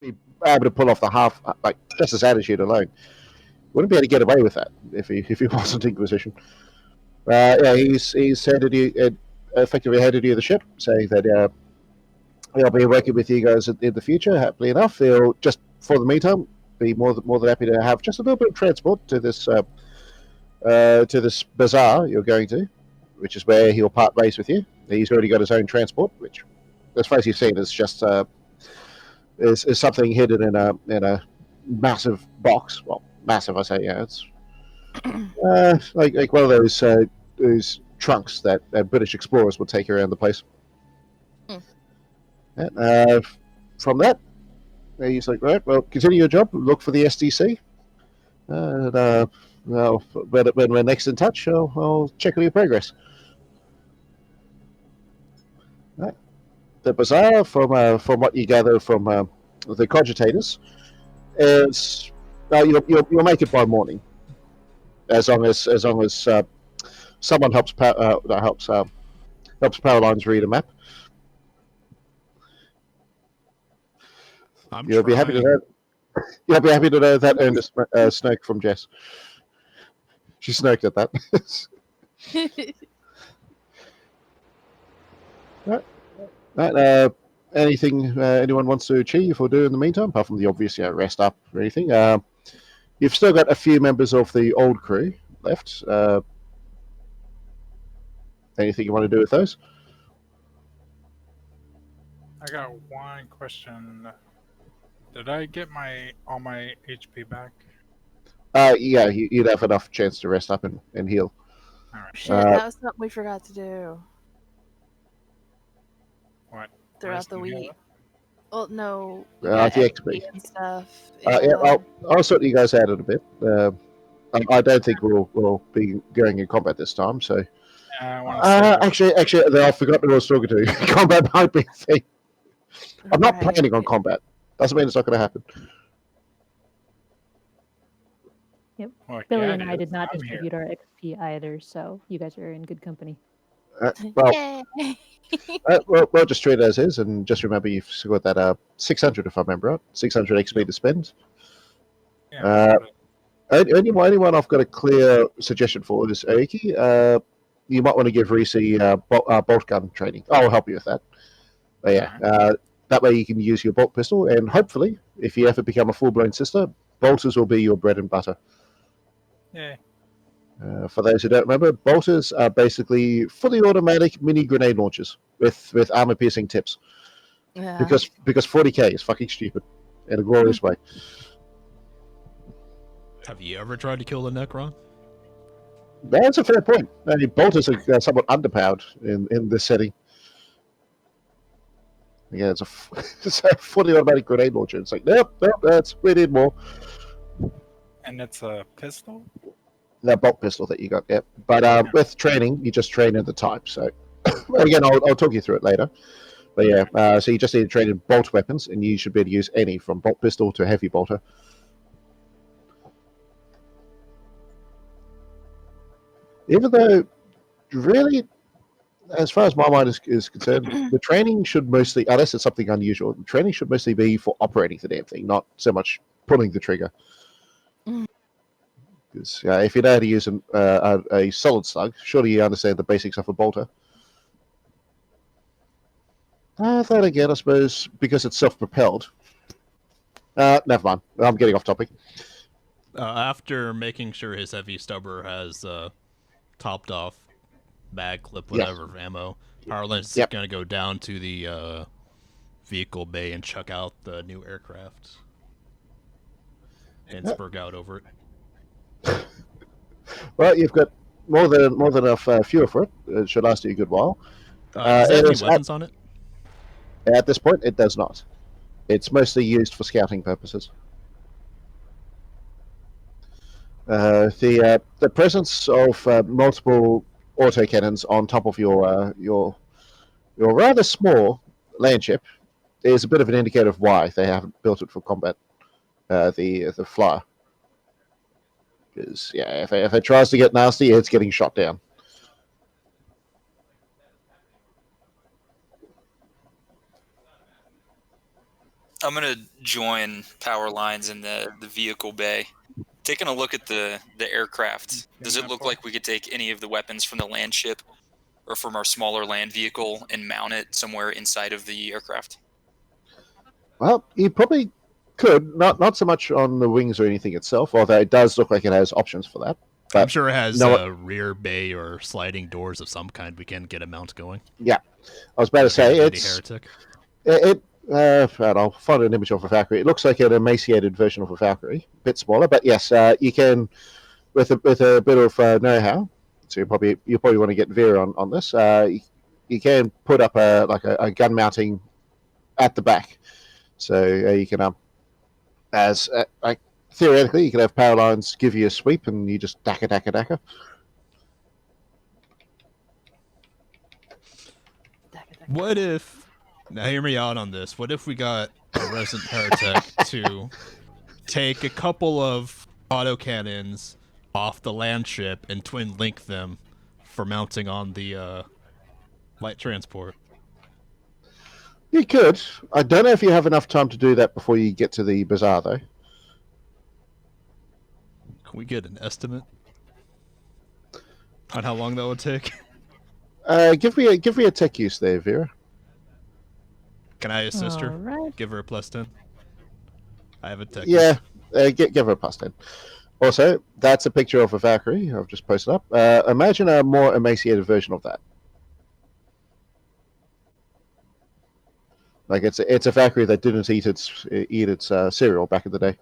be able to pull off the half, like just his attitude alone. Wouldn't be able to get away with that if he wasn't Inquisition. Yeah, he's handed you effectively handed you the ship, saying that he'll be working with you guys in the future. Happily enough, he'll just for the meantime be more than happy to have just a little bit of transport to this bazaar you're going to, which is where he'll part ways with you. He's already got his own transport, which, as far as you've seen, is just is something hidden in a massive box. Well, massive, I say. Yeah, it's like one of those trunks that British explorers would take around the place. Hmm. And, from that, he's like, right, well, continue your job. Look for the SDC. And well, when we're next in touch, I'll check on your progress. Right. The bazaar, from what you gather from the cogitators, is you'll make it by morning, as long as someone helps helps Powerlines read a map. You'll be happy to know. You'll be happy to know that earned a snake from Jess. She snaked at that. Right. Anything anyone wants to achieve or do in the meantime, apart from the obvious, rest up or anything? You've still got a few members of the old crew left. Anything you want to do with those? I got one question. Did I get all my HP back? Yeah, you'd have enough chance to rest up and heal. All right. Shit, that was something we forgot to do What? throughout Rest the and heal week. up? Well, no, we The got XP. and stuff. Yeah, I'll sort you guys out in a bit. I don't think we'll be going in combat this time. So, I want to save it. actually, I forgot who I was talking to. Combat might be a thing. I'm not Right. planning on combat. Doesn't mean it's not going to happen. Well, Billy yeah, and it I is. did not I'm distribute our XP either, so you guys are in good company. Well, Yay! we'll just treat it as is, and just remember you've got that 600, if I remember right, 600 XP to spend. Yeah, Anyone I've got a clear suggestion for is Aiki. You might want to give Reese bolt gun training. I'll help you with that. But yeah, that way you can use your bolt pistol, and hopefully, if you ever become a full-blown sister, bolters will be your bread and butter. yeah. For those who don't remember, bolters are basically fully automatic mini grenade launchers with armor-piercing tips. Yeah. Because 40k is fucking stupid in a glorious way. Have you ever tried to kill the Necron? That's a fair point. I mean, bolters are somewhat underpowered in this setting. Yeah, it's a fully automatic grenade launcher. It's like, nope, we need more. And it's a pistol? The bolt pistol that you got, yeah. But with training, you just train in the type. So, again, I'll talk you through it later. But yeah, so you just need to train in bolt weapons, and you should be able to use any, from bolt pistol to heavy bolter. Even though, really, as far as my mind is concerned, the training should mostly, unless it's something unusual, the training should mostly be for operating the damn thing, not so much pulling the trigger. Because if you know how to use a solid slug, surely you understand the basics of a bolter. Then again, I suppose, because it's self-propelled. Never mind. I'm getting off topic. After making sure his heavy stubber has topped off bag clip, whatever, of ammo, Powerland's going to go down to the vehicle bay and chuck out the new aircraft and spurg out over it. Well, you've got more than enough fuel for it. It should last you a good while. Does it have any weapons on it? At this point, it does not. It's mostly used for scouting purposes. The presence of multiple autocannons on top of your rather small land ship is a bit of an indicator of why they haven't built it for combat. The flyer. Because if it tries to get nasty, it's getting shot down. I'm gonna join power lines in the vehicle bay. Taking a look at the aircraft, does it look like we could take any of the weapons from the land ship or from our smaller land vehicle and mount it somewhere inside of the aircraft? Well, you probably could, not so much on the wings or anything itself, although it does look like it has options for that. But I'm sure it has no, a rear bay or sliding doors of some kind. We can get a mount going. yeah, I was about to say it's Heretic. I'll find an image of a Valkyrie. It looks like an emaciated version of a Valkyrie, a bit smaller, but yes, you can with a bit of know-how. So you probably want to get Vera on this. You can put up a gun mounting at the back, so you can like theoretically you can have power lines give you a sweep and you just dakka. What if? Now hear me out on this. What if we got a resident heretic to take a couple of autocannons off the land ship and twin link them for mounting on the light transport? You could. I don't know if you have enough time to do that before you get to the bazaar, though. Can we get an estimate on how long that would take? Give me a tech use there, Vera. Can I assist her? Alright. Give her a +10. I have a tech. Yeah, give her a +10. Also, that's a picture of a Valkyrie I've just posted up. Imagine a more emaciated version of that. Like it's a Valkyrie that didn't eat its cereal back in the day.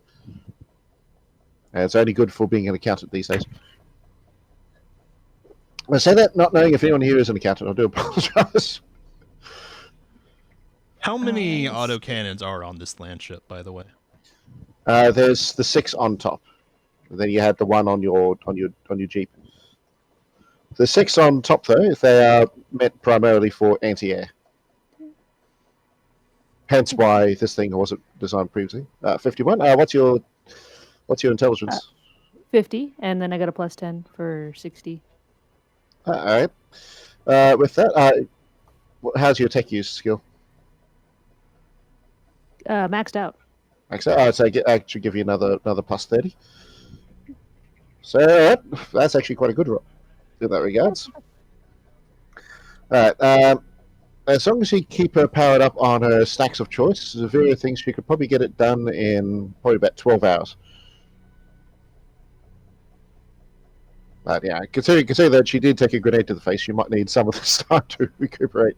And it's only good for being an accountant these days. I say that not knowing if anyone here is an accountant. I do apologize. How many autocannons are on this land ship, by the way? There's the 6 on top. And then you had the one on your Jeep. The 6 on top, though, they are meant primarily for anti-air. Hence why this thing wasn't designed previously. 51. What's your intelligence? 50, and then I got a +10 for 60. All right. With that, how's your tech use skill? Maxed out. Actually, I'd say I should give you another +30. So that's actually quite a good roll in that regards. All right. As long as you keep her powered up on her stacks of choice, Vera thinks she could probably get it done in probably about 12 hours. But yeah, considering that she did take a grenade to the face, she might need some of this time to recuperate.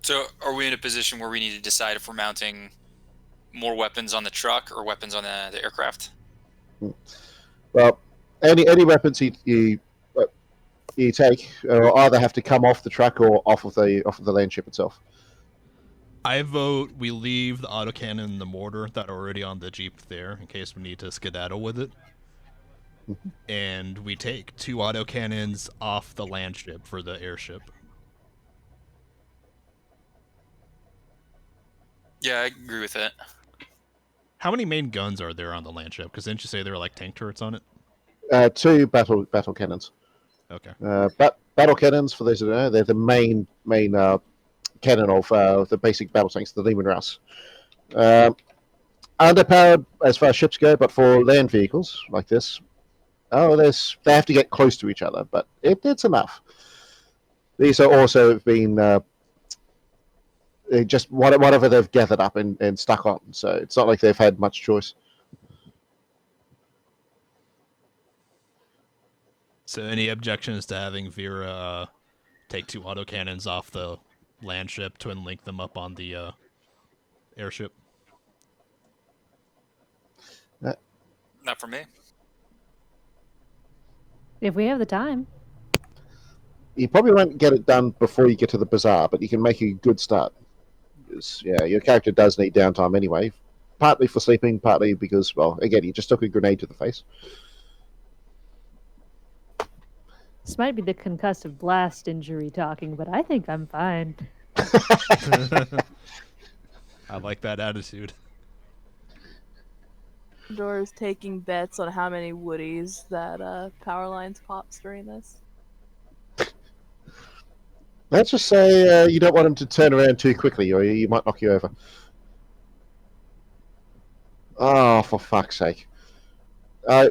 So, are we in a position where we need to decide if we're mounting more weapons on the truck or weapons on the aircraft? Well, any weapons you take either have to come off the truck or off of the land ship itself. I vote we leave the autocannon and the mortar that are already on the Jeep there in case we need to skedaddle with it. And we take 2 autocannons off the land ship for the airship. Yeah, I agree with that. How many main guns are there on the land ship? Because didn't you say there were like tank turrets on it? 2 battle cannons. Okay. Battle cannons, for those who don't know, they're the main cannon of the basic battle tanks, the Lehman Russ. Underpowered as far as ships go, but for land vehicles like this, they have to get close to each other, but it's enough. These are also been just whatever they've gathered up and stuck on, so it's not like they've had much choice. So any objections to having Vera take 2 autocannons off the land ship, twin link them up on the airship? Not for me. If we have the time. You probably won't get it done before you get to the bazaar, but you can make a good start. Yeah, your character does need downtime anyway, partly for sleeping, partly because, well, again, he just took a grenade to the face. This might be the concussive blast injury talking, but I think I'm fine. I like that attitude. Dora's taking bets on how many woodies that power lines pops during this. Let's just say you don't want him to turn around too quickly, or he might knock you over. Oh, for fuck's sake! I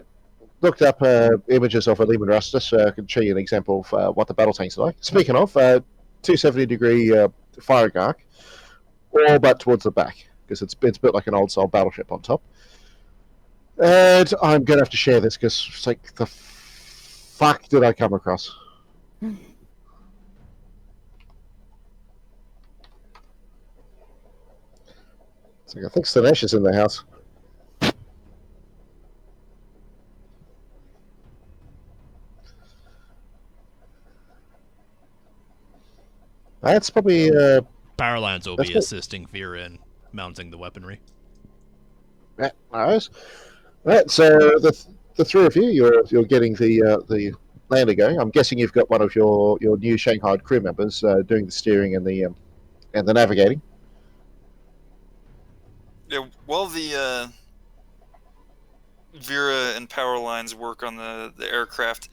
looked up images of a Lehman Ruster, so I can show you an example of what the battle tanks are like. Speaking of, 270-degree firing arc, all but towards the back, because it's built like an old-style battleship on top. And I'm going to have to share this, because it's like, the fuck did I come across? It's like, I think Stanesh is in the house. That's probably Powerlines will That's be what- assisting Vera in mounting the weaponry. yeah, nice. Right, so the three of you, you're getting the lander going. I'm guessing you've got one of your new Shanghai crew members doing the steering and the navigating. Yeah, while the Vera and power lines work on the aircraft,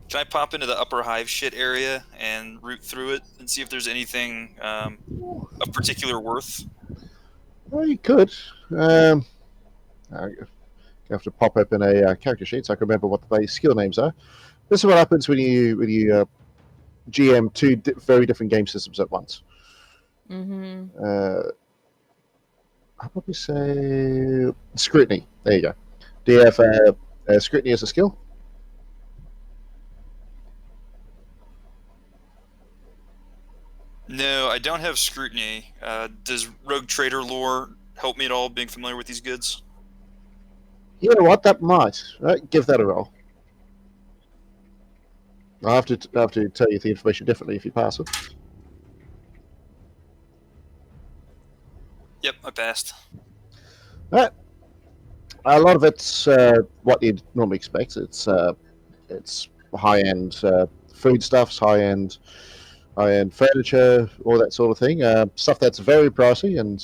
can I pop into the upper hive shit area and root through it and see if there's anything of particular worth? Well, you could. I have to pop open a character sheet so I can remember what the base skill names are. This is what happens when you GM two very different game systems at once. Mm-hmm. I'll probably say scrutiny. There you go. Do you have scrutiny as a skill? No, I don't have scrutiny. Does Rogue Trader lore help me at all, being familiar with these goods? You know what? That might. Right, give that a roll. I have to tell you the information differently if you pass it. Yep, I passed. Right. A lot of it's what you'd normally expect. It's high-end foodstuffs, high-end furniture, all that sort of thing. Stuff that's very pricey and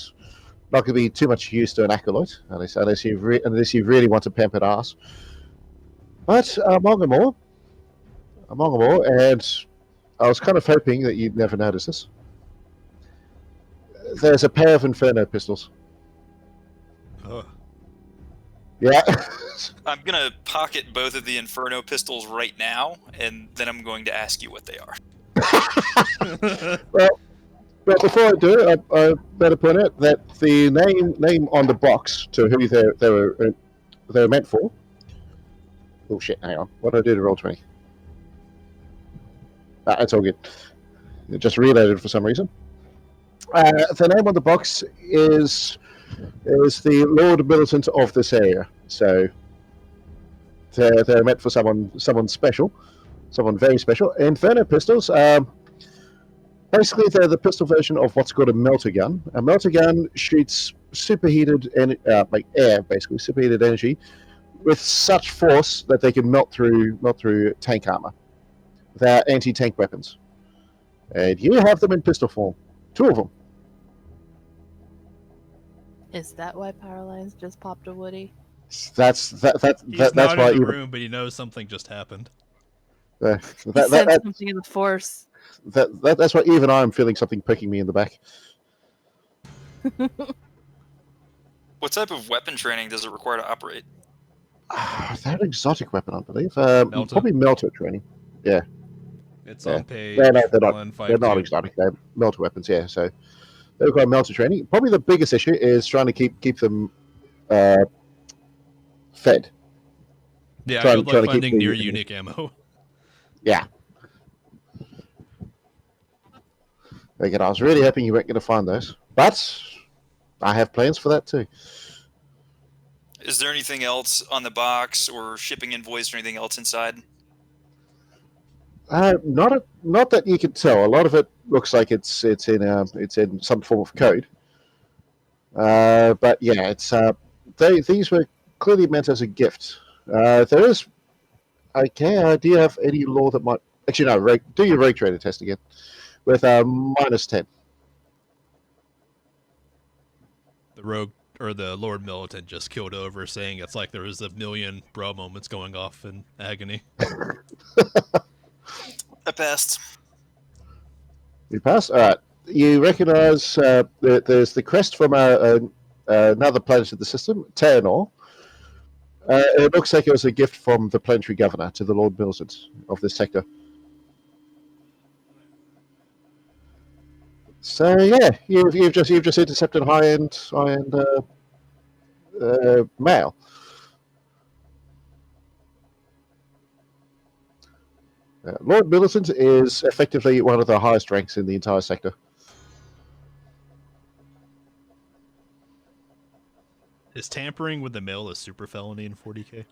not going to be too much use to an acolyte unless you really want a pampered ass. But among them all, and I was kind of hoping that you'd never notice this. There's a pair of Inferno pistols. Ugh. Yeah. I'm gonna pocket both of the Inferno pistols right now, and then I'm going to ask you what they are. Well, before I do it, I better point out that the name on the box to who they were meant for. Oh shit! Hang on. What did I do to roll 20? It's all good. It just reloaded for some reason. The name on the box is the Lord Militant of this area. So they're meant for someone special, someone very special. Inferno pistols. Basically, they're the pistol version of what's called a melter gun. A melter gun shoots superheated like air, basically superheated energy, with such force that they can melt through tank armor. They're anti-tank weapons, and you have them in pistol form. 2 of them. Is that why Powerlines just popped a Woody? That's He's not why in the even room, but he knows something just happened. He sensed something in the Force. That's why even I'm feeling something pricking me in the back. What type of weapon training does it require to operate? They're an exotic weapon, I believe. Melter. Probably melter training. It's Yeah. on page They're not 152. exotic. They're melter weapons. Yeah, so they require melter training. Probably the biggest issue is trying to keep them fed. Yeah, Trying- good trying luck to keep finding near the- unique ammo. Yeah. Again, I was really hoping you weren't going to find those, but I have plans for that too. Is there anything else on the box or shipping invoice or anything else inside? Not that you can tell. A lot of it looks like it's in some form of code. But yeah, it's these were clearly meant as a gift. There is. Okay, do you have any law that might actually no? Do your Ray Trader test again with -10. The rogue or the Lord Militant just killed over, saying it's like there was a million bro moments going off in agony. I passed. You pass. All right. You recognise that there's the crest from another planet in the system, Teanor. It looks like it was a gift from the planetary governor to the Lord Millicent of this sector. So yeah, you've just intercepted high-end mail. Lord Millicent is effectively one of the highest ranks in the entire sector. Is tampering with the mail a super felony in 40K?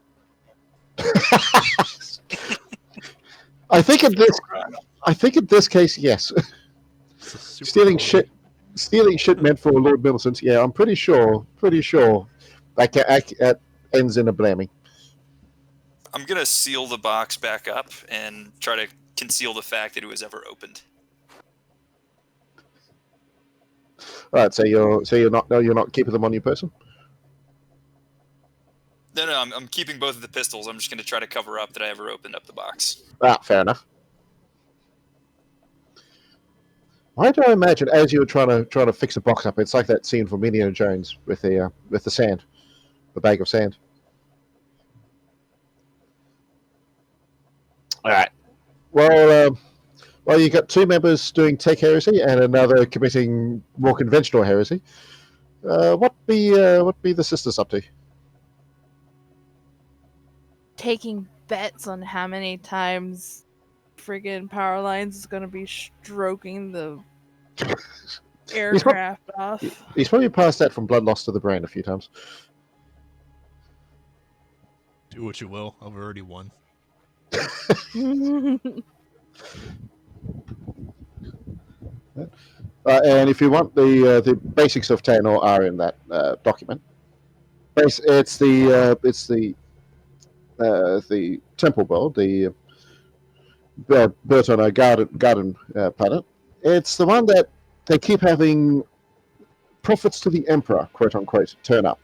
I think in this case, yes. It's a super stealing felony. shit meant for Lord Millicent. Yeah, I'm pretty sure that ends in a blaming. I'm gonna seal the box back up and try to conceal the fact that it was ever opened. All right, so you're not keeping them on your person. No, I'm keeping both of the pistols. I'm just gonna try to cover up that I ever opened up the box. Ah, fair enough. Why do I imagine as you were trying to fix a box up, it's like that scene from Indiana Jones with the sand, the bag of sand. All right. Well, you got two members doing tech heresy and another committing more conventional heresy. What be the sisters up to? Taking bets on how many times friggin' power lines is gonna be stroking the aircraft off. He's probably passed that from blood loss to the brain a few times. Do what you will. I've already won. And if you want the basics of Teanor are in that document. It's the temple world, the built on a garden planet. It's the one that they keep having prophets to the emperor, quote unquote, turn up,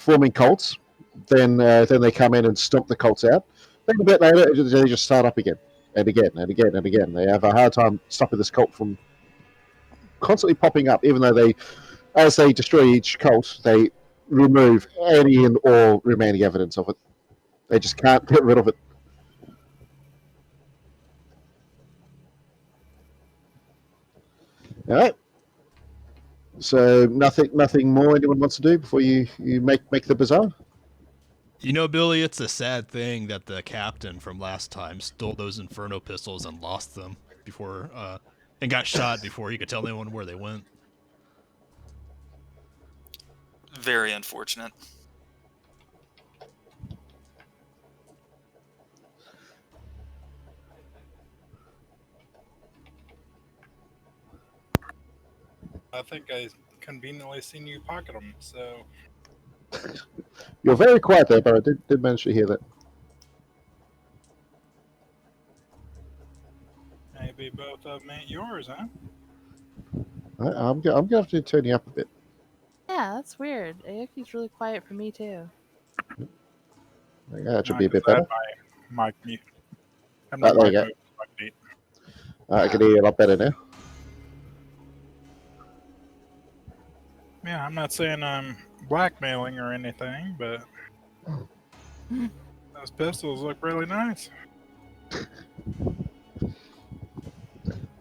forming cults. Then they come in and stomp the cults out. Then a bit later, they just start up again and again and again and again. They have a hard time stopping this cult from constantly popping up, even though as they destroy each cult, they remove any and all remaining evidence of it. They just can't get rid of it. All right. So nothing more anyone wants to do before you make the bazaar? You know, Billy, it's a sad thing that the captain from last time stole those Inferno pistols and lost them before, and got shot before he could tell anyone where they went. Very unfortunate. I think I conveniently seen you pocket them, so You're very quiet there, but I did manage to hear that. maybe both of them ain't yours, huh? I'm going to have to turn you up a bit. Yeah, that's weird. Aoki's really quiet for me too. Yeah, that should Not be a bit 'cause I better. had my mic mute. I'm Oh, not there you mic go. mute. I can hear you a lot better now. Yeah, I'm not saying I'm blackmailing or anything, but those pistols look really nice.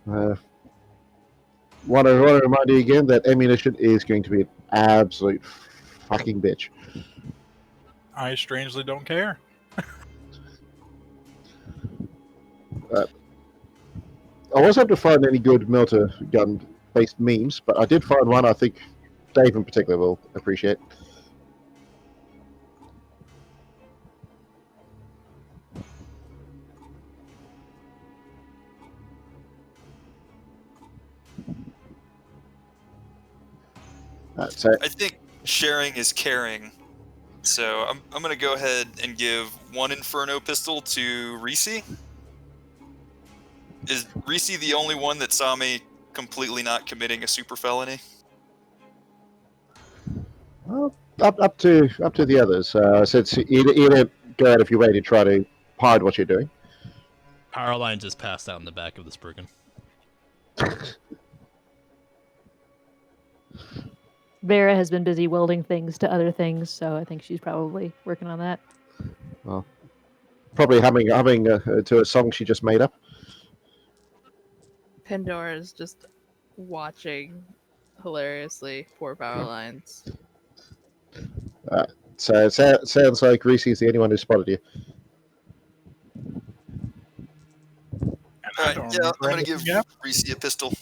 Want to remind you again that ammunition is going to be an absolute fucking bitch. I strangely don't care. I wasn't able to find any good melter gun based memes, but I did find one I think Dave in particular will appreciate. So I think sharing is caring. So I'm going to go ahead and give one Inferno pistol to Reese. Is Reese the only one that saw me completely not committing a super felony? well, up to the others. Since you didn't go out of your way to try to hide what you're doing. Powerline just passed out in the back of the Spriggan. Vera has been busy welding things to other things, so I think she's probably working on that. Probably humming to a song she just made up. Pandora's just watching hilariously. Poor power lines. So it sounds like Reese's the only one who spotted you. And I Alright, don't yeah, I'm remember gonna give anything else. Reese a pistol.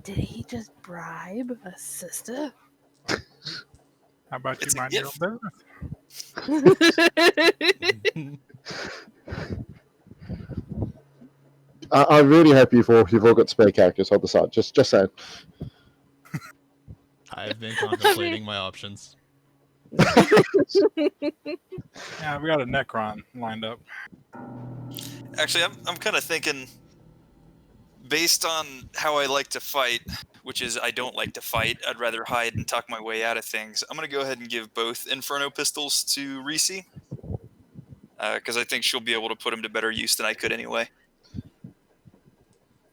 Did he just bribe a sister? How about It's you a mind your gift. own business? I really hope you've all got spare characters on the side. Just saying. I've been contemplating my options. Yeah, we got a Necron lined up. Actually, I'm kind of thinking, based on how I like to fight, which is I don't like to fight. I'd rather hide and talk my way out of things. I'm gonna go ahead and give both Inferno pistols to Reese, because I think she'll be able to put them to better use than I could anyway.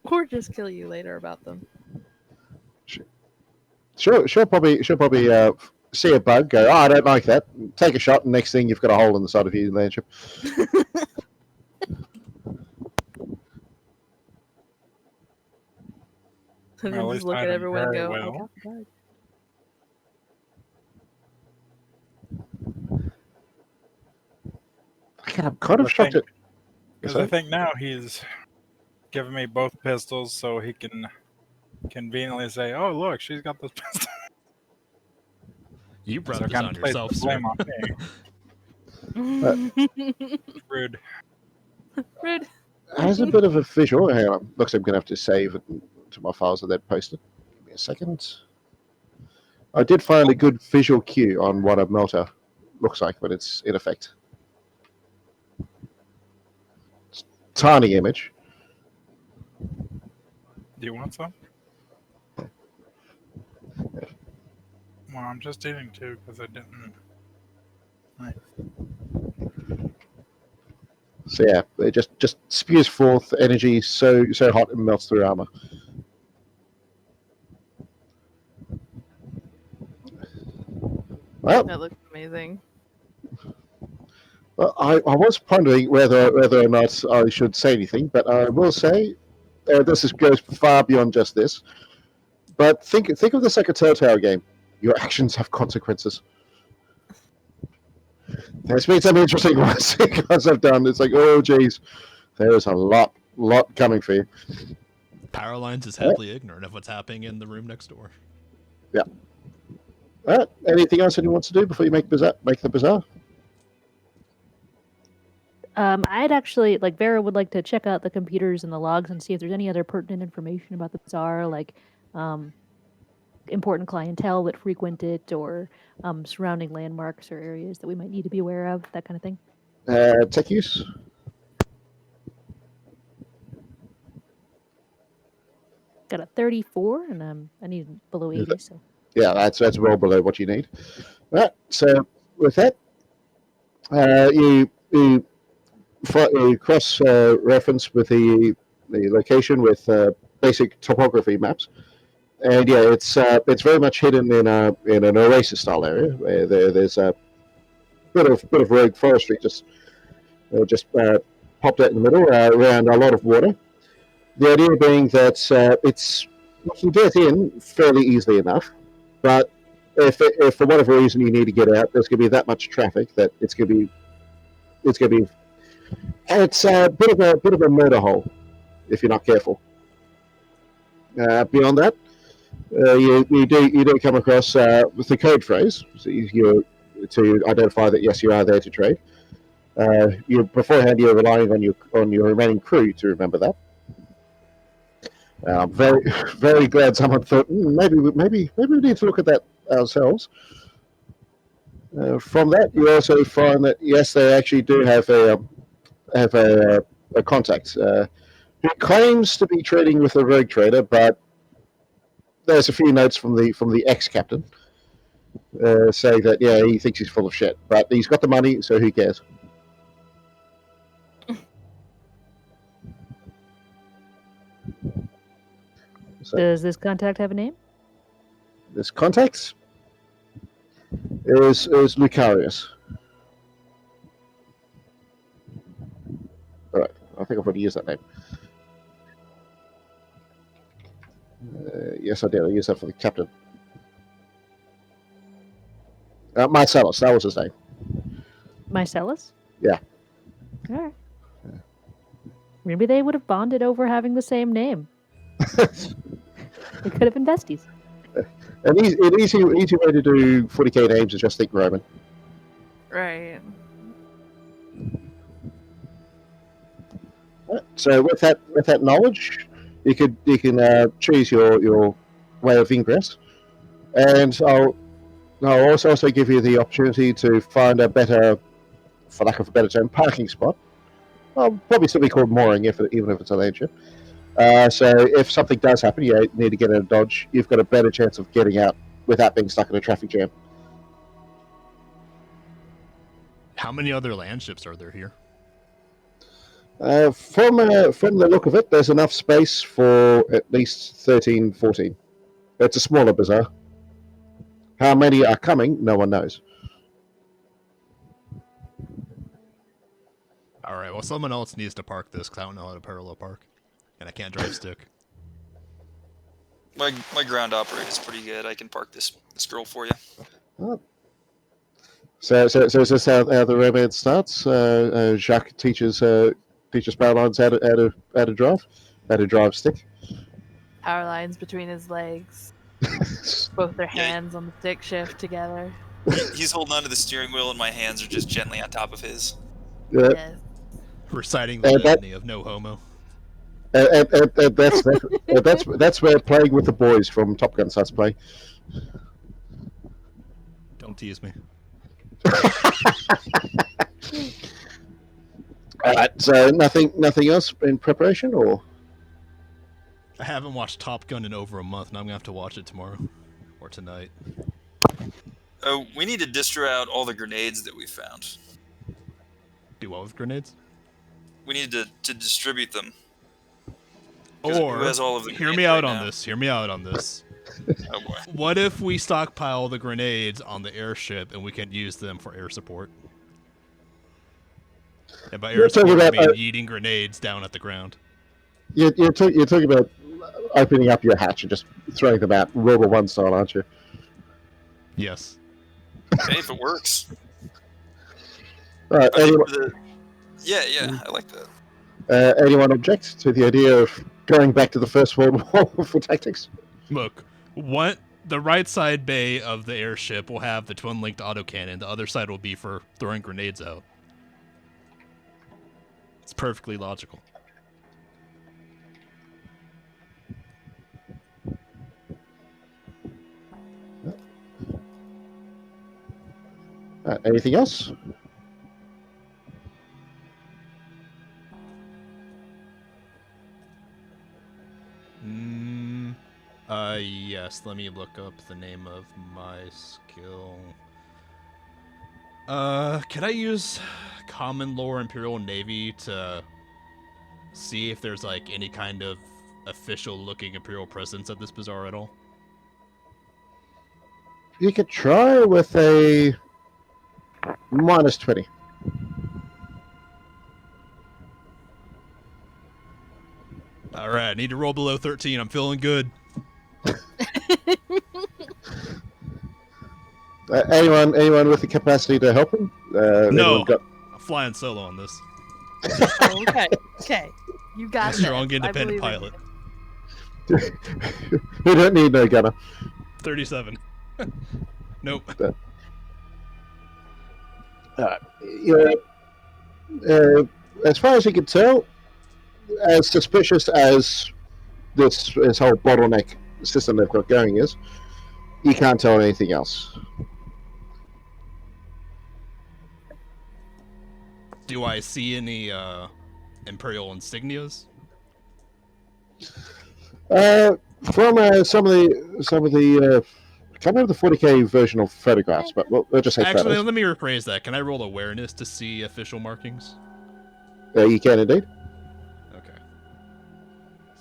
Or just kill you later about them. She'll probably see a bug, go, oh, I don't like that. Take a shot, and next thing you've got a hole in the side of your landship. And Well, then at just least look I at did everyone and very go, I well. got the bug. I'm kind of shocked at. Because I think now he's giving me both pistols so he can conveniently say, "Oh, look, she's got this pistol." You brought So this kind on of plays yourself, the sir. blame on me. Rude. Rude. Has a bit of a visual. Hang on. Looks like I'm going to have to save it to my files and then post it. Give me a second. I did find a good visual cue on what a melter looks like when it's in effect. It's a tiny image. Do you want some? Well, I'm just eating two because I didn't. So yeah, it just spews forth energy so hot it melts through armor. Well, That looks amazing. well, I was pondering whether or not I should say anything, but I will say goes far beyond just this. But think of this like a Telltale game. Your actions have consequences. There's been some interesting ones I've done. It's like, oh geez, there is a lot coming for you. Power Lines is happily ignorant of what's happening in the room next door. Yeah. All right. Anything else anyone wants to do before you make the bazaar? I'd actually Vera would like to check out the computers and the logs and see if there's any other pertinent information about the bazaar, like important clientele that frequent it, or surrounding landmarks or areas that we might need to be aware of, that kind of thing. Tech use. Got a 34, and I need below 80. So yeah, that's well below what you need. All right. So with that, you cross reference with the location with basic topography maps, and yeah, it's very much hidden in an oasis style area where there's a bit of rogue forestry just popped out in the middle around a lot of water. The idea being that you can get in fairly easily enough, but if for whatever reason you need to get out, there's going to be that much traffic that it's a bit of a murder hole if you're not careful. Beyond that, you do come across with the code phrase to identify that yes, you are there to trade. Beforehand you're relying on your remaining crew to remember that. I'm very very glad someone thought maybe we need to look at that ourselves. From that, you also find that yes, they actually do have a contact who claims to be trading with a rogue trader, but there's a few notes from the ex-captain saying that yeah, he thinks he's full of shit, but he's got the money, so who cares? So, does this contact have a name? this contact is Lucarius. All right, I think I've already used that name. Yes, I did. I used that for the captain. Marcellus, that was his name. Mycellus? Yeah. Alright. Maybe they would have bonded over having the same name. They could have been besties. An easy way to do 40k names is just think Roman. Right. So with that knowledge, you can choose your way of ingress, and I'll also give you the opportunity to find a better, for lack of a better term, parking spot. Well, probably still be called mooring, even if it's a land ship. So if something does happen, you need to get in a dodge. You've got a better chance of getting out without being stuck in a traffic jam. How many other land ships are there here? From the look of it, there's enough space for at least 13, 14. It's a smaller bazaar. How many are coming, no one knows. Alright, well, someone else needs to park this because I don't know how to parallel park. And I can't drive stick. My ground operator is pretty good. I can park this girl for you. Oh. So is this how the romance starts? Jacques teaches Paralines how to drive stick. Power lines between his legs. Both their hands on the stick shift together. He's holding onto the steering wheel, and my hands are just gently on top of his. Yeah. Yes. Reciting the litany of no homo. That's where Playing with the Boys from Top Gun starts playing. Don't tease me. Alright, so nothing else in preparation, or? I haven't watched Top Gun in over a month, and I'm gonna have to watch it tomorrow. Or tonight. Oh, we need to distro out all the grenades that we found. Do what with grenades? We need to distribute them. Or, who has all of the hear me grenades out right on now? this, hear me out on this. Oh boy. What if we stockpile the grenades on the airship and we can use them for air support? And by air You're talking support, I about, mean eating grenades down at the ground. You're talking about opening up your hatch and just throwing them out, World War I style, aren't you? Yes. Hey, if it works. Alright, I mean, anyone, yeah, I like that. anyone object to the idea of going back to the First World War for tactics? Look, the right side bay of the airship will have the twin-linked autocannon. The other side will be for throwing grenades out. It's perfectly logical. Anything else? Yes, let me look up the name of my skill. Can I use Common Lore Imperial Navy to see if there's, like, any kind of official-looking Imperial presence at this bazaar at all? You could try with a -20. Alright, I need to roll below 13. I'm feeling good. Anyone with the capacity to help him? No, got... I'm flying solo on this. Oh, okay. You got this. Strong, I independent believe in pilot. you. We don't need no gunner. 37. Nope. As far as you can tell, as suspicious as this whole bottleneck system they've got going is, you can't tell anything else. Do I see any Imperial insignias? From some of the I can't remember the 40k version of photographs, but we'll just say Actually, photos. let me rephrase that. Can I roll awareness to see official markings? You can indeed. Okay.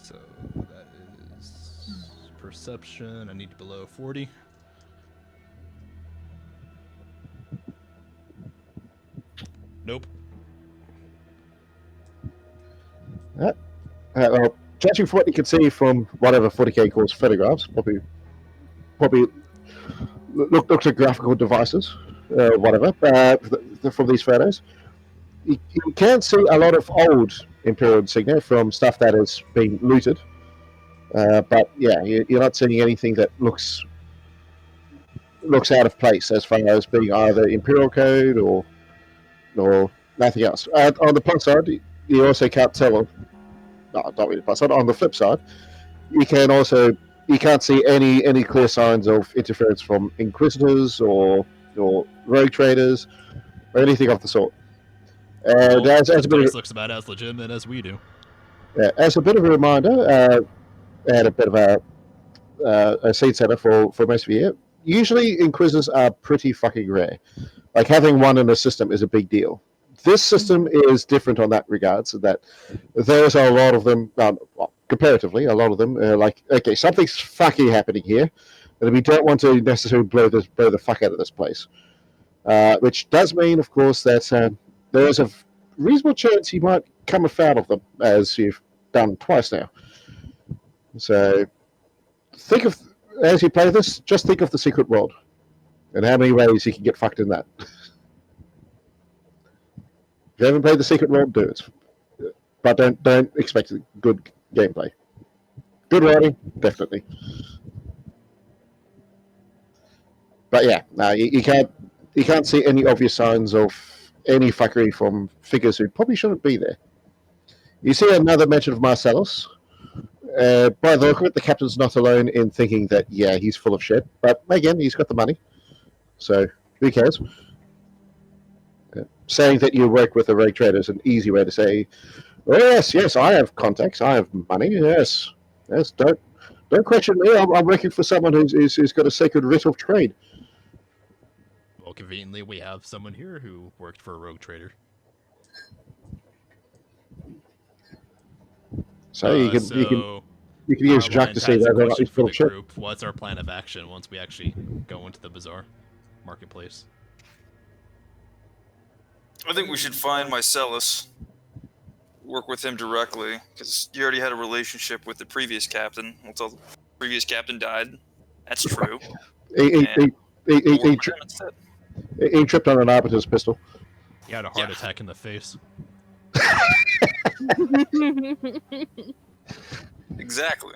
So that is perception. I need below 40. Nope. Well, judging from what you can see from whatever 40k calls photographs, probably looks at graphical devices, whatever, from these photos. You can see a lot of old Imperial insignia from stuff that has been looted. But yeah, you're not seeing anything that looks out of place as far as being either Imperial code or nothing else. On the plus side, you also can't tell. No, not really plus side. On the flip side, you can't see any clear signs of interference from Inquisitors or rogue traders or anything of the sort. And Well, as a the bit place of, looks about as legitimate as we do. as a bit of a reminder, and a bit of a seed setter for most of you. Usually, Inquisitors are pretty fucking rare. Like having one in a system is a big deal. This system is different on that regard, so that there's a lot of them. Well, comparatively, a lot of them. Like, okay, something's fucking happening here, and we don't want to necessarily blow the fuck out of this place. Which does mean, of course, that there is a reasonable chance you might come afoul of them, as you've done twice now. So, think of as you play this, just think of the secret world and how many ways you can get fucked in that. If you haven't played the secret world, do it, but don't expect good gameplay. Good writing, definitely. But yeah, no, you can't see any obvious signs of any fuckery from figures who probably shouldn't be there. You see another mention of Marcellus. By the look of it, the captain's not alone in thinking that, yeah, he's full of shit. But again, he's got the money. So, who cares? Saying that you work with a rogue trader is an easy way to say, oh, yes, I have contacts, I have money, yes. Don't question me, I'm working for someone who's got a sacred writ of trade. Well, conveniently, we have someone here who worked for a rogue trader. So you can use Jacques to say that he's full of shit. What's our plan of action once we actually go into the bazaar marketplace? I think we should find Marcellus, work with him directly, because you already had a relationship with the previous captain. Until the previous captain died. That's true. He tripped on an arbiter's pistol. He had a heart attack in the face. Exactly.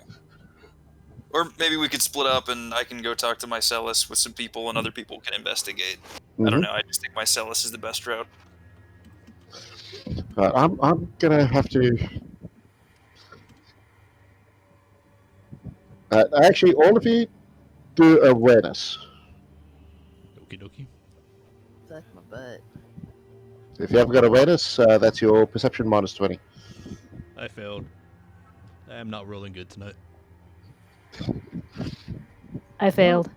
Or maybe we could split up and I can go talk to Marcellus with some people and other people can investigate. I don't know, I just think Marcellus is the best route. I'm gonna have to. Actually, all of you do awareness. Okie dokie. Suck my butt. If you haven't got awareness, that's your perception minus 20. I failed. I am not rolling good tonight. I failed.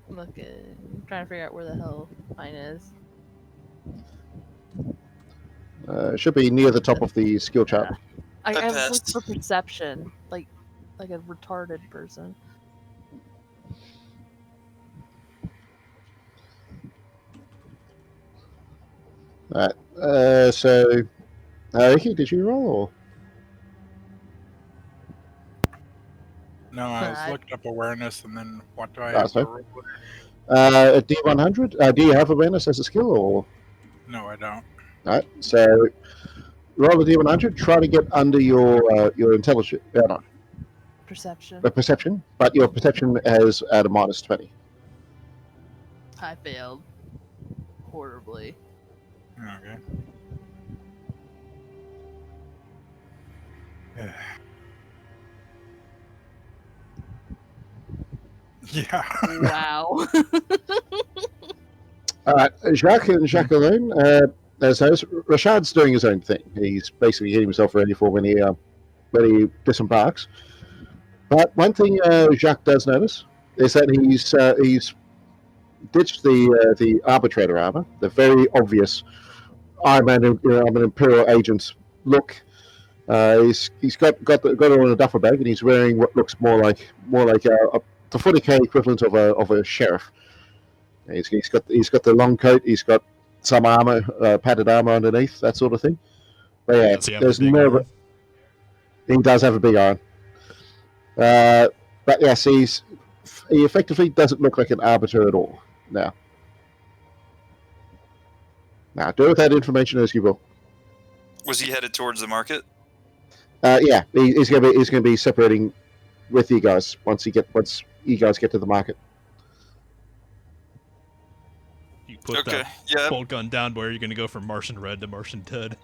Look, I'm trying to figure out where the hell mine is. It should be near the top of the skill chart. I I have passed. looked for perception, like a retarded person. Alright, so Ricky, did you roll? Or? No, I was I- looking up awareness, and then what do I That's have to fine. roll? A D100? Do you have awareness as a skill? Or? No, I don't. Alright, so roll a D100, try to get under your intelligence, Perception. perception, but your perception has at a minus 20. I failed horribly. Okay. Yeah. Wow. Alright, Jacques and Jacqueline, as those, Rashad's doing his own thing. He's basically getting himself ready for when he disembarks. But one thing Jacques does notice is that he's ditched the arbitrator armor, the very obvious I'm an Imperial agent look, He's got it on a duffel bag, and he's wearing what looks more like the 40k equivalent of a sheriff. He's got the long coat. He's got some armor, padded armor underneath, that sort of thing. But yeah, Does he have there's a big no. arm? He does have a big iron. But yes, he effectively doesn't look like an arbiter at all. Now, do with that information as you will. Was he headed towards the market? Yeah, he's gonna be separating with you guys once you guys get to the market. You put Okay, that yeah. bolt gun down. Where are you going to go from Martian Red to Martian Dead?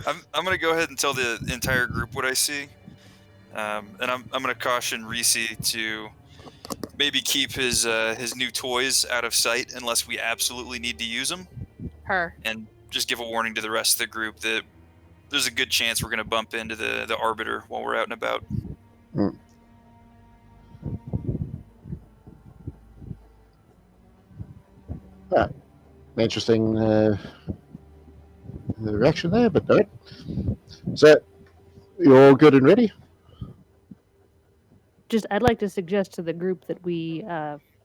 I'm gonna go ahead and tell the entire group what I see, and I'm gonna caution Reese to maybe keep his new toys out of sight unless we absolutely need to use them, Her. and just give a warning to the rest of the group that there's a good chance we're gonna bump into the Arbiter while we're out and about. Mm. Interesting reaction there, but no. So, you're all good and ready? I'd like to suggest to the group that we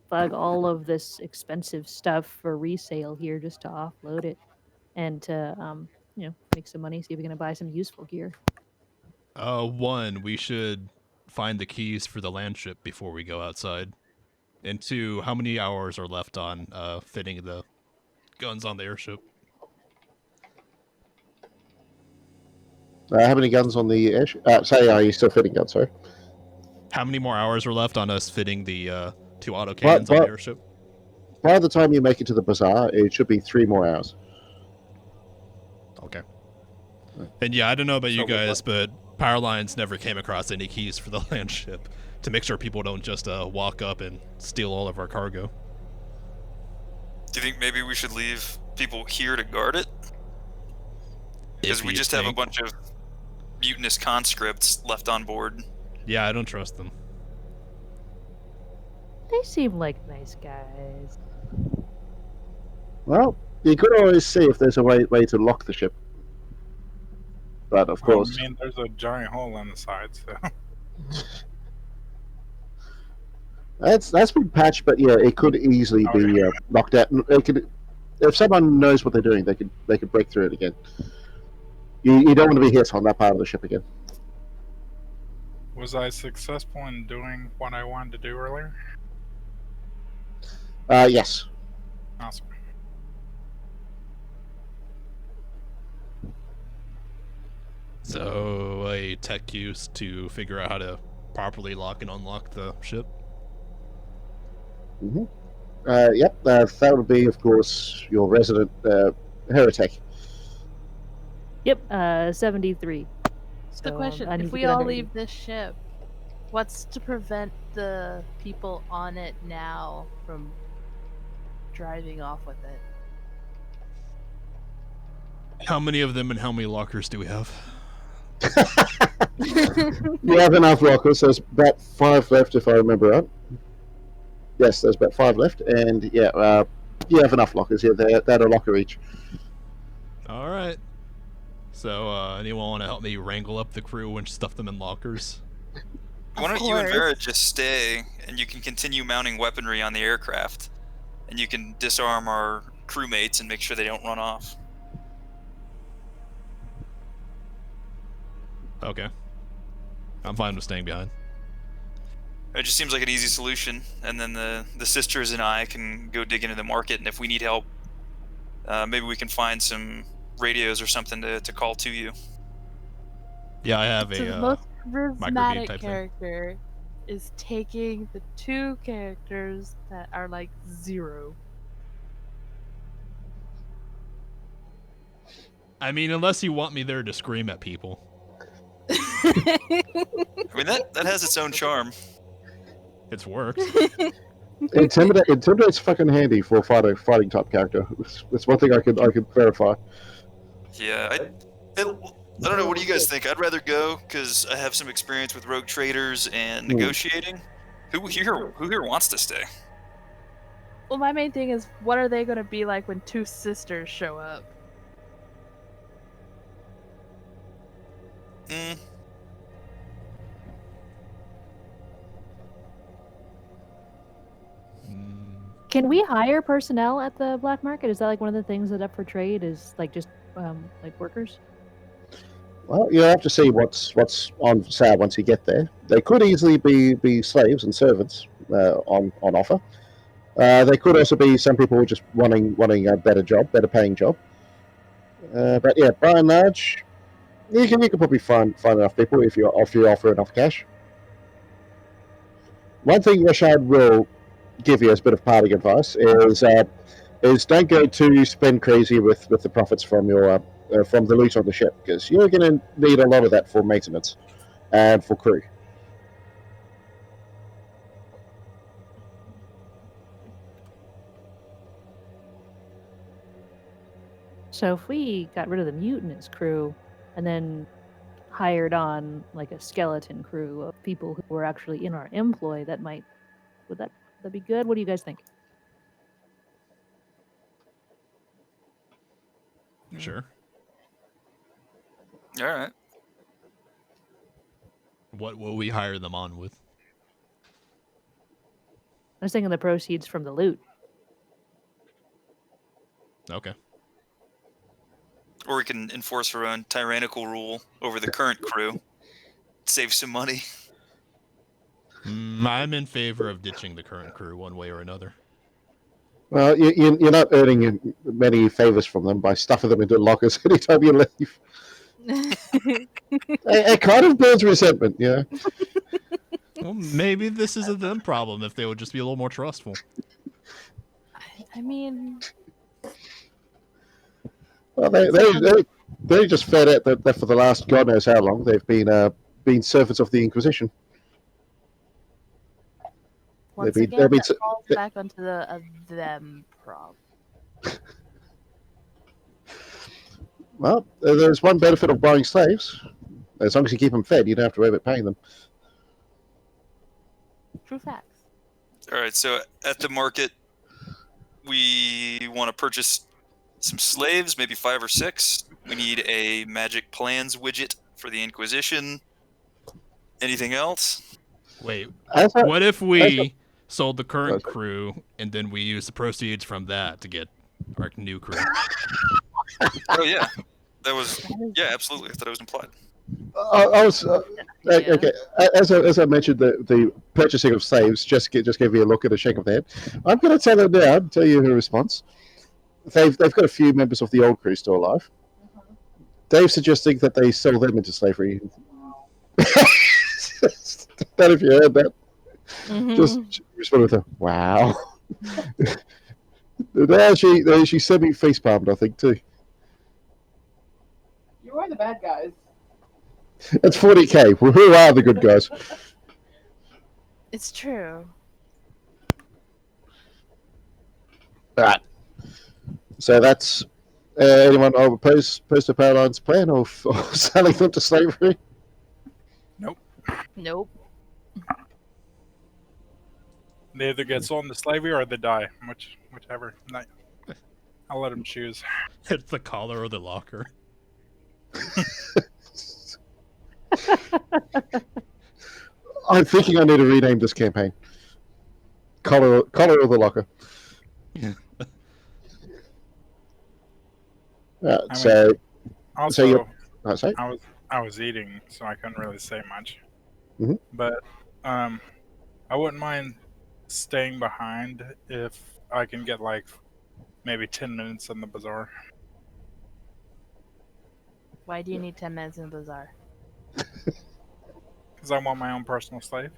bug all of this expensive stuff for resale here just to offload it and to make some money, see if we can buy some useful gear. One, we should find the keys for the land ship before we go outside. And two, how many hours are left on fitting the guns on the airship? How many guns on the airship? Are you still fitting guns, sorry? How many more hours are left on us fitting the 2 autocannons on the airship? By the time you make it to the bazaar, it should be 3 more hours. Okay. And yeah, I don't know about you guys, but Power Lines never came across any keys for the land ship to make sure people don't just walk up and steal all of our cargo. Do you think maybe we should leave people here to guard it? Because we just have a bunch of mutinous conscripts left on board. Yeah, I don't trust them. They seem like nice guys. Well, you could always see if there's a way to lock the ship. But of course, I mean, there's a giant hole in the side, so. that's been patched. But yeah, it could easily be locked out. It could, if someone knows what they're doing, they could break through it again. You don't want to be hit on that part of the ship again. Was I successful in doing what I wanted to do earlier? Yes. Awesome. So a tech use to figure out how to properly lock and unlock the ship. Mm-hmm. Yep. That would be, of course, your resident heretic. Yep. 73. The question: if we all leave this ship, what's to prevent the people on it now from driving off with it? How many of them and how many lockers do we have? You have enough lockers. There's about 5 left, if I remember right. Yes, there's about 5 left, and yeah, you have enough lockers. Yeah, they're a locker each. All right. So, anyone want to help me wrangle up the crew and stuff them in lockers? Why don't you and Vera just stay, and you can continue mounting weaponry on the aircraft, and you can disarm our crewmates and make sure they don't run off. Okay. I'm fine with staying behind. It just seems like an easy solution, and then the sisters and I can go dig into the market, and if we need help, maybe we can find some radios or something to call to you. Yeah, I have so the most charismatic character is taking the 2 characters that are like 0. I mean, unless you want me there to scream at people. I mean, that has its own charm. It's worked. Intimidate's fucking handy for a fighting type character. It's one thing I could verify. Yeah, I don't know. What do you guys think? I'd rather go because I have some experience with rogue traders and negotiating. Who here wants to stay? Well, my main thing is, what are they going to be like when 2 sisters show up? Mm, Can we hire personnel at the black market? Is that like one of the things that up for trade is like just like workers? Well, you have to see what's on sale once you get there. They could easily be slaves and servants on offer. They could also be some people just wanting a better job, better paying job. But yeah, by and large, you can probably find enough people if you offer enough cash. One thing Rashad will give you as a bit of parting advice is don't go too spend crazy with the profits from your from the loot on the ship, because you're going to need a lot of that for maintenance and for crew. So if we got rid of the mutinous crew and then hired on like a skeleton crew of people who were actually in our employ, would that be good? What do you guys think? Sure. all right. What will we hire them on with? I was thinking the proceeds from the loot. Okay. Or we can enforce our own tyrannical rule over the current crew. Save some money. I'm in favor of ditching the current crew one way or another. Well, you're not earning many favors from them by stuffing them into lockers anytime you leave. It kind of builds resentment, yeah. Well, maybe this is a them problem if they would just be a little more trustful. I mean, Well, they just fed it that for the last God knows how long they've been servants of the Inquisition. once They've again, been that falls back onto the them problem. well, there's one benefit of buying slaves. As long as you keep them fed, you don't have to worry about paying them. True facts. All right, so at the market, we want to purchase some slaves, maybe 5 or 6. We need a magic plans widget for the Inquisition. Anything else? Wait, As a- what if we sold the current crew and then we use the proceeds from that to get our new crew? Oh yeah, that was absolutely. I thought it was implied. I was okay. As I mentioned, the purchasing of slaves just gave me a look and a shake of the head. I'm going to tell them now. Tell you her response. They've got a few members of the old crew still alive. Dave's suggesting that they sell them into slavery. Don't know if you heard that. Just respond with a wow. She semi face palmed, I think, too. You are the bad guys. That's 40k. Well, who are the good guys? It's true. Alright. So that's anyone opposed to Powerline's plan of selling them to slavery? Nope. They either get sold into slavery or they die. Whichever. I'll let them choose. It's the collar or the locker. I'm thinking I need to rename this campaign. Collar or the locker. So Also, sorry? I was eating, so I couldn't really say much. Mhm. But I wouldn't mind staying behind if I can get like maybe 10 minutes in the bazaar. Why do you need 10 minutes in the bazaar? Because I want my own personal slave.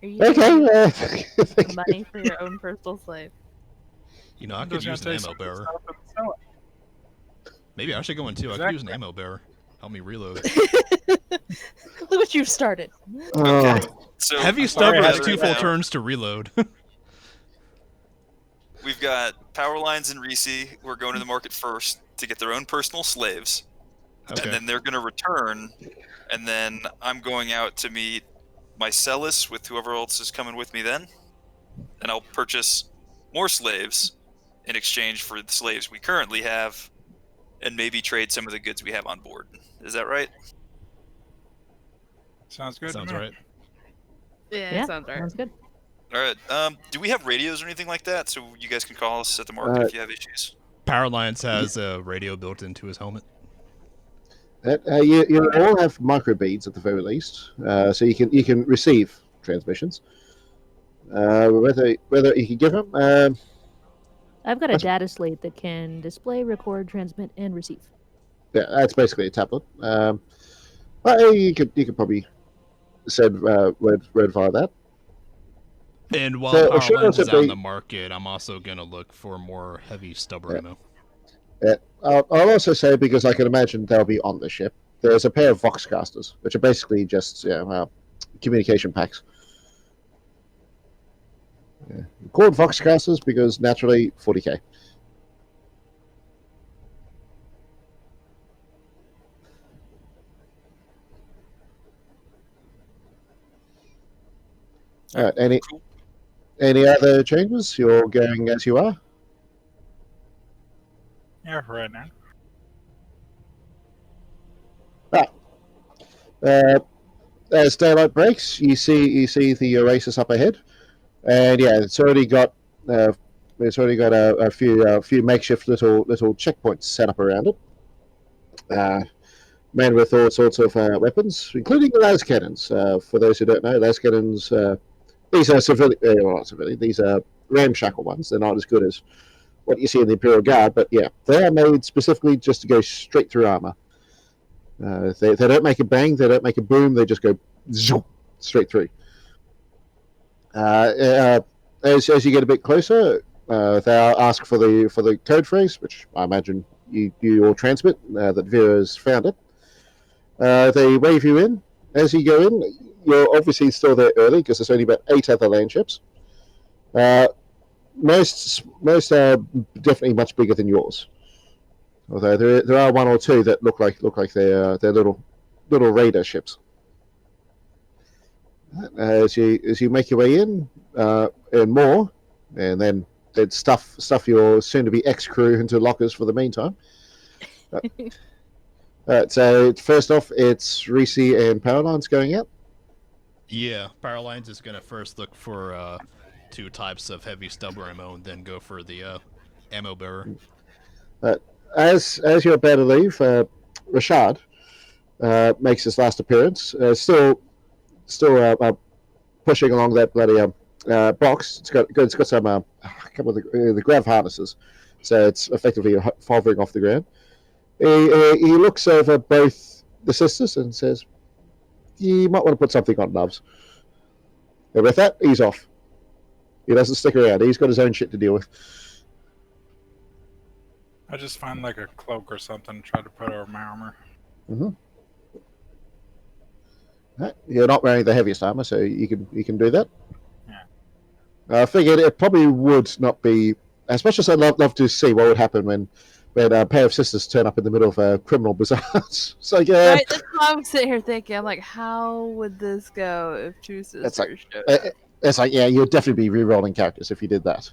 Are you Okay. money for your own personal slave? You know, I I'm could just use gonna an take ammo some bearer. stuff and sell it. Maybe I should go in too. I could use an ammo bearer. Help me reload. Look what you've started. Oh, So Heavy sorry, stubber I has had 2 to full read that. turns to reload. We've got Power Lines and Reese. We're going to the market first to get their own personal slaves, Okay. and then they're going to return, and then I'm going out to meet Mycellus with whoever else is coming with me then, and I'll purchase more slaves in exchange for the slaves we currently have, and maybe trade some of the goods we have on board. Is that right? Sounds good. Sounds to me. right. Yeah, Yeah, sounds right. sounds good. All right. Do we have radios or anything like that, so you guys can call us at the market if you have issues? Power Lines has a radio built into his helmet. You all have microbeads at the very least, so you can receive transmissions. Whether you can give them, I've got a That's- data slate that can display, record, transmit, and receive. yeah, that's basically a tablet. But you could probably send word via that. And while So, Power should Lines also is out in be- the market, I'm also going to look for more heavy stubber ammo. I'll also say, because I can imagine they'll be on the ship, there's a pair of Voxcasters, which are basically just communication packs. Yeah. Called Voxcasters because naturally 40k. All right. Cool. Any other changes? You're going as you are. Yeah, right now. As daylight breaks, you see the Oasis up ahead, and yeah, it's already got a few makeshift little checkpoints set up around it, made with all sorts of weapons, including las cannons. For those who don't know, las cannons, these are not civilian. These are ramshackle ones. They're not as good as what you see in the Imperial Guard, but yeah, they are made specifically just to go straight through armor. They don't make a bang, they don't make a boom, they just go zoom, straight through. As you get a bit closer, they'll ask for the code phrase, which I imagine you all transmit, that Vera's found it. They wave you in. As you go in, you're obviously still there early because there's only about 8 other land ships. Most are definitely much bigger than yours. Although there are 1 or 2 that look like they're little radar ships. As you make your way in, and more, and then stuff your soon-to-be ex-crew into lockers for the meantime. So first off, it's Reese and Powerlines going out. Yeah, Power Lines is going to first look for 2 types of heavy stubber ammo, and then go for the ammo bearer. As you're about to leave, Rashad makes his last appearance. Still pushing along that bloody box. It's got some a couple of the grav harnesses, so it's effectively hovering off the ground. He looks over both the sisters and says, "You might want to put something on, loves." And with that, he's off. He doesn't stick around. He's got his own shit to deal with. I just find like a cloak or something, try to put over my armor. Mm-hmm. You're not wearing the heaviest armor, so you can do that. Yeah. I figured it probably would not be as much as I'd love to see what would happen when a pair of sisters turn up in the middle of a criminal bazaar. So yeah, Right, that's what I'm sitting here thinking. I'm like, how would this go if 2 sisters showed up? it's like, yeah, you'd definitely be re-rolling characters if you did that.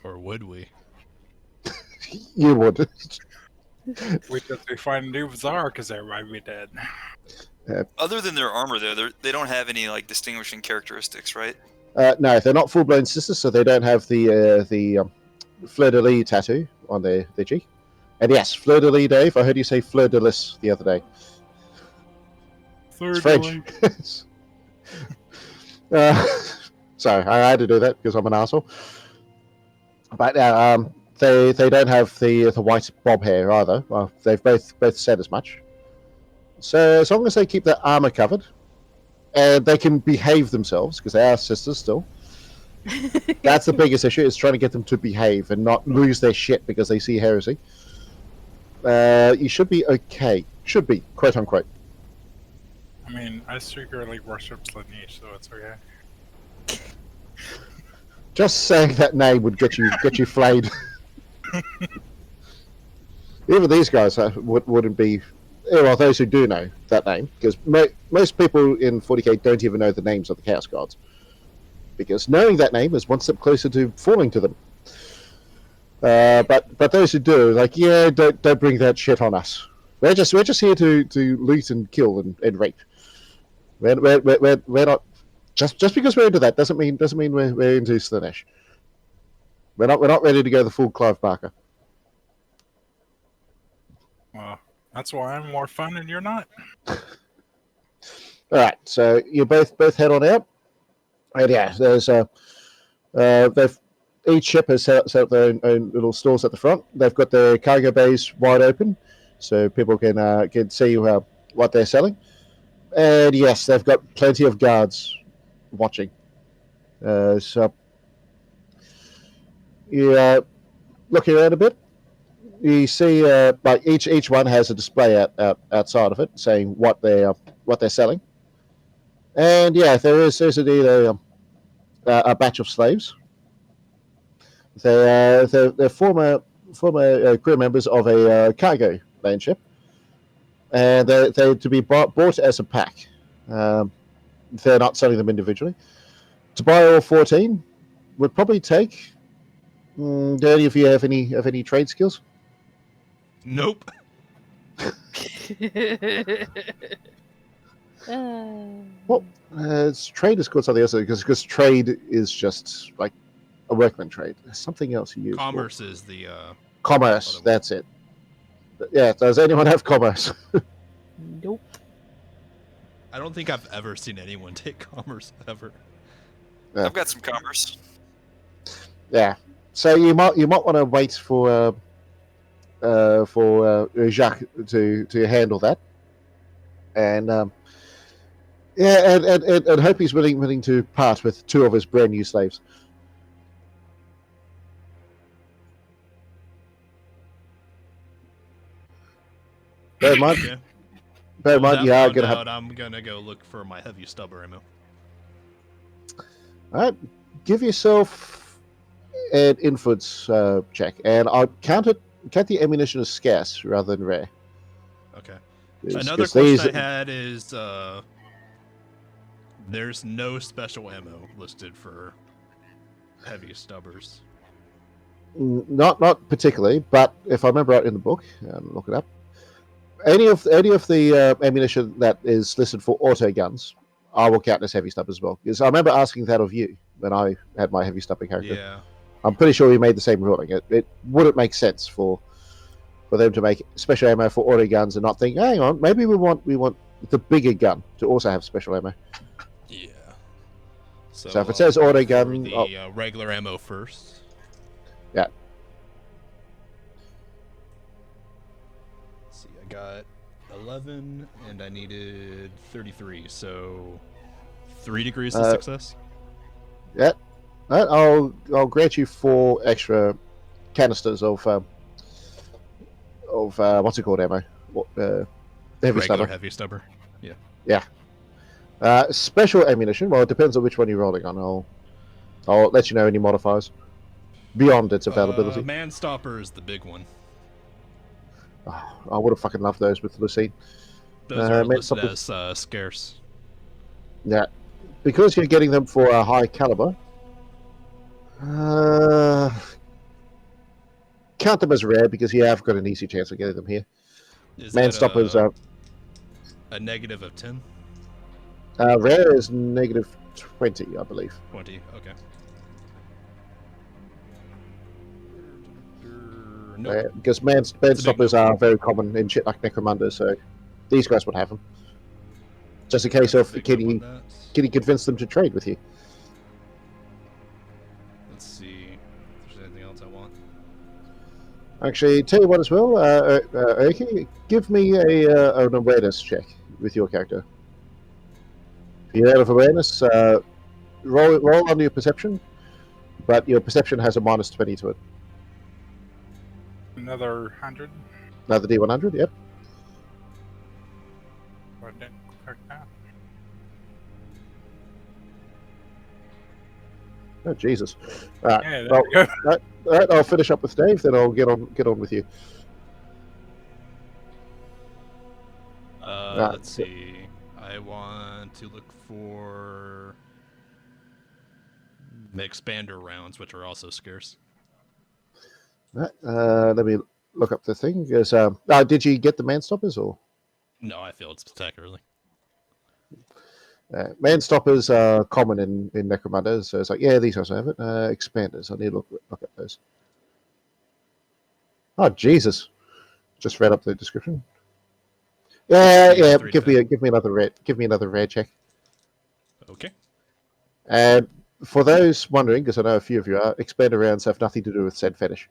Or would we? You would. We'd just be fighting new bazaar because everybody would be dead. Other than their armor, though, they don't have any like distinguishing characteristics, right? No, they're not full-blown sisters, so they don't have the fleur-de-lis tattoo on their cheek. And yes, fleur-de-lis, Dave. I heard you say fleur-de-lis the other day. It's French. Sorry, I had to do that because I'm an asshole. But they don't have the white bob hair either. Well, they've both said as much. So as long as they keep their armor covered, and they can behave themselves because they are sisters still. That's the biggest issue, is trying to get them to behave and not lose their shit because they see heresy. You should be okay. Should be, quote unquote. I mean, I secretly worship Slaneesh, so it's okay. Just saying that name would get you flayed. Even these guys wouldn't be. Well, those who do know that name, because most people in 40k don't even know the names of the Chaos Gods. because knowing that name is one step closer to falling to them. But those who do, like, yeah, don't bring that shit on us. We're just here to loot and kill and rape. We're not just because we're into that doesn't mean we're into Slaanesh. We're not ready to go the full Clive Barker. Well, that's why I'm more fun and you're not. All right, so you both head on out, and yeah, there's they've each ship has set up their own little stores at the front. They've got their cargo bays wide open, so people can see what they're selling. And yes, they've got plenty of guards watching. So you look around a bit. You see, like each one has a display outside of it saying what they're selling. And yeah, there's indeed a batch of slaves. They're former crew members of a cargo lane ship, and they're to be bought as a pack. They're not selling them individually. To buy all 14 would probably take. Do any of you have any trade skills? Nope. Well, trade is called something else because trade is just like a workman trade. There's something else you use. Commerce is the commerce. That's it. Yeah. Does anyone have commerce? Nope. I don't think I've ever seen anyone take commerce ever. Yeah. I've got some commerce. Yeah. So you might want to wait for Jacques to handle that, and and hope he's willing to part with 2 of his brand new slaves. Bear in mind, Yeah. bear in mind, you are gonna have. I'm gonna go look for my heavy stubber ammo. All right, give yourself an influence check, and I'll count the ammunition as scarce rather than rare. Okay. 'Cause Another these- question I had is, there's no special ammo listed for heavy stubbers. Not particularly, but if I remember right in the book, look it up. Any of the ammunition that is listed for auto guns, I will count as heavy stub as well. Because I remember asking that of you when I had my heavy stubber character. Yeah. I'm pretty sure we made the same ruling. It wouldn't make sense for them to make special ammo for auto guns and not think, hang on, maybe we want the bigger gun to also have special ammo. Yeah. So if it says auto gun, the regular ammo first. Yeah. Let's see, I got 11 and I needed 33, so 3 degrees to success. Yeah. I'll grant you 4 extra canisters of what's it called, ammo? Heavy stubber. Heavy stubber. Yeah. Yeah. Special ammunition. Well, it depends on which one you're rolling on. I'll let you know any modifiers beyond its availability. Man stopper is the big one. Oh, I would have fucking loved those with Lucine. Those are Man listed stopper. as scarce. Yeah, because you're getting them for a high caliber. Count them as rare because you have got an easy chance of getting them here. Is Man that stoppers a negative of 10? Rare is negative 20, I believe. 20, okay. Nope. Because man stoppers are very common in shit like Necromunda, so these guys would have them. Just a case of can you convince them to trade with you? Let's see if there's anything else I want. Actually, tell you what as well, Erky, give me an awareness check with your character. If you're out of awareness, roll on your perception, but your perception has a minus 20 to it. Another 100. Another D100, yep. I didn't click that. Oh Jesus! Right, Yeah, there well, we go. right, I'll finish up with Dave, then I'll get on with you. Let's see. I want to look for The expander rounds, which are also scarce. Right, let me look up the thing. Did you get the man stoppers or? No, I failed spectacularly. Man stoppers are common in Necromunda, so it's like, yeah, these guys have it. Expanders, I need to look at those. Oh Jesus! Just read up the description. Yeah. Give me another red check. Okay. And for those wondering, because I know a few of you are, expander rounds have nothing to do with said fetish.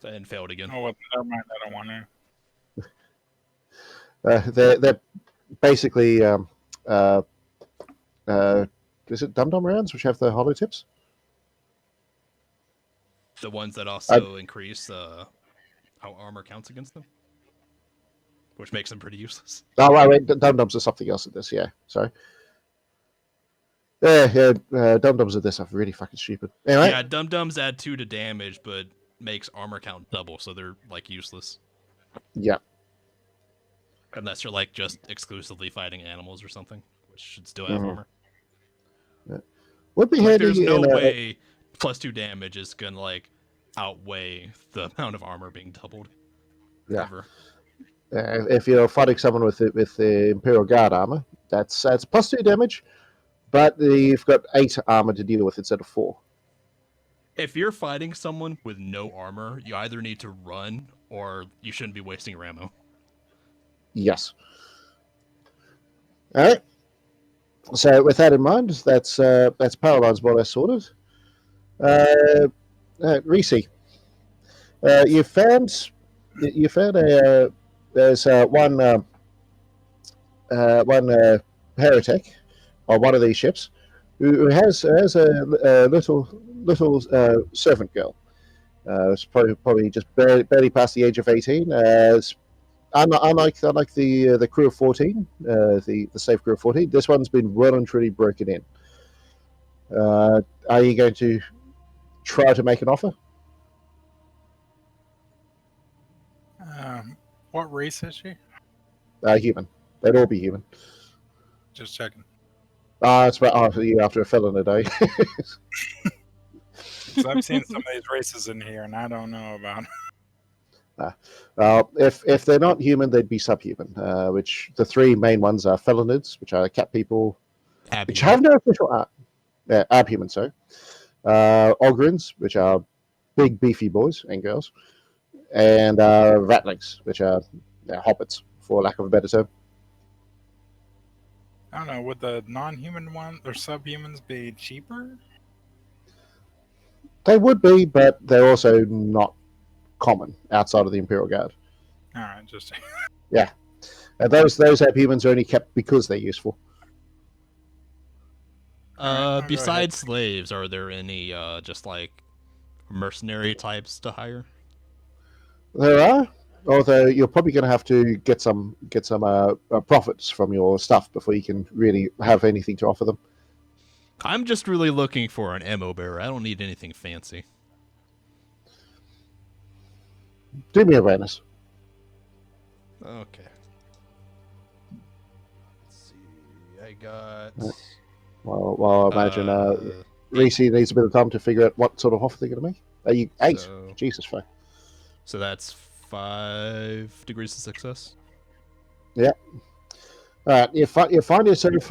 And failed again. Oh, well, never mind. I don't want to. They're basically is it dum-dum rounds which have the hollow tips? The ones that also increase how armor counts against them, which makes them pretty useless. Oh, wait, dum-dums are something else in this, yeah. Sorry. Yeah, dum-dums of this are really fucking stupid. Anyway. Yeah, dum-dums add 2 to damage, but makes armor count double, so they're, like, useless. Yeah. Unless you're, like, just exclusively fighting animals or something, which should still have armor. Yeah. Would be like, handy. There's no way +2 damage is gonna, like, outweigh the amount of armor being doubled. Yeah. Ever. If you're fighting someone with the Imperial Guard armor, that's +2 damage, but you've got 8 armor to deal with instead of 4. If you're fighting someone with no armor, you either need to run or you shouldn't be wasting your ammo. Yes. All right. So with that in mind, that's power lines more or less sorted. Reese, you found there's one heretic on one of these ships who has a little servant girl. It's probably just barely past the age of 18. Unlike the crew of 14, the safe crew of 14, this one's been well and truly broken in. Are you going to try to make an offer? What race is she? Human. They'd all be human. Just checking. It's after you after a felon a day. So I've seen some of these races in here, and I don't know about. If they're not human, they'd be subhuman. Which the 3 main ones are felonids, which are cat people, which have no official art. Abhuman, sorry. Ogrins, which are big beefy boys and girls, and ratlings, which are hobbits, for lack of a better term. I don't know. Would the non-human one or subhumans be cheaper? They would be, but they're also not common outside of the Imperial Guard. All right, just yeah. Those abhumans are only kept because they're useful. Besides slaves, are there any just like mercenary types to hire? There are, although you're probably going to have to get some profits from your stuff before you can really have anything to offer them. I'm just really looking for an ammo bearer. I don't need anything fancy. Do me awareness. Okay. Let's see. I got. Well, I imagine Reese needs a bit of time to figure out what sort of offer they're going to make. Are you 8? So, Jesus, fuck. So that's 5 degrees of success. Yeah. All right. You find yourself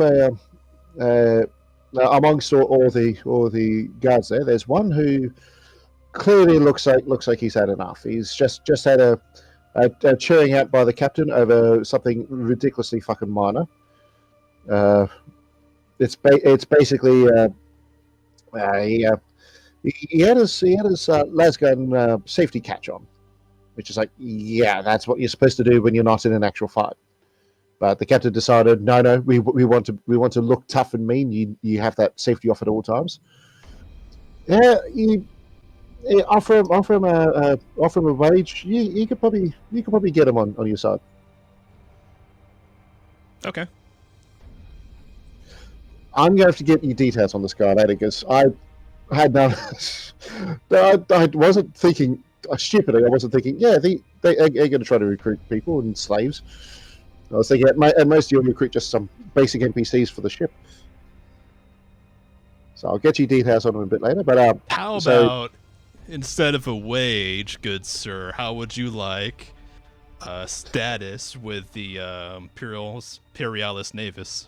amongst all the guards there. There's one who clearly looks like he's had enough. He's just had a cheering out by the captain over something ridiculously fucking minor. It's basically he had his lasgun safety catch on, which is like, yeah, that's what you're supposed to do when you're not in an actual fight. But the captain decided, no, we want to look tough and mean. You have that safety off at all times. Yeah, you offer him a wage. You could probably get him on your side. Okay. I'm going to have to get you details on this guy later because I had none. I wasn't thinking stupidly. I wasn't thinking. Yeah, they are going to try to recruit people and slaves. I was thinking at most you'll recruit just some basic NPCs for the ship. So I'll get you details on him a bit later. But how about instead of a wage, good sir, how would you like status with the Imperialis Navis?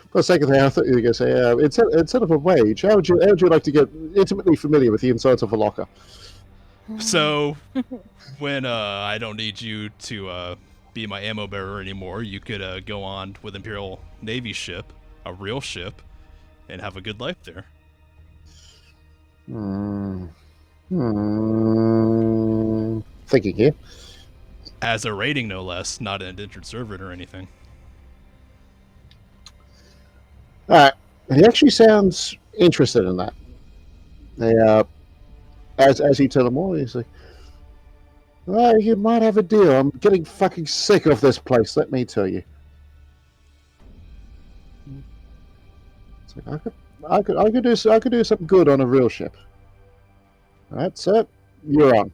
For a second there, I thought you were going to say instead of a wage, how would you like to get intimately familiar with the insides of a locker? So when I don't need you to be my ammo bearer anymore, you could go on with Imperial Navy ship, a real ship, and have a good life there. Thinking here. As a rating, no less, not an indentured servant or anything. He actually sounds interested in that. As you tell him more, he's like, "Oh, you might have a deal. I'm getting fucking sick of this place. Let me tell you." It's like, I could do something good on a real ship. All right, sir, you're on.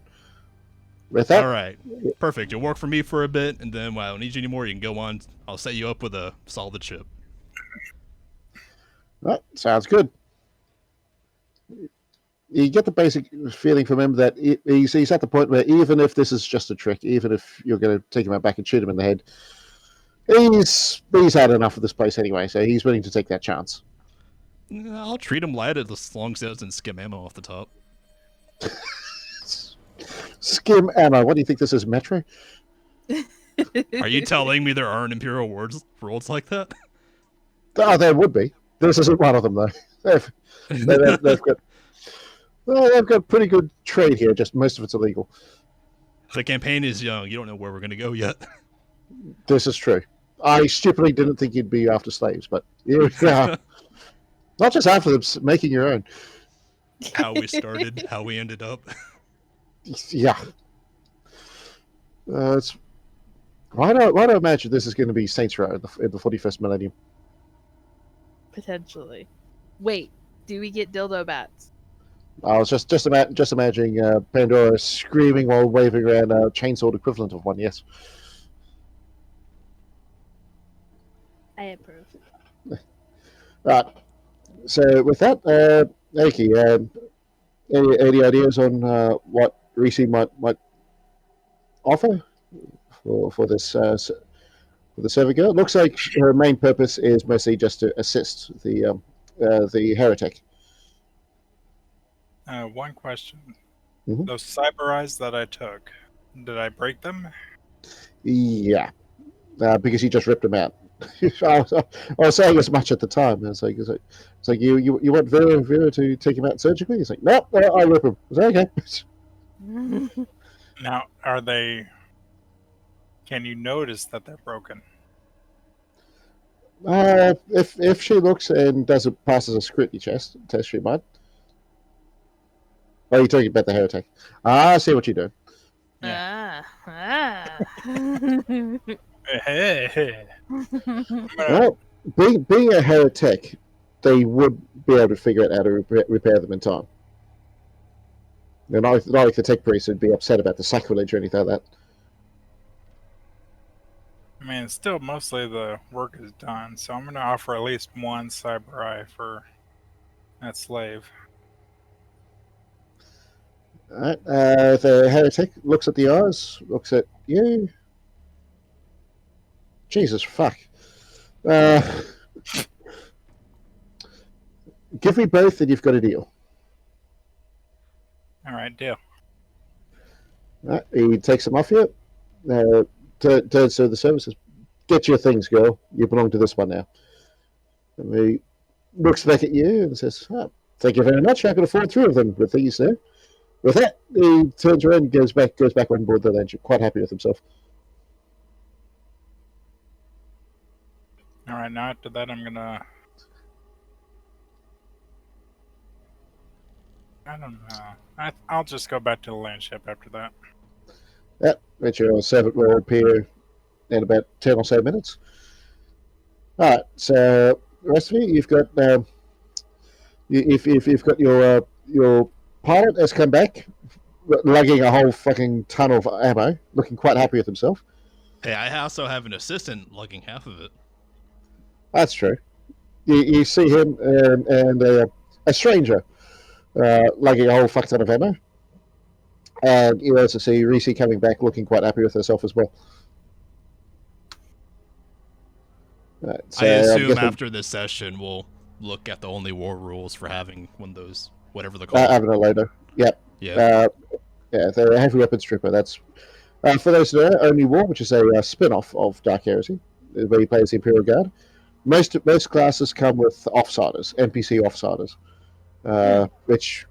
With that, all right, perfect. You'll work for me for a bit, and then when I don't need you anymore, you can go on. I'll set you up with a solid ship. Right, sounds good. You get the basic feeling from him that he's at the point where even if this is just a trick, even if you're going to take him out back and shoot him in the head, he's had enough of this place anyway, so he's willing to take that chance. I'll treat him light as long as it doesn't skim ammo off the top. Skim ammo? What do you think this is, Metro? Are you telling me there aren't Imperial worlds like that? Oh, there would be. This isn't one of them, though. They've got pretty good trade here, just most of it's illegal. The campaign is young. You don't know where we're going to go yet. This is true. I stupidly didn't think you'd be after slaves, but yeah. Not just after them, making your own. How we started, how we ended up. Yeah. Why do I imagine this is going to be Saints Row in the 41st millennium? Potentially. Wait, do we get dildo bats? I was just imagining Pandora screaming while waving around a chainsaw equivalent of one. Yes. I approve. Right. So with that, Aki, any ideas on what Reese might offer for this for the server girl? It looks like her main purpose is mostly just to assist the heretic. One question. Mm-hmm. Those cyber eyes that I took, did I break them? Yeah, because you just ripped them out. I was saying as much at the time. It's like you want Vera to take him out surgically? He's like, no, I'll rip him. I was like, okay. Now, are they? Can you notice that they're broken? If she looks and doesn't pass as a scrutiny test, she might. Oh, you're talking about the heretic. I see what you're doing. Yeah. Well, being a heretic, they would be able to figure out how to repair them in time. Not like the tech priest would be upset about the sacrilege or anything like that. I mean, still mostly the work is done, so I'm going to offer at least one cyber eye for that slave. All right. The heretic looks at the eyes, looks at you. Jesus fuck. Give me both and you've got a deal. All right, deal. Right, he takes them off you. Turns to the services. Get your things, girl. You belong to this one now. And he looks back at you and says, oh, thank you very much. I can afford 3 of them with these there. With that, he turns around and goes back on board the Landship, quite happy with himself. All right, now after that, I'm gonna. I don't know. I'll just go back to the land ship after that. Yep, which your servant will appear in about 10 or so minutes. All right, so the rest of you, you've got if you've got your pilot has come back, lugging a whole fucking ton of ammo, looking quite happy with himself. Hey, I also have an assistant lugging half of it. That's true. you see him and a stranger lugging a whole fuck ton of ammo. And you also see Reese coming back looking quite happy with herself as well. Right, so I assume guessing, after this session, we'll look at the only war rules for having one of those, whatever they're called. having a loader. Yep. Yeah. Yeah, the heavy weapons stripper. That's for those who know, Only War, which is a spin-off of Dark Heresy, where he plays the Imperial Guard. Most classes come with offsiders, NPC offsiders, which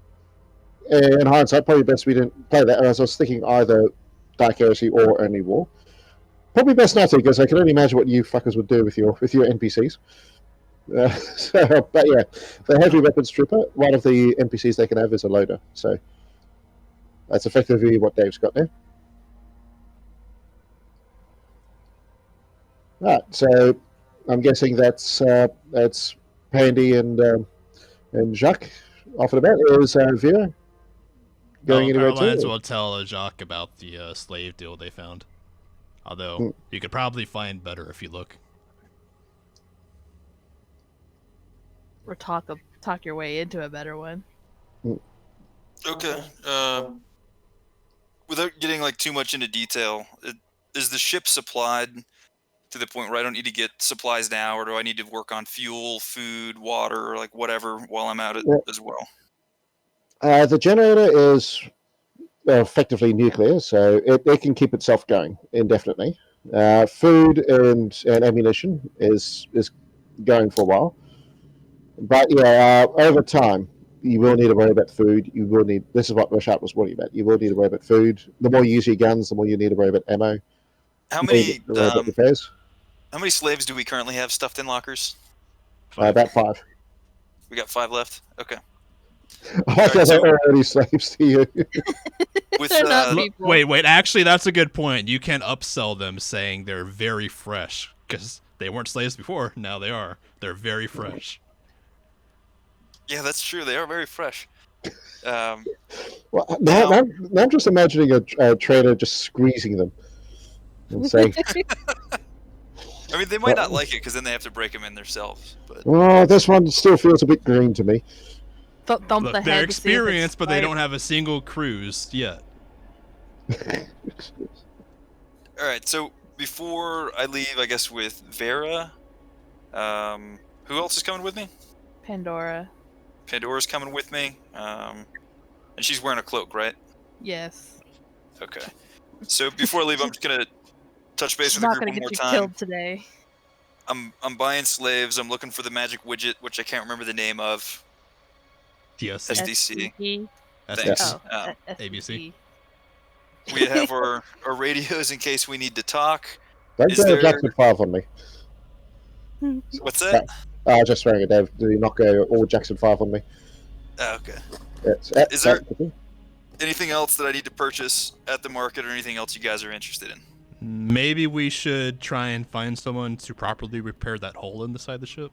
in hindsight probably best we didn't play that. As I was thinking either Dark Heresy or Only War. Probably best not to, because I can only imagine what you fuckers would do with your NPCs. But yeah, the heavy weapons stripper, one of the NPCs they can have is a loader. So that's effectively what Dave's got there. Right, so I'm guessing that's Pandy and Jacques off and about. Is Vera going anywhere Carolines too? will tell Jacques about the slave deal they found. Although you could probably find better if you look. Or talk your way into a better one. Okay. Without getting like too much into detail, is the ship supplied to the point where I don't need to get supplies now, or do I need to work on fuel, food, water, or like whatever while I'm out as well? The generator is effectively nuclear, so it can keep itself going indefinitely. Food and ammunition is going for a while. But yeah, over time, you will need to worry about food. You will need. This is what Rashad was worrying about. You will need to worry about food. The more you use your guns, the more you need to worry about ammo. How many repairs. How many slaves do we currently have stuffed in lockers? About 5. We got 5 left. Okay. I thought they were already slaves to you. They're not people. Wait. Actually, that's a good point. You can upsell them saying they're very fresh because they weren't slaves before. Now they are. They're very fresh. Yeah, that's true. They are very fresh. Well, now I'm just imagining a trader just squeezing them and saying, I mean, they might not like it because then they have to break them in themselves. But "Oh, this one still feels a bit green to me." Thump Look, the they're head to see if experienced, it's but they right. don't have a single cruise yet. all right, so before I leave, I guess with Vera, who else is coming with me? Pandora. Pandora's coming with me, and she's wearing a cloak, right? Yes. Okay. So before I leave, I'm just gonna touch base She's with the not group gonna one get more you time. killed today. I'm buying slaves. I'm looking for the magic widget, which I can't remember the name of. Yes. SDC. SDC? Thanks. Oh, ABC. We have our radios in case we need to talk. Don't Is go there- Jackson 5 on me. What's that? Just swearing it, Dave. Do not go all Jackson 5 on me. Oh, okay. Is there- Anything else that I need to purchase at the market, or anything else you guys are interested in? Maybe we should try and find someone to properly repair that hole in the side of the ship.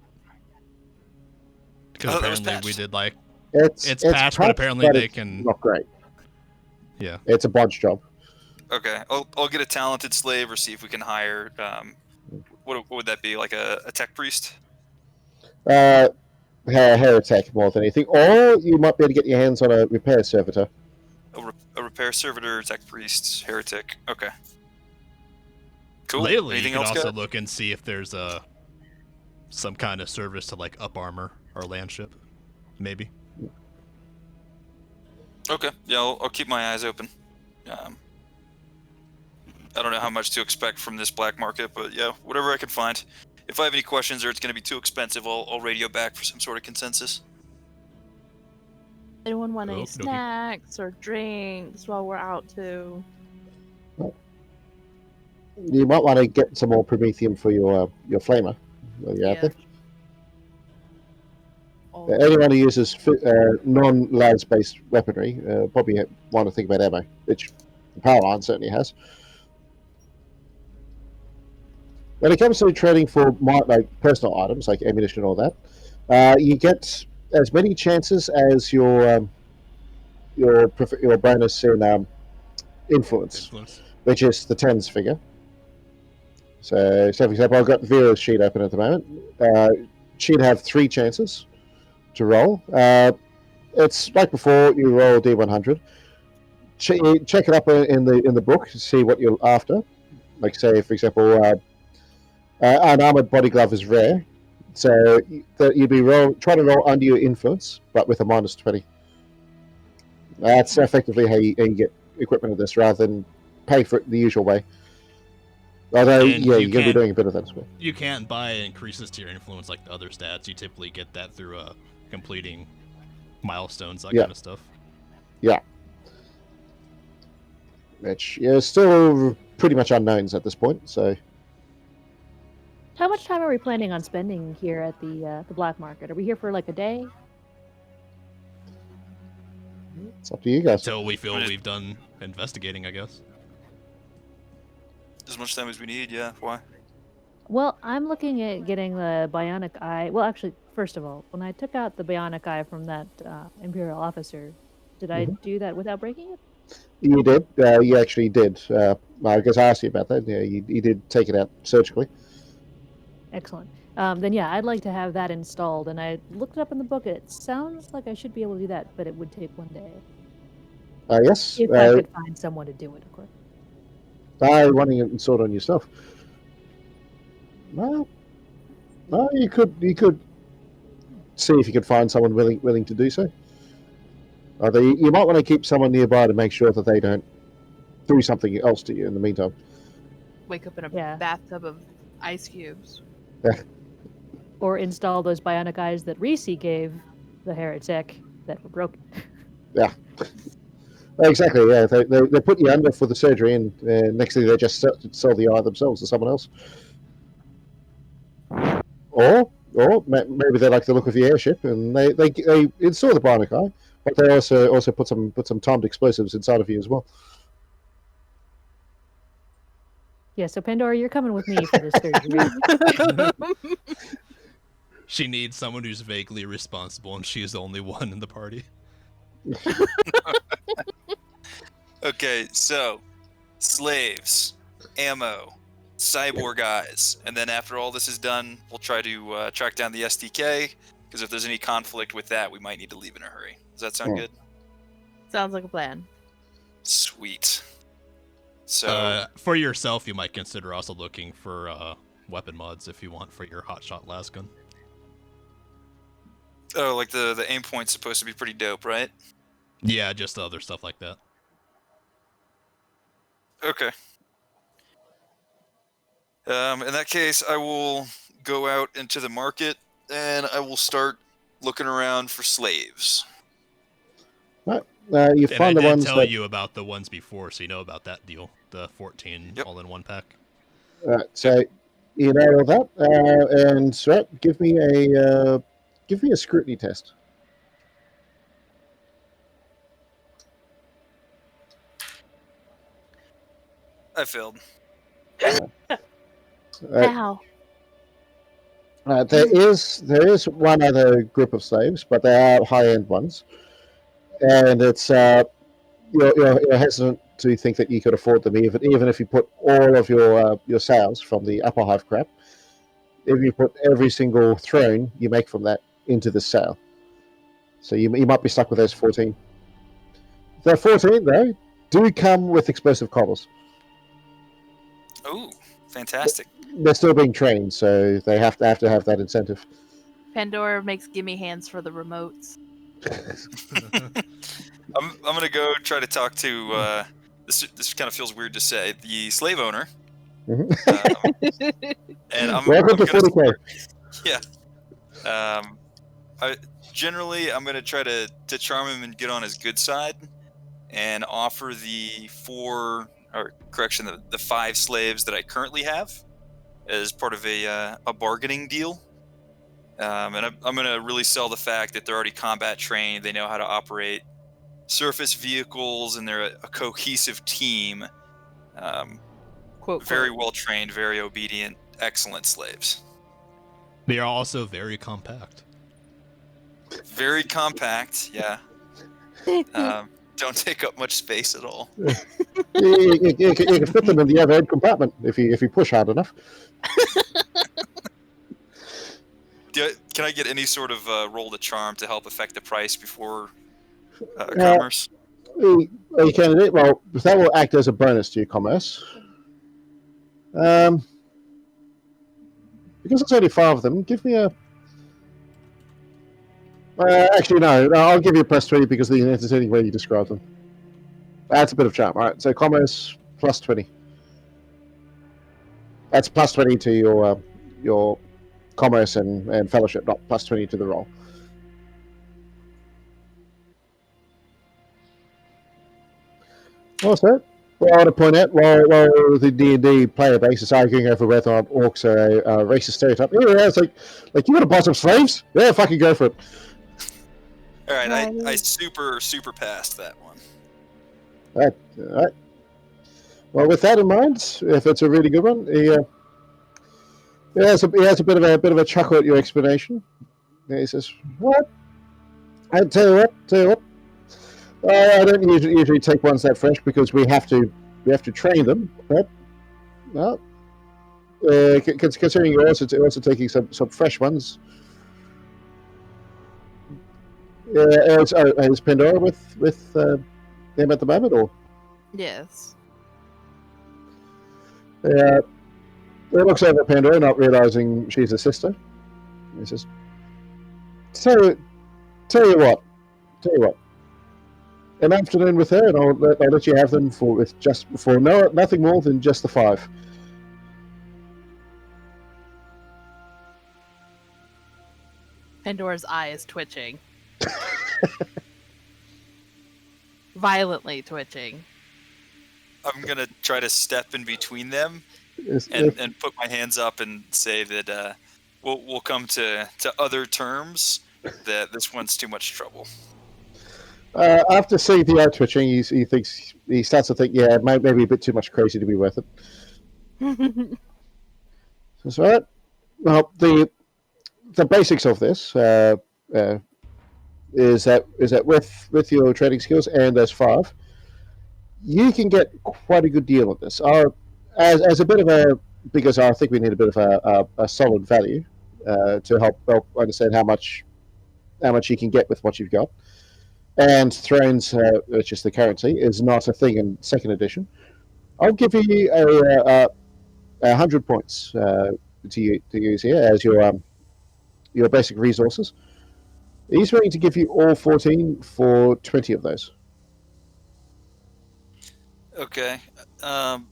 Because that was apparently we patched. did like It's patched, but apparently but they it's can. Not great. Yeah. It's a bodge job. Okay, I'll get a talented slave, or see if we can hire. What would that be? Like a tech priest? Heretic more than anything, or you might be able to get your hands on a repair servitor. A repair servitor, tech priest, heretic. Okay. Cool. Lately, Anything you can else, also guys? look and see if there's some kind of service to like up armor our land ship, maybe. Okay. Yeah, I'll keep my eyes open. I don't know how much to expect from this black market, but yeah, whatever I can find. If I have any questions or it's going to be too expensive, I'll radio back for some sort of consensus. Anyone want any Okey-dokey. snacks or drinks while we're out too? You might want to get some more promethium for your flamer while you're out there. Oh, Anyone who uses non-lads based weaponry probably want to think about ammo, which the power line certainly has. When it comes to trading for like personal items like ammunition and all that, you get as many chances as your bonus in influence, which is the tens figure. So for example, I've got Vera's sheet open at the moment. she'd have 3 chances to roll. It's like before, you roll D100. Check it up in the book to see what you're after. Like, say, for example, an armored body glove is rare, so you'd be trying to roll under your influence, but with a -20. That's effectively how you get equipment of this, rather than pay for it the usual way. Although, And yeah, you're going to be doing a bit of that as well. You can't buy increases to your influence like the other stats. You typically get that through completing milestones, that kind of stuff. Yeah. Which is still pretty much unknowns at this point, so... How much time are we planning on spending here at the black market? Are we here for like a day? It's up to you guys. Until we feel we've done investigating, I guess. As much time as we need, yeah. Why? Well, I'm looking at getting the bionic eye. Well, actually, first of all, when I took out the bionic eye from that Imperial officer, did I do that without breaking it? You did. You actually did. I guess I asked you about that. Yeah, you did take it out surgically. Excellent. Then yeah, I'd like to have that installed, and I looked it up in the book. It sounds like I should be able to do that, but it would take 1 day. Yes. If I could find someone to do it, of course. Wanting it installed on yourself. No, you could see if you could find someone willing to do so. Although you might want to keep someone nearby to make sure that they don't do something else to you in the meantime. Wake up in a bathtub of ice cubes. Or install those bionic eyes that Reese gave the heretic that were broken. Yeah. Exactly, yeah. They put you under for the surgery, and next thing they just sell the eye themselves to someone else. Or maybe they like the look of the airship, and they install the bionic eye, but they also put some timed explosives inside of you as well. Yeah, so Pandora, you're coming with me for this surgery. She needs someone who's vaguely responsible, and she's the only one in the party. Okay, so slaves, ammo, cyborg eyes, and then after all this is done, we'll try to track down the SDK, because if there's any conflict with that, we might need to leave in a hurry. Does that sound good? Sounds like a plan. Sweet. So for yourself, you might consider also looking for weapon mods if you want for your hotshot lasgun. Oh, like the aim point's supposed to be pretty dope, right? Yeah, just other stuff like that. Okay. In that case, I will go out into the market and I will start looking around for slaves. Right. You find the ones tell that... you about the ones before, so you know about that deal. The 14 all-in-one pack. So you know all that, and right, give me a scrutiny test. I failed. How? There is one other group of slaves, but they are high-end ones, and it's you're hesitant to think that you could afford them, even if you put all of your sales from the upper hive crap. If you put every single throne you make from that into the sale, so you might be stuck with those 14. The 14 though do come with explosive cobbles. Ooh, fantastic! They're still being trained, so they have to have that incentive. Pandora makes gimme hands for the remotes. I'm gonna go try to talk to this kind of feels weird to say, the slave owner. Mm-hmm. And I'm Welcome to 40K. Yeah. I'm gonna try to charm him and get on his good side, and offer the 5 slaves that I currently have as part of a bargaining deal. And I'm gonna really sell the fact that they're already combat trained, they know how to operate surface vehicles, and they're a cohesive team. Very well trained, very obedient, excellent slaves. They are also very compact. Very compact, yeah. Don't take up much space at all. You can fit them in the overhead compartment if you push hard enough. Can I get any sort of roll to charm to help affect the price before commerce? You can do it. Well, that will act as a bonus to your commerce. Because it's only 5 of them, give me a. Actually, no. I'll give you a +20 because of the entertaining way you described them. That's a bit of charm. All right, so commerce +20. That's +20 to your commerce and fellowship, not +20 to the roll. Also, well, I want to point out, while the D&D player base is arguing over whether or not orcs are a racist stereotype, it's like you want to buy some slaves? Yeah, fucking go for it. All right, I super passed that one. All right. Well, with that in mind, if it's a really good one, he has a bit of a chuckle at your explanation. And he says, "What? I tell you what. I don't usually take ones that fresh because we have to train them. But well, considering you're also taking some fresh ones." Is Pandora with him at the moment, or? Yes. It looks over at Pandora, not realizing she's a sister. He says, Tell you what. An afternoon with her, and I'll let you have them for nothing more than just the 5. Pandora's eye is twitching. Violently twitching. I'm gonna try to step in between them and put my hands up and say that we'll come to other terms. That this one's too much trouble. After seeing the eye twitching, he starts to think, yeah, it might maybe a bit too much crazy to be worth it. That's all right. Well, the basics of this is that with your trading skills and those 5, you can get quite a good deal on this. As a bit of a, because I think we need a bit of a solid value to help understand how much you can get with what you've got. And thrones, which is the currency, is not a thing in 2nd edition. I'll give you 100 points to use here as your basic resources. He's willing to give you all 14 for 20 of those. Okay. Well,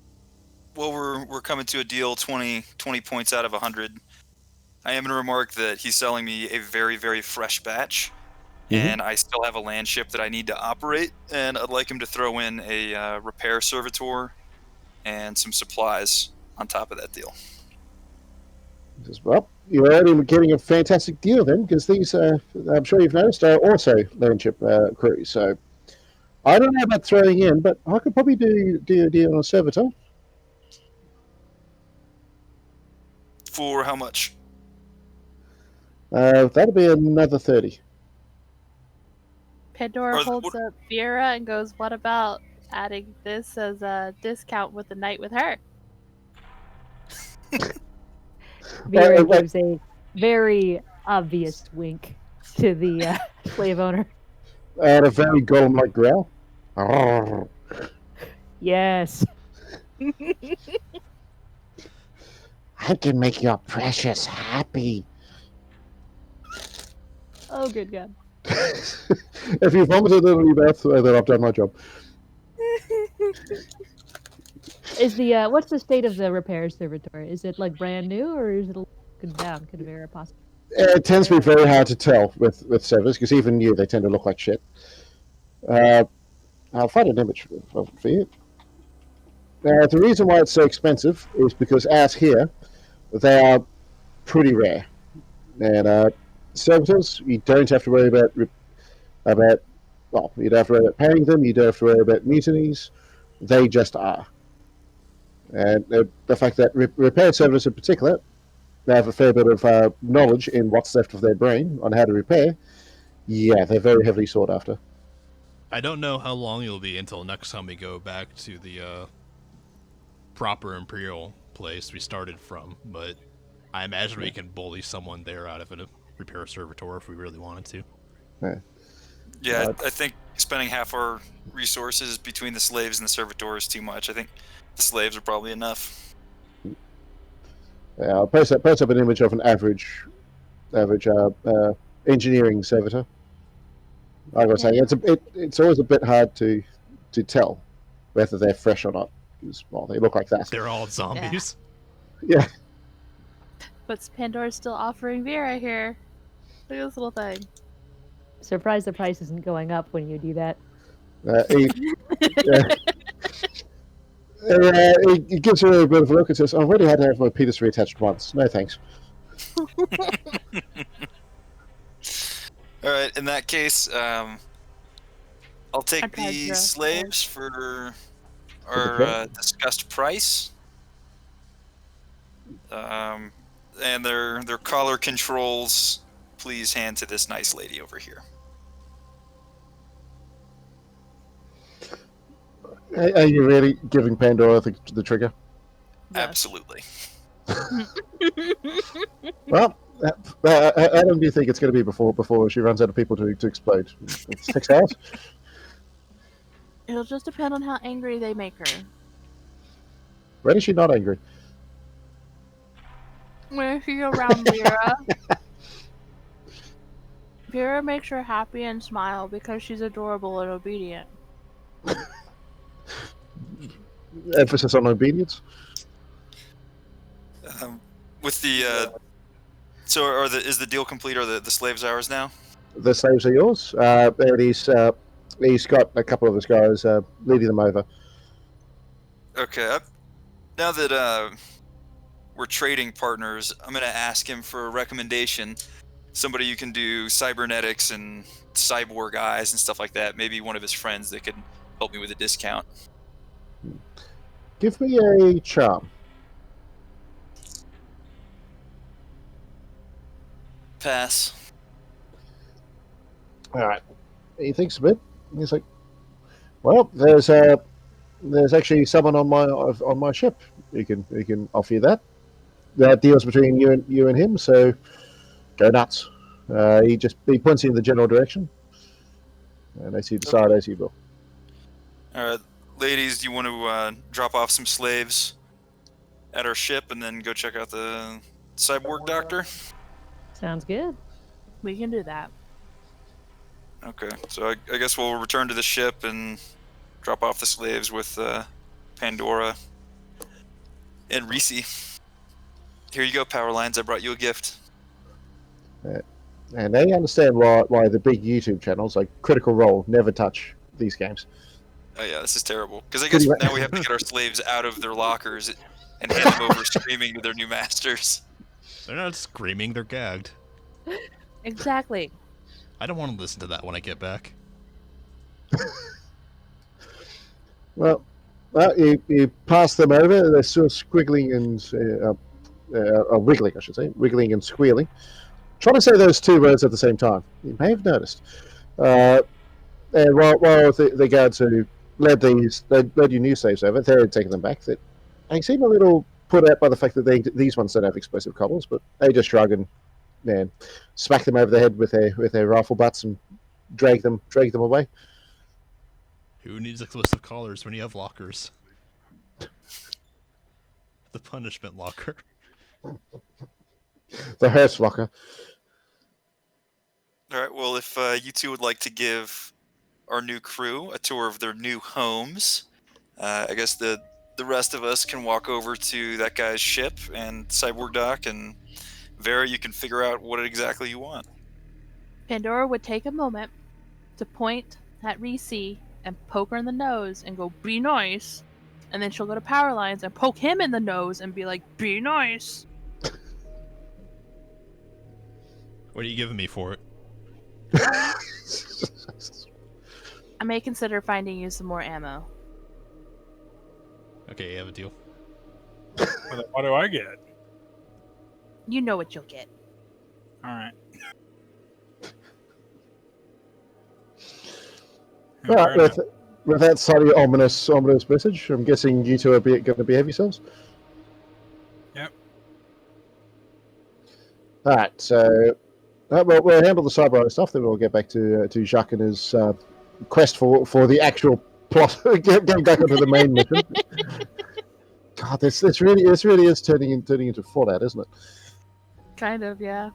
we're coming to a deal 20 points out of 100. I am going to remark that he's selling me a very, very fresh batch, and I still have a land ship that I need to operate, and I'd like him to throw in a repair servitor and some supplies on top of that deal. He says, well, you're already getting a fantastic deal then, because these, I'm sure you've noticed, are also land ship crews. So I don't know about throwing in, but I could probably do a deal on a servitor. For how much? That'll be another 30. Pandora holds up Vera and goes, what about adding this as a discount with the night with her? Vera gives a very obvious wink to the slave owner. A very golem-like growl. Yes. I can make your precious happy. Oh, good God. If you vomited it in your mouth, then I've done my job. Is the what's the state of the repair servitor? Is it like brand new, or is it looking down? Could Vera possibly? It tends to be very hard to tell with servers, because even new, they tend to look like shit. I'll find an image of it for you. The reason why it's so expensive is because out here, they are pretty rare. And servitors, you don't have to worry about you don't have to worry about paying them, you don't have to worry about mutinies. They just are. And the fact that repair servitors in particular, they have a fair bit of knowledge in what's left of their brain on how to repair. Yeah, they're very heavily sought after. I don't know how long it'll be until next time we go back to the proper Imperial place we started from, but I imagine we can bully someone there out of a repair servitor if we really wanted to. Yeah, I think spending half our resources between the slaves and the servitor is too much. I think the slaves are probably enough. I'll post up an image of an average engineering servitor. I gotta say, it's always a bit hard to tell whether they're fresh or not. Because, well, they look like that. They're all zombies. Yeah. But Pandora's still offering Vera here. Look at this little thing. Surprised the price isn't going up when you do that. He gives her a bit of a look and says, I've already had to have my penis reattached once. No thanks. Alright, in that case, I'll take the slaves for our discussed price. And their collar controls, please hand to this nice lady over here. Are you really giving Pandora the trigger? Yes. Absolutely. Well, how long do you think it's going to be before she runs out of people to explode? 6 hours? It'll just depend on how angry they make her. When is she not angry? When she's around Vera. Vera makes her happy and smile because she's adorable and obedient. Emphasis on obedience? With the so is the deal complete? Are the slaves ours now? The slaves are yours, and he's got a couple of his guys leading them over. Okay. Now that we're trading partners, I'm gonna ask him for a recommendation. Somebody who can do cybernetics and cyborg eyes and stuff like that. Maybe one of his friends that could help me with a discount. Give me a charm. Pass. All right. He thinks a bit. He's like, "Well, there's actually someone on my ship. He can offer you that. That deal's between you and him. So go nuts." He points you in the general direction, and as you decide as you go. All right, ladies, do you want to drop off some slaves at our ship and then go check out the cyborg doctor? Sounds good. We can do that. Okay, so I guess we'll return to the ship and drop off the slaves with Pandora and Reese. Here you go, Power Lines. I brought you a gift. And they understand why the big YouTube channels like Critical Role never touch these games. Oh yeah, this is terrible. Because I guess now we have to get our slaves out of their lockers and hand them over screaming to their new masters. They're not screaming, they're gagged. Exactly. I don't want to listen to that when I get back. Well, you pass them over. They're still squiggling and wiggling, I should say, wiggling and squealing. Trying to say those two words at the same time. You may have noticed. And while the guards who led your new slaves over, they're taking them back. They seem a little put out by the fact that these ones don't have explosive cobbles, but they just shrug and smack them over the head with their rifle butts and drag them away. Who needs explosive collars when you have lockers? The punishment locker. The hearse locker. All right. Well, if you two would like to give our new crew a tour of their new homes, I guess the rest of us can walk over to that guy's ship and Cyborg Doc, and Vera, you can figure out what exactly you want. Pandora would take a moment to point at Reese and poke her in the nose and go, "Be nice." And then she'll go to Power Lines and poke him in the nose and be like, "Be nice." What are you giving me for it? I may consider finding you some more ammo. Okay, you have a deal. Well, what do I get? You know what you'll get. All right. Right, with that slightly ominous message, I'm guessing you two are going to behave yourselves. Yep. All right, so we'll handle the cyber stuff. Then we'll get back to Jacques and his quest for the actual plot. Getting back onto the main mission. God, this really is turning into Fallout, isn't it? Kind of, yeah.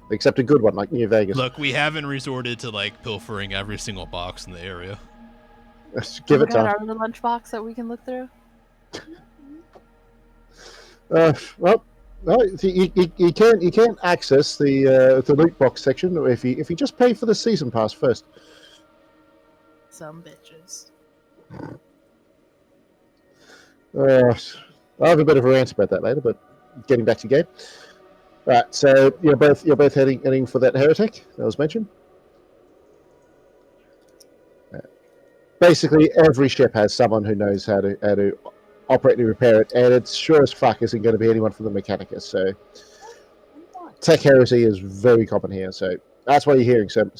Except a good one like New Vegas. Look, we haven't resorted to like pilfering every single box in the area. Let's give it time. Our other lunchbox that we can look through. Well, you can't access the loot box section if you just pay for the season pass first. Some bitches. I'll have a bit of a rant about that later, but getting back to game. Right, so you're both heading for that heretic that was mentioned. Basically, every ship has someone who knows how to operate and repair it, and it's sure as fuck isn't going to be anyone from the Mechanicus. So, tech heresy is very common here. So that's why you're hearing so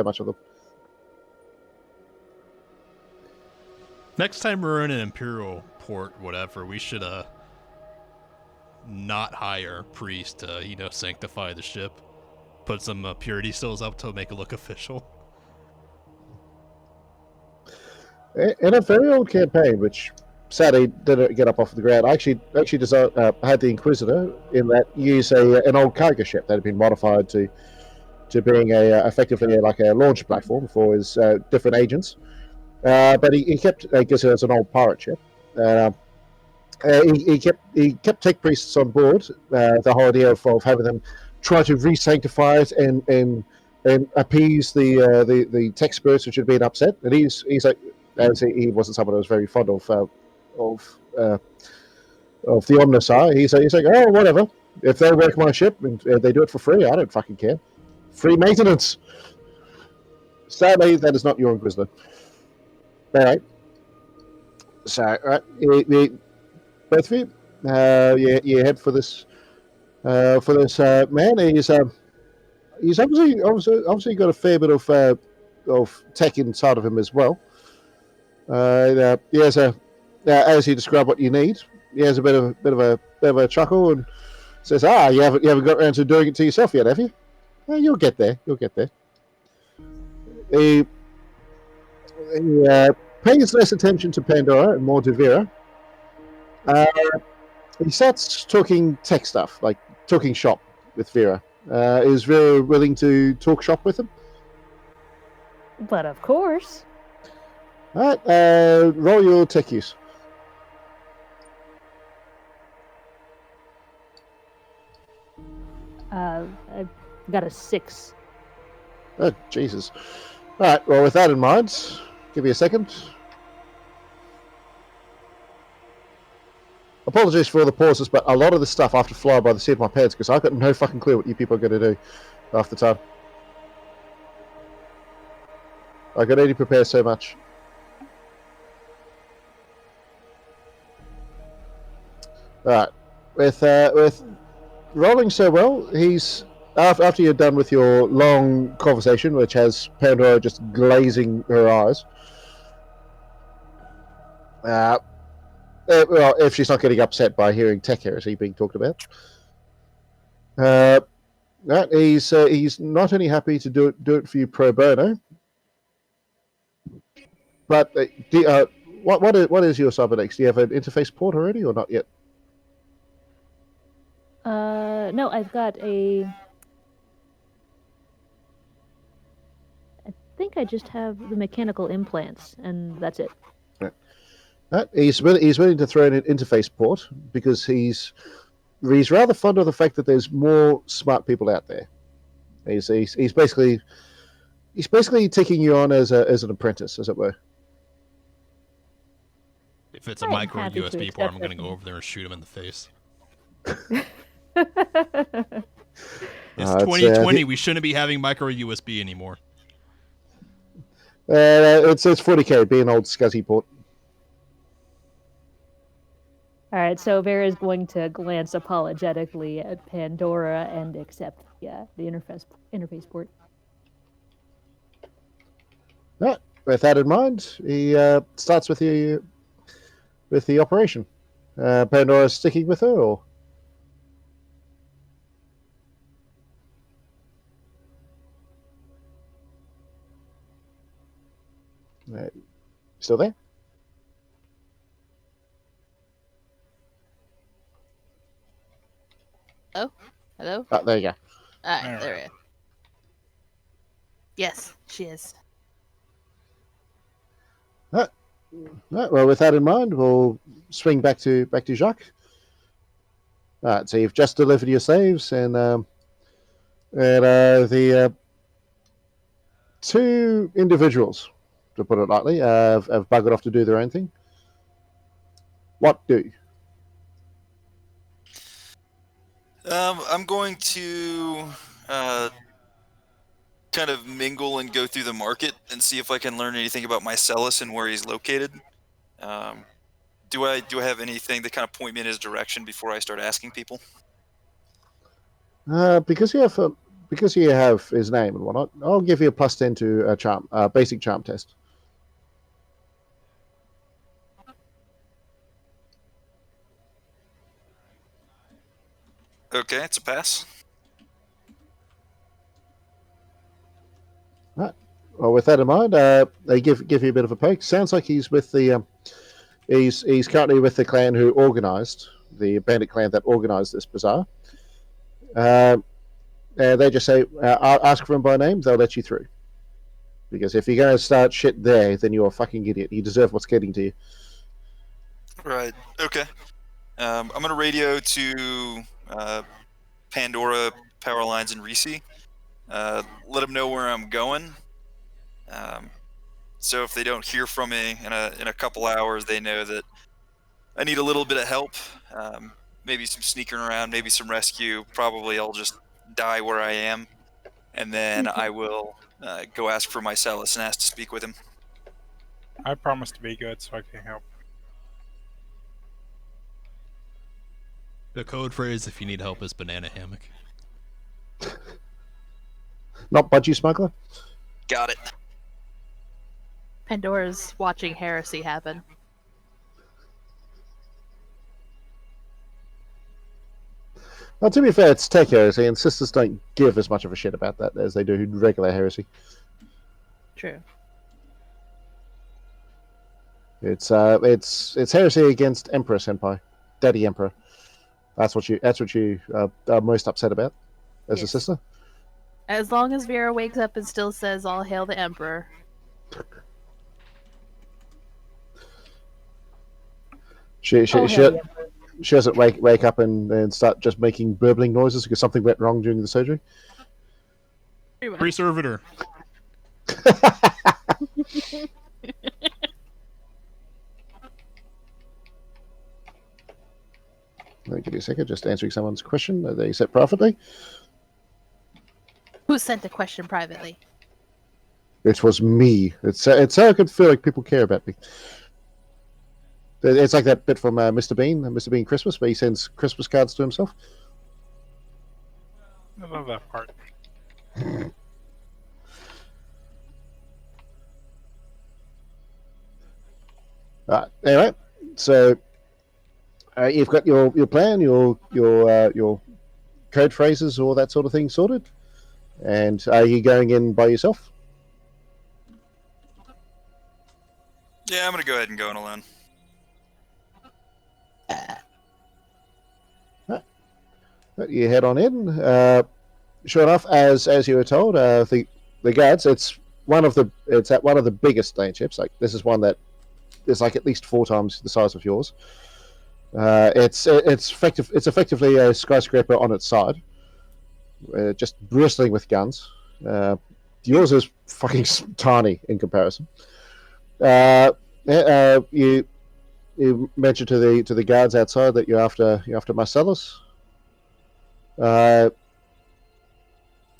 much of them. Next time we're in an Imperial port, whatever, we should not hire priests to sanctify the ship. Put some purity seals up to make it look official. In a very old campaign, which sadly didn't get up off the ground, I actually had the Inquisitor in that use an old cargo ship that had been modified to being effectively like a launch platform for his different agents. But he kept, I guess it was an old pirate ship. He kept tech priests on board. The whole idea of having them try to re-sanctify it and appease the tech spirits which had been upset. And he's like, as he wasn't someone who was very fond of the Omnissiah. He's like, oh, whatever. If they work my ship and they do it for free, I don't fucking care. Free maintenance. Sadly, that is not your Inquisitor. All right. So, both of you, you head for this man. He's obviously got a fair bit of tech inside of him as well. He has as he described what you need. He has a bit of a chuckle and says, you haven't got around to doing it to yourself yet, have you? You'll get there. He pays less attention to Pandora and more to Vera. He starts talking tech stuff, like talking shop with Vera. Is Vera willing to talk shop with him? But of course. All right, roll your tech use. I've got a 6. Oh, Jesus. All right, well, with that in mind, give me a second. Apologies for all the pauses, but a lot of this stuff I have to fly by the seat of my pants because I've got no fucking clue what you people are going to do half the time. I can only prepare so much. Alright, with rolling so well, he's after you're done with your long conversation, which has Pandora just glazing her eyes. Well, if she's not getting upset by hearing tech heresy being talked about, he's not only happy to do it for you pro bono, but what is your cybernetics? Do you have an interface port already, or not yet? No, I've got a. I think I just have the mechanical implants, and that's it. He's willing to throw in an interface port because he's rather fond of the fact that there's more smart people out there. He's basically taking you on as an apprentice, as it were. If it's a micro USB port, I'm going to go over there and shoot him in the face. It's 2020. We shouldn't be having micro USB anymore. It's 40k, be an old scuzzy port. All right, so Vera's going to glance apologetically at Pandora and accept the interface port. Right. With that in mind, he starts with the operation. Pandora's sticking with her, or? Still there? Hello? Oh, there you go. Alright, Alright. there we go. Yes, she is. Right, well, with that in mind, we'll swing back to Jacques. All right, so you've just delivered your slaves, and the two individuals, to put it lightly, have buggered off to do their own thing. What do? I'm going to kind of mingle and go through the market and see if I can learn anything about Mycellus and where he's located. Do I have anything that kind of point me in his direction before I start asking people? Because you have his name and whatnot, I'll give you a +10 to a charm, basic charm test. Okay, it's a pass. Right. Well, with that in mind, they give you a bit of a poke. Sounds like he's with the he's currently with the clan who organised the bandit clan that organised this bazaar. They just say, I'll ask for him by name, they'll let you through. Because if you're going to start shit there, then you're a fucking idiot. You deserve what's getting to you. Right. Okay. I'm gonna radio to Pandora, Power Lines, and Reese. Let them know where I'm going. So if they don't hear from me in a couple hours, they know that I need a little bit of help. Maybe some sneaking around, maybe some rescue. Probably I'll just die where I am, and then I will go ask for Mycellus and ask to speak with him. I promise to be good, so I can help. The code phrase, if you need help, is banana hammock. Not budgie smuggler? Got it. Pandora's watching heresy happen. Well, to be fair, it's tech heresy, and sisters don't give as much of a shit about that as they do regular heresy. True. It's heresy against Emperor Senpai, Daddy Emperor. That's what you are most upset about as a Yes. sister. As long as Vera wakes up and still says, "All hail the Emperor." She Oh, hell yeah. she doesn't wake up and start just making burbling noises because something went wrong during the surgery. Pretty much. Free servitor. Give me a second, just answering someone's question that they said privately. Who sent a question privately? It was me. It's so I could feel like people care about me. It's like that bit from Mr. Bean Christmas, where he sends Christmas cards to himself. I love that part. Anyway, so you've got your plan, your code phrases, all that sort of thing sorted. And are you going in by yourself? Yeah, I'm gonna go ahead and go in alone. You head on in. Sure enough, as you were told, the guards. It's at one of the biggest land ships. Like this is one that is like at least 4 times the size of yours. It's effectively a skyscraper on its side, just bristling with guns. Yours is fucking tiny in comparison. You mentioned to the guards outside that you're after Marcellus. No,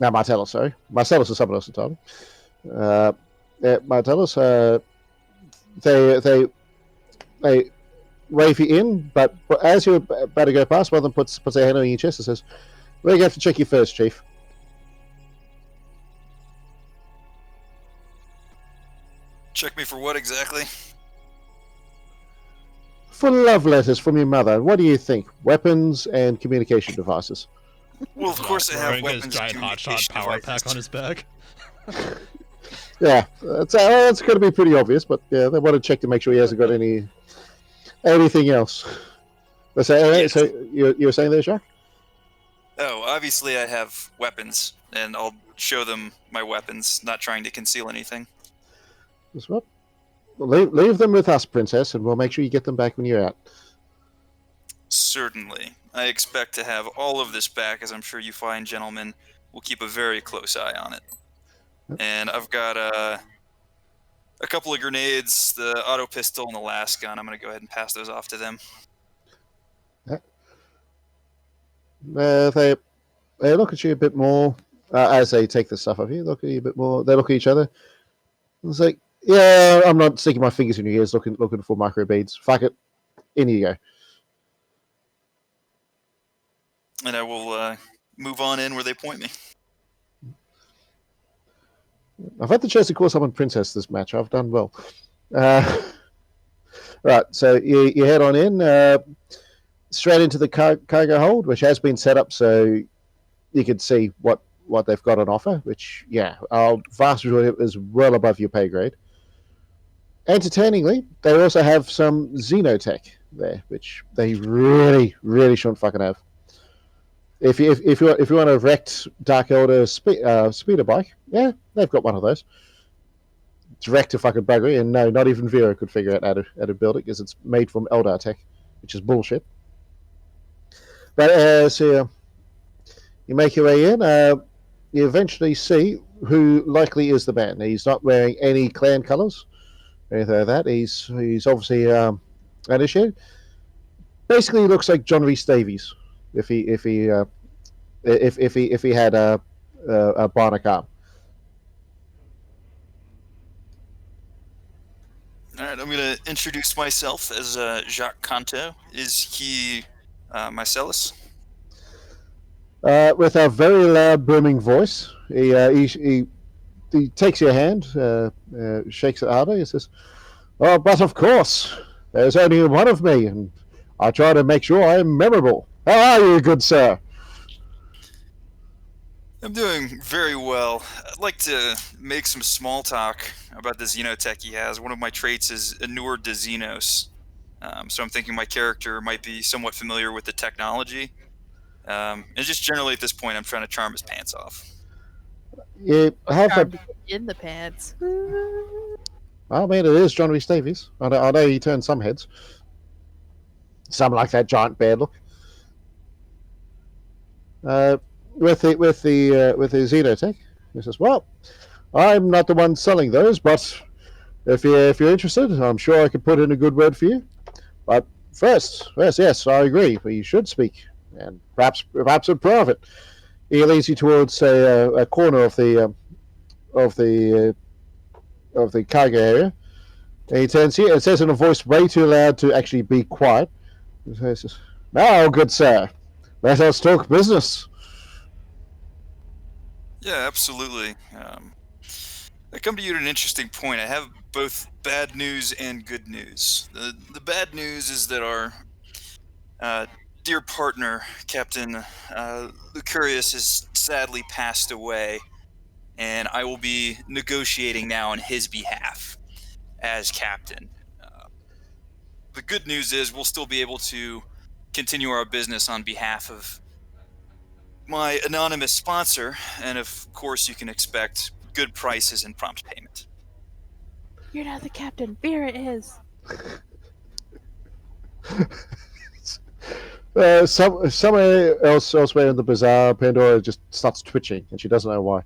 Martellus, sorry. Marcellus is someone else entirely. Martellus, they wave you in, but as you're about to go past, one of them puts their hand on your chest and says, "We're going to have to check you first, Chief." Check me for what exactly? For love letters from your mother. What do you think? Weapons and communication devices. Well, of course I have Wearing his weapons. giant hotshot communication power devices. pack on his back. Yeah, it's going to be pretty obvious, but yeah, they want to check to make sure he hasn't got anything else. So, Yes. so you were saying there, Jacques? Oh, obviously I have weapons, and I'll show them my weapons, not trying to conceal anything. That's what. Leave them with us, Princess, and we'll make sure you get them back when you're out. Certainly. I expect to have all of this back, as I'm sure you fine gentlemen will keep a very close eye on it. And I've got a couple of grenades, the auto pistol, and the last gun. I'm going to go ahead and pass those off to them. They look at you a bit more as they take the stuff off you. Look at you a bit more. They look at each other. It's like, yeah, I'm not sticking my fingers in your ears looking for micro beads. Fuck it. In you go. And I will move on in where they point me. I've had the chance to call someone Princess this match. I've done well. Right, so you head on in straight into the cargo hold, which has been set up so you can see what they've got on offer, which, yeah, our vast majority is well above your pay grade. Entertainingly, they also have some Xenotech there, which they really, really shouldn't fucking have. If you want a wrecked Dark Elder speeder bike, yeah, they've got one of those. It's wrecked to fucking buggery, and no, not even Vera could figure out how to build it because it's made from Eldar tech, which is bullshit. But so you make your way in. You eventually see who likely is the man. He's not wearing any clan colours, anything like that. He's obviously an issue. Basically, he looks like John Rhys Davies if he had a bionic arm. All right, I'm going to introduce myself as Jacques Canto. Is he Mycellus? With a very loud, booming voice, he takes your hand, shakes it harder. He says, "Oh, but of course, there's only one of me, and I try to make sure I am memorable. How are you, good sir?" I'm doing very well. I'd like to make some small talk about the Xenotech he has. One of my traits is inured to Xenos. So I'm thinking my character might be somewhat familiar with the technology. And just generally at this point, I'm trying to charm his pants off. You have Charmed to get in the pants. I mean, it is John Rhys Davies. I know he turned some heads. Some like that giant bear look. With the Xenotech, he says, "Well, I'm not the one selling those, but if you're interested, I'm sure I could put in a good word for you. But first, yes, I agree. We should speak, and perhaps in private." He leads you towards a corner of the cargo area. And he turns here and says in a voice way too loud to actually be quiet. He says, "Now, good sir, let us talk business." Yeah, absolutely. I come to you at an interesting point. I have both bad news and good news. The bad news is that our dear partner, Captain Lucurius, has sadly passed away, and I will be negotiating now on his behalf as captain. The good news is we'll still be able to continue our business on behalf of my anonymous sponsor, and of course you can expect good prices and prompt payment. You're not the captain. Vera is. Somewhere elsewhere in the bazaar, Pandora just starts twitching, and she doesn't know why.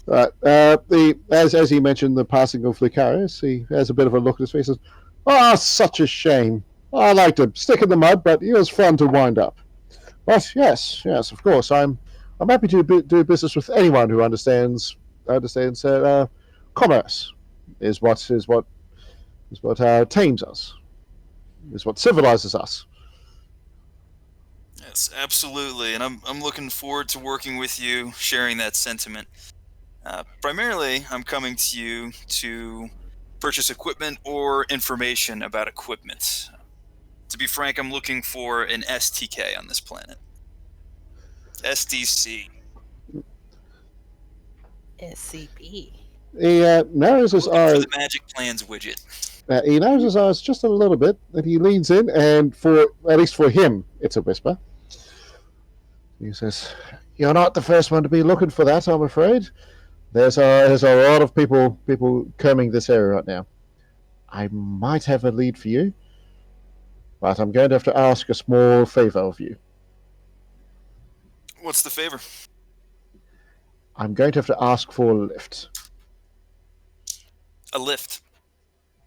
As he mentioned, the passing of Lucarius, he has a bit of a look at his face and says, "Ah, such a shame. I liked him. Stick in the mud, but he was fun to wind up. But yes, of course, I'm happy to do business with anyone who understands commerce is what tames us, is what civilizes us." Yes, absolutely, and I'm looking forward to working with you, sharing that sentiment. Primarily, I'm coming to you to purchase equipment or information about equipment. To be frank, I'm looking for an STK on this planet. SDC. SCP. He narrows his Looking for eyes. the magic plans widget. He narrows his eyes just a little bit, and he leans in, and at least for him, it's a whisper. He says, "You're not the first one to be looking for that, I'm afraid. There's a lot of people combing this area right now. I might have a lead for you, but I'm going to have to ask a small favor of you. What's the favor? I'm going to have to ask for a lift." A lift.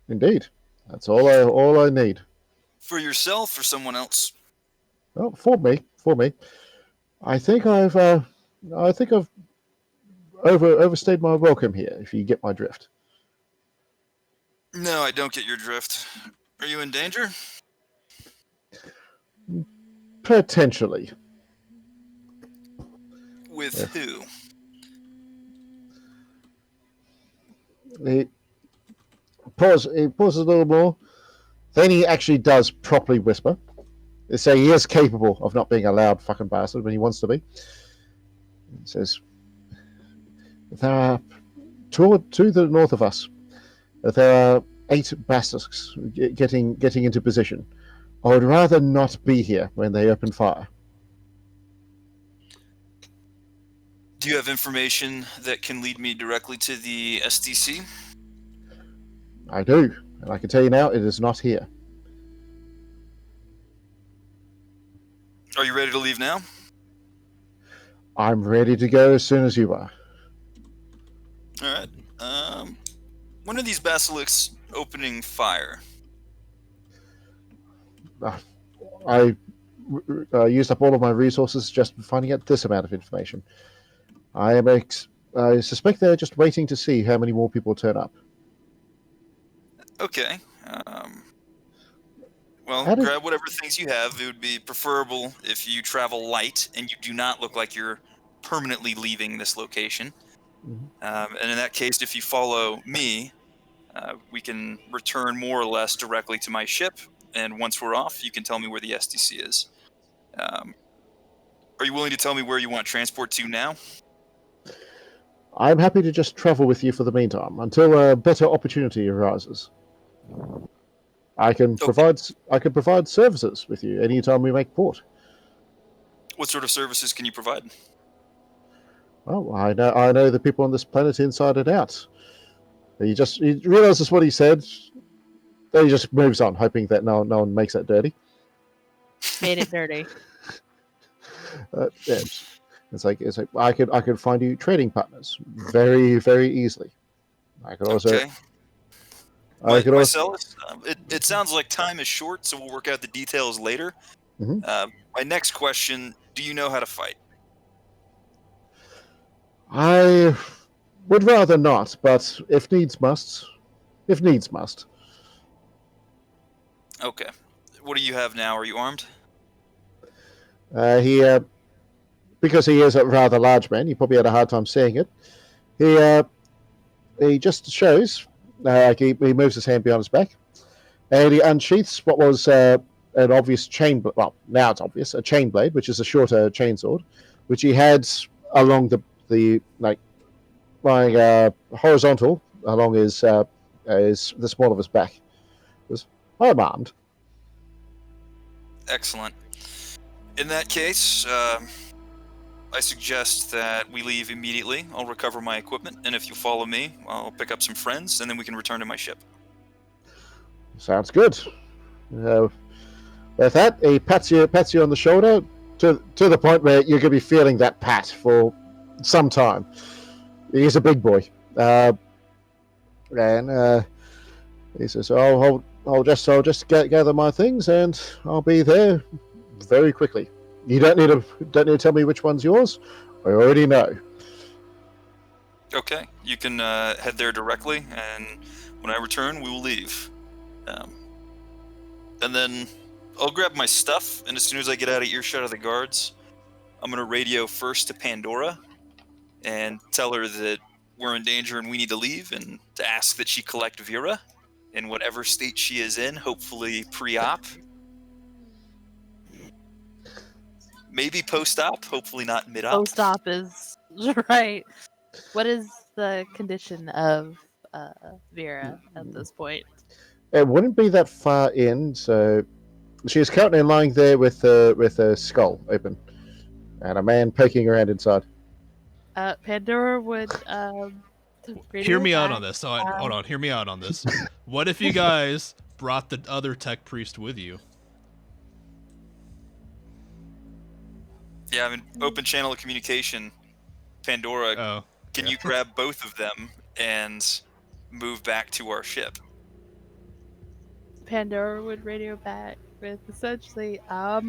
Indeed, that's all I need. For yourself or someone else? Oh, for me. I think I've overstayed my welcome here. If you get my drift. No, I don't get your drift. Are you in danger? Potentially. With who? He pauses a little more. Then he actually does properly whisper. They say he is capable of not being a loud fucking bastard when he wants to be. He says, "There are to the north of us. There are 8 basilisks getting into position. I would rather not be here when they open fire." Do you have information that can lead me directly to the SDC? I do, and I can tell you now, it is not here. Are you ready to leave now? I'm ready to go as soon as you are. Alright. When are these basilisks opening fire? I used up all of my resources just finding out this amount of information. I suspect they're just waiting to see how many more people turn up. Okay. Well, grab whatever things you have. It would be preferable if you travel light and you do not look like you're permanently leaving this location. Mm-hmm. And in that case, if you follow me, we can return more or less directly to my ship. And once we're off, you can tell me where the SDC is. Are you willing to tell me where you want transport to now? I'm happy to just travel with you for the meantime until a better opportunity arises. I can provide services with you anytime we make port. What sort of services can you provide? Well, I know the people on this planet inside and out. He realizes what he said. Then he just moves on, hoping that no one makes that dirty. Made it dirty. Yeah. It's like I could find you trading partners very, very easily. I could also. Okay. Marcellus, it sounds like time is short, so we'll work out the details later. Mm-hmm. My next question: do you know how to fight? I would rather not, but if needs must. Okay. What do you have now? Are you armed? Because he is a rather large man, he probably had a hard time seeing it. He just shows, he moves his hand behind his back, and he unsheaths what was an obvious chain. Well, now it's obvious, a chain blade, which is a shorter chainsword, which he had along the lying horizontal along the small of his back. I'm armed. Excellent. In that case, I suggest that we leave immediately. I'll recover my equipment, and if you follow me, I'll pick up some friends, and then we can return to my ship. Sounds good. With that, he pats you on the shoulder to the point where you're going to be feeling that pat for some time. He's a big boy, and he says, "I'll just gather my things, and I'll be there very quickly. You don't need to tell me which one's yours. I already know." Okay, you can head there directly, and when I return, we will leave. And then I'll grab my stuff, and as soon as I get out of earshot of the guards, I'm going to radio first to Pandora and tell her that we're in danger and we need to leave, and to ask that she collect Vera in whatever state she is in, hopefully pre-op. Maybe post-op, hopefully not mid-op. Post-op is right. What is the condition of Vera at this point? It wouldn't be that far in, so she is currently lying there with a skull open, and a man poking around inside. Pandora would Hear radio me out back. on this. Hold on. Hear me out on this. What if you guys brought the other tech priest with you? Yeah, I mean, open channel of communication. Pandora, Oh, can yeah. you grab both of them and move back to our ship? Pandora would radio back with essentially, I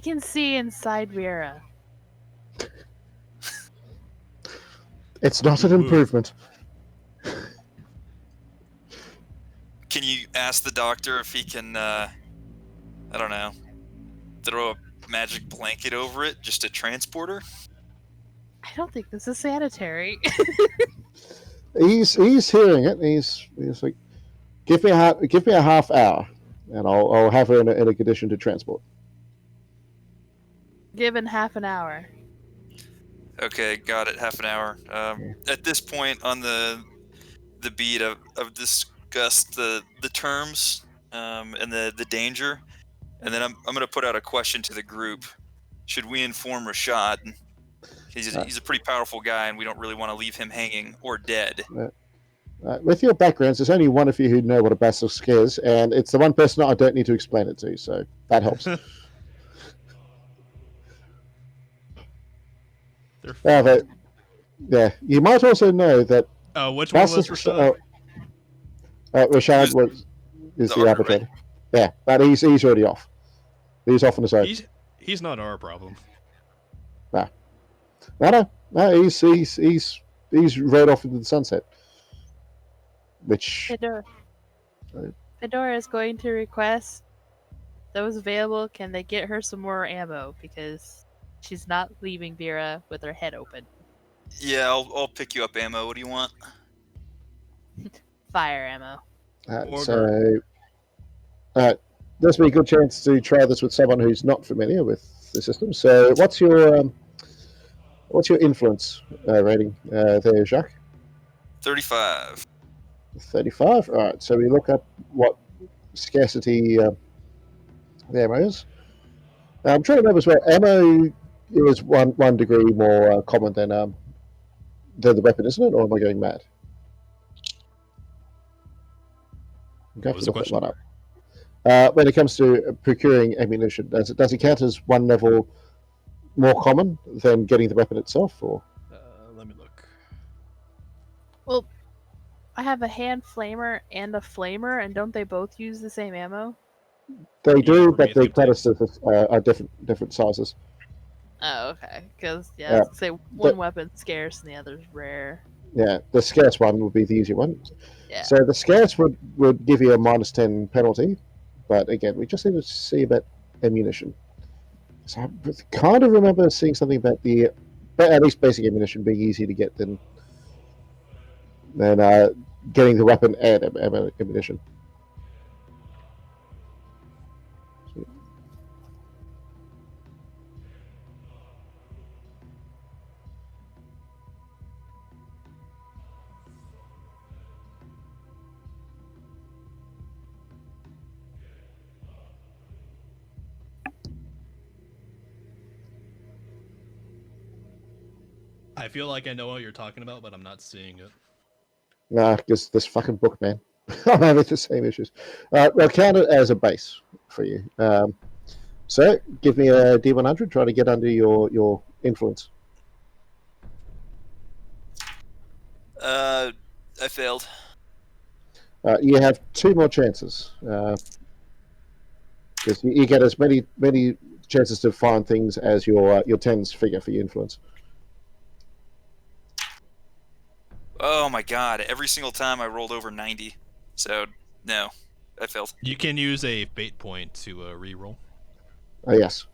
can see inside Vera. It's not an Woo-woo. improvement. Can you ask the doctor if he can, I don't know, throw a magic blanket over it just to transport her? I don't think this is sanitary. He's hearing it. He's like, give me a half hour, and I'll have her in a condition to transport. Given half an hour. Okay, got it. Half an hour. At this point on the beat, I've discussed the terms and the danger, and then I'm going to put out a question to the group. Should we inform Rashad? He's a pretty powerful guy, and we don't really want to leave him hanging or dead. With your backgrounds, there's only one of you who know what a basilisk is, and it's the one person I don't need to explain it to, so that helps. Yeah, you might also know that. Which one was Rashad? Rashad is the arbitrator. Right? Yeah, but he's already off. He's off on his own. He's not our problem. No, he's right off into the sunset. Which Fedora is going to request those available. Can they get her some more ammo, because she's not leaving Vera with her head open. Yeah, I'll pick you up ammo. What do you want? Fire ammo. This will be a good chance to try this with someone who's not familiar with the system. So, what's your influence rating there, Jacques? 35. 35. All right. So we look up what scarcity the ammo is. I'm trying to remember as well. Ammo is one degree more common than the weapon, isn't it? Or am I going mad? What was the question? When it comes to procuring ammunition, does it count as one level more common than getting the weapon itself, or? Let me look. Well, I have a hand flamer and a flamer, and don't they both use the same ammo? They do, but the canisters are different sizes. Oh, okay. Because I was gonna say one weapon's scarce and the other's rare. Yeah, the scarce one would be the easy one. Yeah. So the scarce would give you a -10 penalty, but again, we just need to see about ammunition. So I kind of remember seeing something about at least basic ammunition being easier to get than getting the weapon and ammunition. I feel like I know what you're talking about, but I'm not seeing it. Nah, because this fucking book, man. I'm having the same issues. We'll count it as a base for you. So, give me a D100. Try to get under your influence. I failed. You have 2 more chances. Because you get as many chances to find things as your 10s figure for your influence. Oh my god, every single time I rolled over 90. So, no, I failed. You can use a fate point to re-roll. Oh, yes.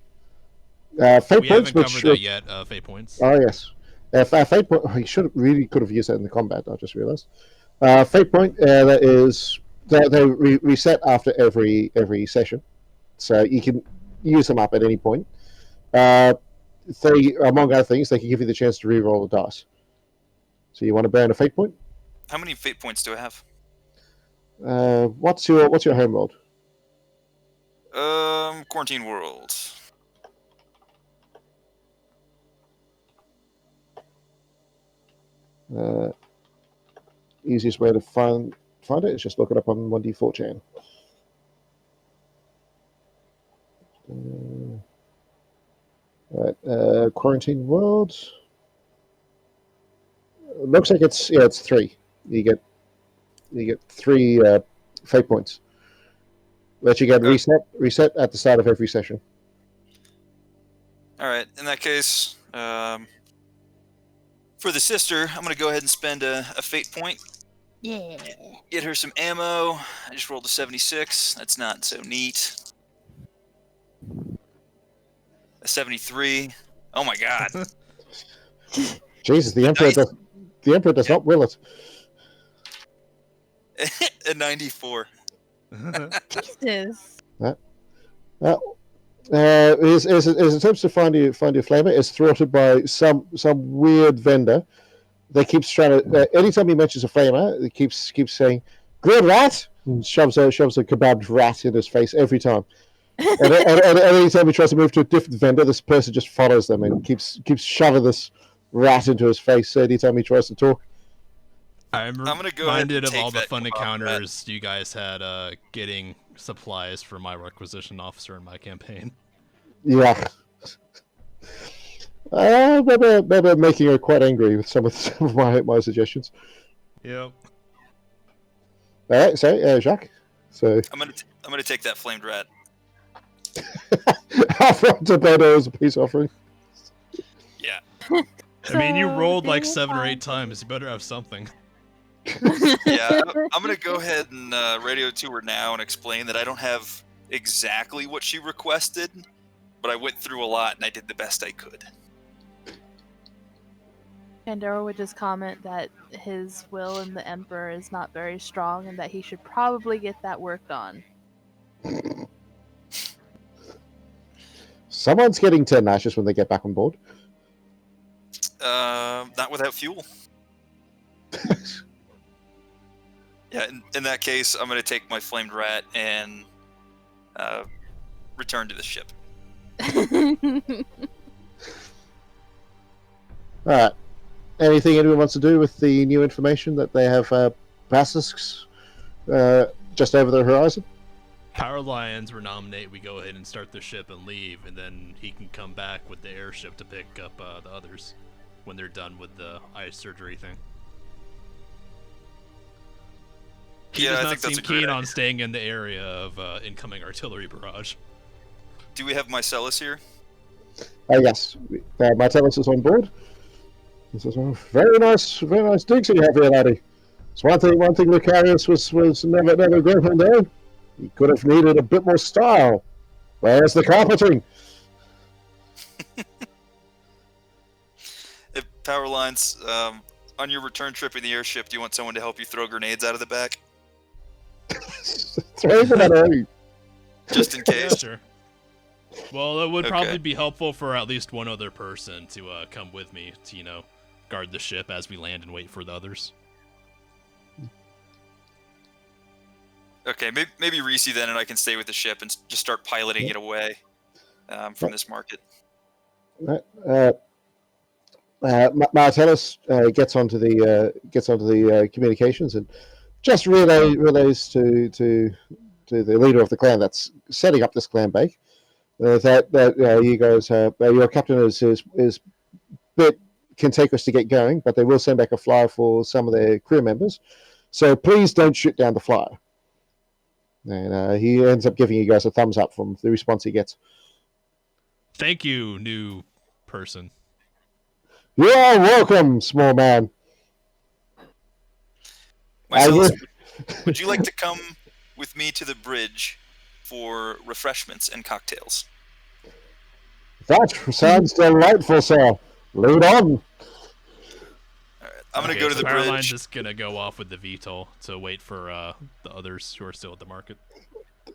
Fate we points, haven't covered that yet, fate points. Oh, yes. Fate point, you could have used that in the combat, I just realized. Fate point, they reset after every session. So you can use them up at any point. Among other things, they can give you the chance to re-roll the dice. So you want to burn a fate point? How many fate points do I have? What's your home world? Quarantine World. Easiest way to find it is just look it up on 1D4chan. Quarantine World. Looks like it's 3. You get 3 fate points. Let you get reset at the start of every session. All right. In that case, for the sister, I'm gonna go ahead and spend a fate point. Yeah. Get her some ammo. I just rolled a 76. That's not so neat. A 73. Oh my god. Jesus, the Emperor does not will it. A 94. Jesus. His attempts to find your flavor is thwarted by some weird vendor that keeps trying to. Anytime he mentions a flavor, he keeps saying "good rat" and shoves a kebabbed rat in his face every time. and anytime he tries to move to a different vendor, this person just follows them and keeps shoving this rat into his face anytime he tries to talk. I'm gonna go reminded of ahead and all the take fun that encounters you guys had getting supplies for my requisition officer in my campaign. Yeah. Maybe making her quite angry with some of my suggestions. Yep. All right, so Jacques. So I'm gonna take that flamed rat. to Beto as a peace offering. Yeah. I mean, you So, rolled like day 7 or 8 5. times. You better have something. Yeah. I'm gonna go ahead and radio to her now and explain that I don't have exactly what she requested, but I went through a lot and I did the best I could. Pandora would just comment that his will in the Emperor is not very strong and that he should probably get that worked on. Someone's getting 10 ashes when they get back on board. Not without fuel. Yeah, in that case, I'm going to take my flamed rat and return to the ship. All right. Anything anyone wants to do with the new information that they have basilisks just over the horizon? Power Lions were nominate. We go ahead and start the ship and leave, and then he can come back with the airship to pick up the others when they're done with the eye surgery thing. He Yeah, does I not think that's seem a great keen on idea. staying in the area of incoming artillery barrage. Do we have Mycellus here? Yes. Martellus is on board. He says, "Oh, very nice digs you have here, laddie. It's one thing Lucarius was never great on there. He could have needed a bit more style. Where's the carpeting?" If Power Lines, on your return trip in the airship, do you want someone to help you throw grenades out of the back? Throw them at her. Just in Yeah, case. sure. Well, it would Okay. probably be helpful for at least one other person to come with me to, guard the ship as we land and wait for the others. Okay, maybe Reese then and I can stay with the ship and just start piloting it away from this market. Martellus gets onto the communications and just relays to the leader of the clan that's setting up this clan bake that you guys your captain is bit cantankerous to get going, but they will send back a flyer for some of their crew members. So please don't shoot down the flyer. And he ends up giving you guys a thumbs up from the response he gets. Thank you, new person. You are welcome, small man. Mycellus, would you like to come with me to the bridge for refreshments and cocktails? That sounds delightful, sir. Lead on. I'm going to go to the Power Line's bridge. just gonna go off with the VTOL to wait for the others who are still at the market.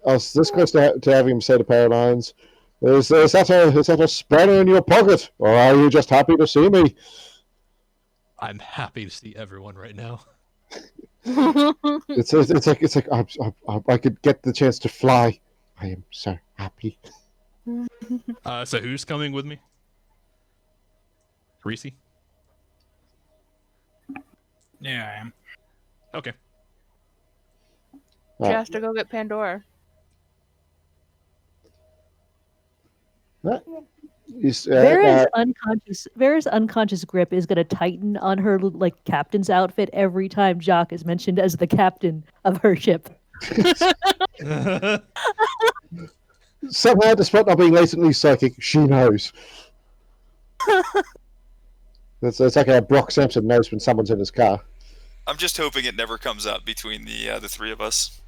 I was this close to having him say to Paralines, is that a spanner in your pocket, or are you just happy to see me? I'm happy to see everyone right now. It's like I could get the chance to fly. I am so happy. So who's coming with me? Reese? Yeah, I am. Okay. She has to go get Pandora. Vera's unconscious grip is going to tighten on her like captain's outfit every time Jock is mentioned as the captain of her ship. Somehow, despite not being latently psychic, she knows. It's like a Brock Sampson knows when someone's in his car. I'm just hoping it never comes up between the three of us.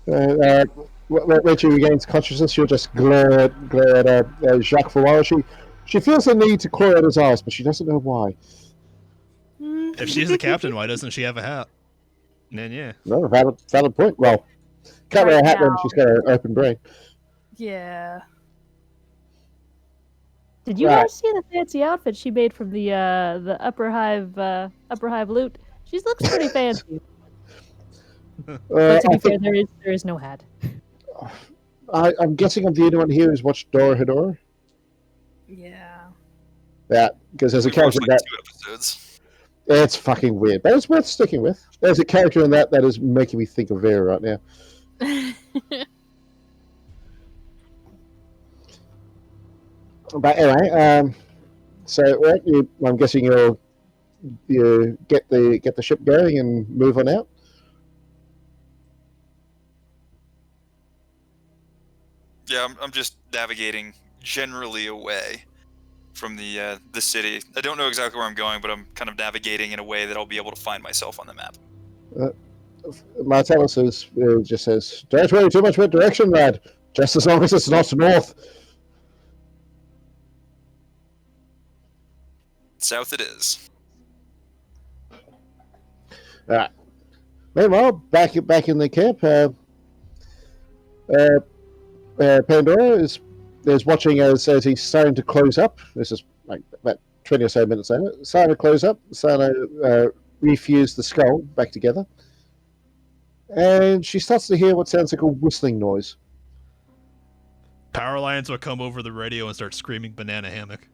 When she regains consciousness, she'll just glare at Jacques for a while. She feels the need to claw at his eyes, but she doesn't know why. If she's the captain, why doesn't she have a hat? And then, yeah. No, valid point. Well, can't wear a hat when she's got an open brain. Yeah. Did you guys see the fancy outfit she made from the upper hive loot? She looks pretty fancy. But to be fair, there is no hat. I'm guessing I'm the only one here who's watched Dora Hedora. Yeah. Yeah, because there's a character Like that 2 episodes. it's fucking weird, but it's worth sticking with. There's a character in that is making me think of Vera right now. But anyway, so I'm guessing you get the ship going and move on out. Yeah, I'm just navigating generally away from the city. I don't know exactly where I'm going, but I'm kind of navigating in a way that I'll be able to find myself on the map. Martellus just says, "Don't worry too much about direction, lad. Just as long as it's not north." South it is. Meanwhile, back in the camp, Pandora is watching as he's starting to close up. This is like about 20 or so minutes later. Starting to close up, starting to refuse the skull back together. And she starts to hear what sounds like a whistling noise. Power lines will come over the radio and start screaming banana hammock.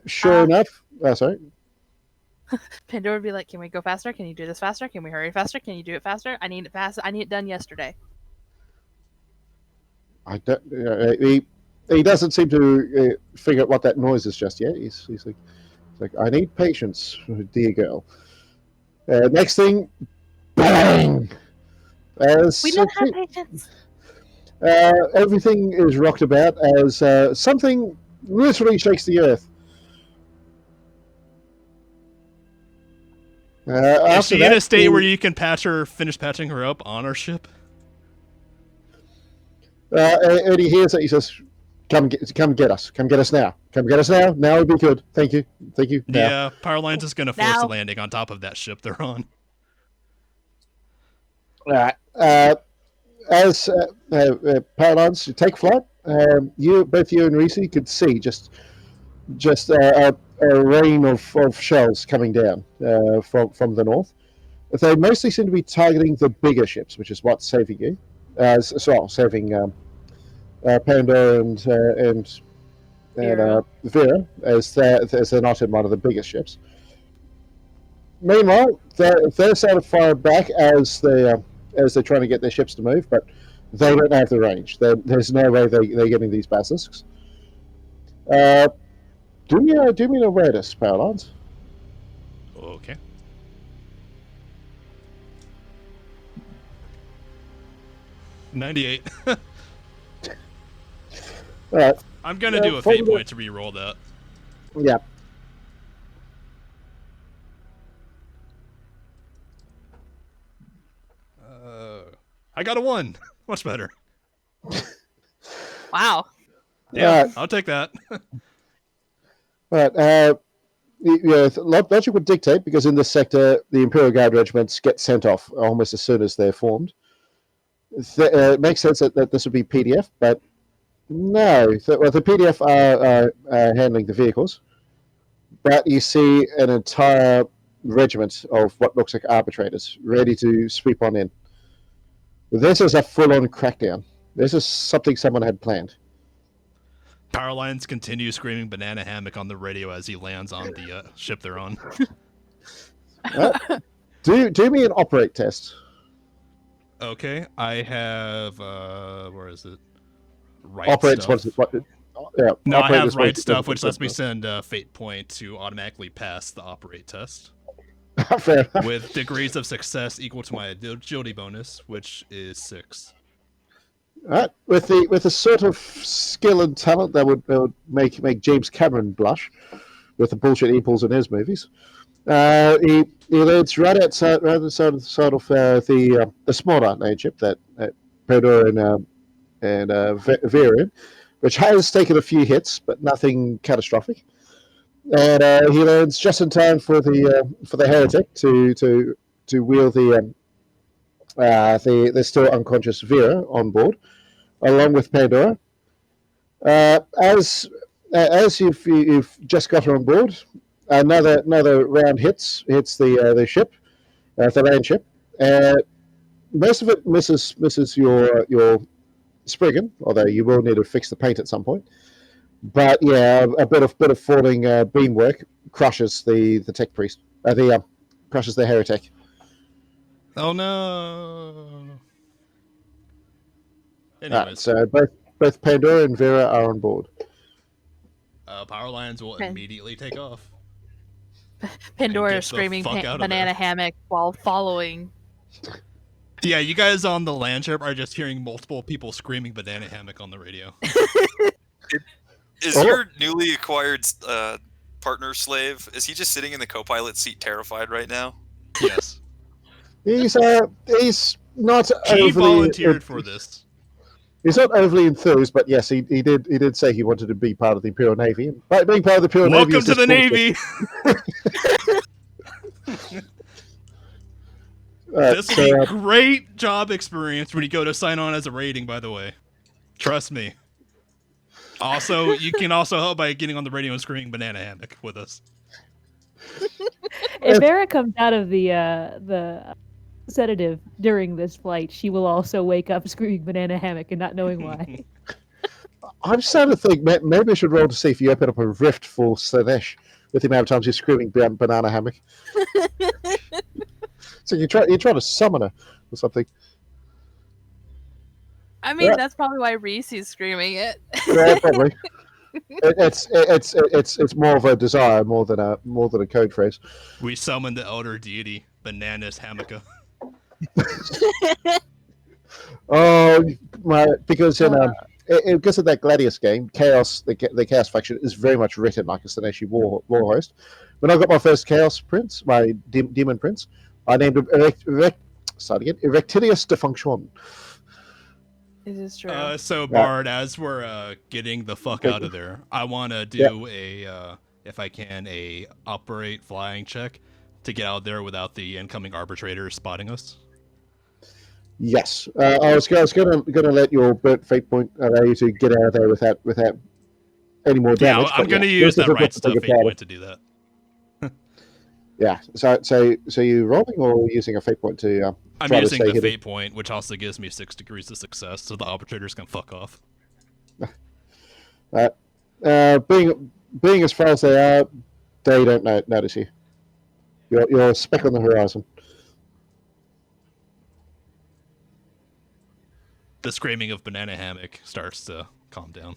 Sure enough. Sorry. Pandora would be like, "Can we go faster? Can you do this faster? Can we hurry faster? Can you do it faster? I need it fast. I need it done yesterday." I don't. He doesn't seem to figure out what that noise is just yet. He's like, I need patience, dear girl. Next thing, bang! We don't have patience. Everything is rocked about as something literally shakes the earth. Is she in a state where you can finish patching her up on our ship? And he hears that. He says, come get us. Come get us now. Come get us now. Now would be good. Thank you. Now. Yeah, Power Lines is going to force a landing on top of that ship they're on. All right. As Power Lines take flight, both you and Reese could see just a rain of shells coming down from the north. They mostly seem to be targeting the bigger ships, which is what's saving you. Saving Pandora and Vera, as they're not in one of the biggest ships. Meanwhile, they're sort of fired back as they're trying to get their ships to move, but they don't have the range. There's no way they're getting these basilisks. Do me an awareness, Power Lines. Okay. $98. All right. I'm gonna do a fate point to re-roll that. Yeah. I got a 1. Much better. Wow. Yeah, I'll take that. Right. Logic would dictate, because in this sector, the Imperial Guard regiments get sent off almost as soon as they're formed. It makes sense that this would be PDF, but No, well, the PDF are handling the vehicles, but you see an entire regiment of what looks like arbitrators ready to sweep on in. This is a full-on crackdown. This is something someone had planned. Powerlines continue screaming banana hammock on the radio as he lands on the ship they're on. Do me an operate test. Okay, I have where is it? Right Operate stuff. No, I have right stuff, which lets me send fate point to automatically pass the operate test. Fair enough. With degrees of success equal to my agility bonus, which is 6. With the sort of skill and talent that would make James Cameron blush with the bullshit he pulls in his movies. He lands right outside of the smaller land ship that Pandora and Vera in, which has taken a few hits, but nothing catastrophic. And he lands just in time for the heretic to wheel the still unconscious Vera on board, along with Pandora. As you've just got her on board, another round hits the ship, the land ship. Most of it misses your Spriggan, although you will need to fix the paint at some point. But yeah, a bit of falling beam work crushes the tech priest. Crushes the heretic. Oh no! Anyways, so both Pandora and Vera are on board. Powerlines will immediately take off. Pandora screaming banana hammock while following. Yeah, you guys on the land ship are just hearing multiple people screaming banana hammock on the radio. Is your newly acquired partner slave, is he just sitting in the co-pilot seat terrified right now? Yes. He's not He volunteered for this. He's not overly enthused, but yes, he did say he wanted to be part of the Imperial Navy. And by being part of the Imperial Navy, welcome to the Navy. This will be a great job experience when you go to sign on as a rating, by the way. Trust me. Also, you can also help by getting on the radio and screaming banana hammock with us. If Vera comes out of the sedative during this flight, she will also wake up screaming banana hammock and not knowing why. I'm starting to think maybe I should roll to see if you open up a rift for Slanesh with the amount of times you're screaming banana hammock. So you try to summon her or something. I mean, that's probably why Reese is screaming it. Yeah, probably. It's more of a desire more than a code phrase. We summon the elder deity, Bananas Hammock. Because because of that Gladius game, Chaos, the Chaos faction is very much written like a Slaneshi war host. When I got my first Chaos Prince, my Demon Prince, I named him Erectilius de Function. It is true. So Bard, as we're getting the fuck out of there, I want to do if I can, a operate flying check to get out there without the incoming arbitrator spotting us. Yes, I was gonna let your burnt fate point allow you to get out of there without any more damage. Yeah, I'm gonna use that right stuff fate point to do that. Yeah. So you rolling or using a fate point to? I'm using the fate point, which also gives me 6 degrees of success, so the arbitrators can fuck off. Being as far as they are, they don't notice you. You're a speck on the horizon. The screaming of banana hammock starts to calm down.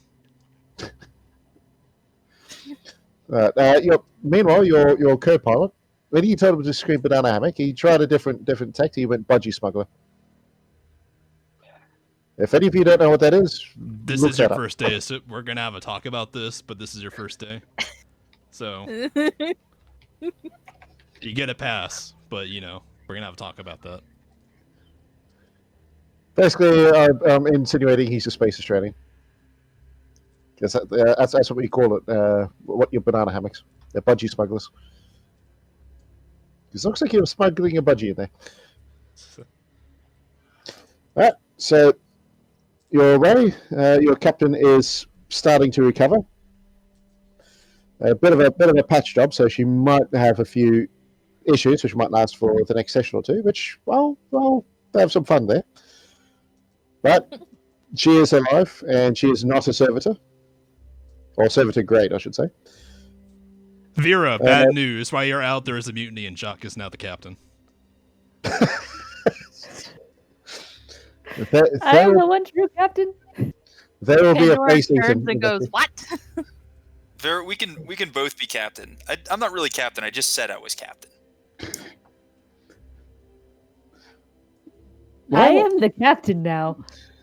Meanwhile, your co-pilot, when you told him to scream banana hammock, he tried a different tactic. He went budgie smuggler. If any of you don't know what that is, this is your first day. So we're gonna have a talk about this, but this is your first day, so you get a pass. But we're gonna have a talk about that. Basically, I'm insinuating he's a space Australian. That's what we call it. What your banana hammocks? They're budgie smugglers. It looks like you're smuggling a budgie in there. Right, so you're away. Your captain is starting to recover. A bit of a patch job, so she might have a few issues, which might last for the next session or two. Which, well, they have some fun there. But she is alive, and she is not a servitor, or servitor grade, I should say. Vera, bad news. While you're out, there is a mutiny, and Jacques is now the captain. I am the one true captain. There will be a Pandora facing turns and goes, "What?" Vera, we can both be captain. I'm not really captain. I just said I was captain. Well, I am the captain now.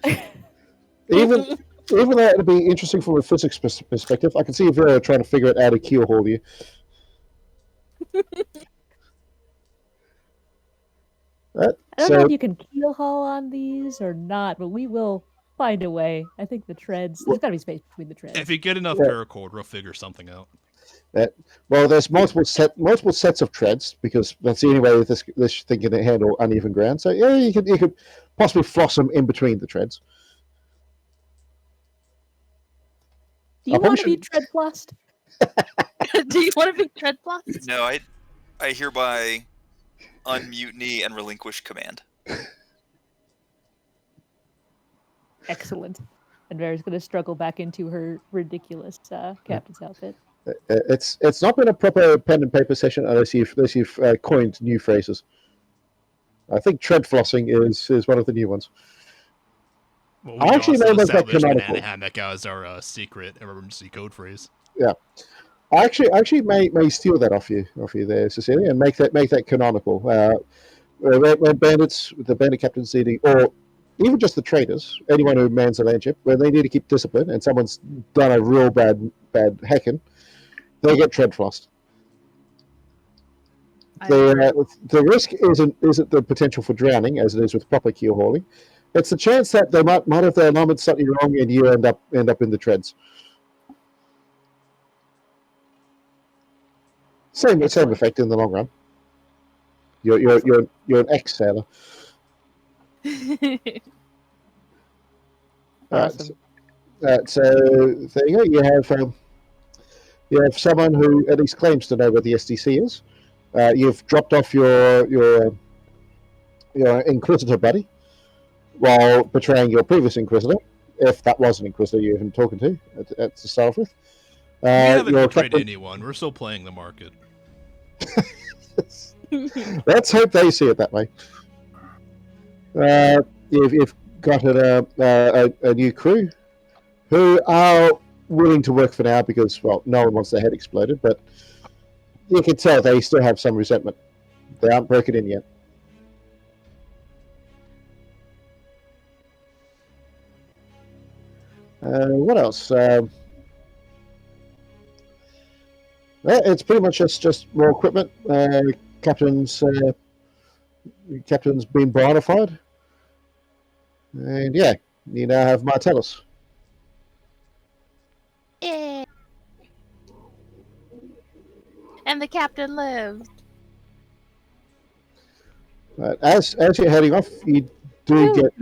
even though it'd be interesting from a physics perspective, I can see Vera trying to figure out how to keel haul you. I don't know if you can keel haul on these or not, but we will find a way. I think the treads. There's got to be space between the treads. If you get enough paracord, we'll figure something out. Well, there's multiple sets of treads because that's the only way that this thing can handle uneven ground. So yeah, you could possibly floss them in between the treads. Do you want to be tread flossed? Do you want to be tread flossed? No, I hereby unmutiny and relinquish command. Excellent. And Vera's going to struggle back into her ridiculous captain's outfit. It's not been a proper pen and paper session unless you've coined new phrases. I think tread flossing is one of the new ones. Well, I actually know that canonical. Hammock as our secret emergency code phrase. Yeah, I actually may steal that off you there, Cecilia, and make that canonical. When the bandit captains need, or even just the traders, anyone who mans a land ship, when they need to keep discipline and someone's done a real bad hacking, they get tread flossed. The risk isn't the potential for drowning as it is with proper keel hauling. It's the chance that they might have their alignment slightly wrong and you end up in the treads. Same effect in the long run. You're an ex-sailor. Awesome. So there you go. You have someone who at least claims to know where the SDC is. You've dropped off your Inquisitor buddy while betraying your previous Inquisitor, if that was an Inquisitor you've been talking to start with. We haven't betrayed anyone. We're still playing the market. Let's hope they see it that way. You've got a new crew who are willing to work for now because, well, no one wants their head exploded, but you can tell they still have some resentment. They aren't broken in yet. What else? It's pretty much just more equipment. Captain's been bonified, and yeah, you now have Martellus. Yeah. And the captain lived. As you're heading off, you do get.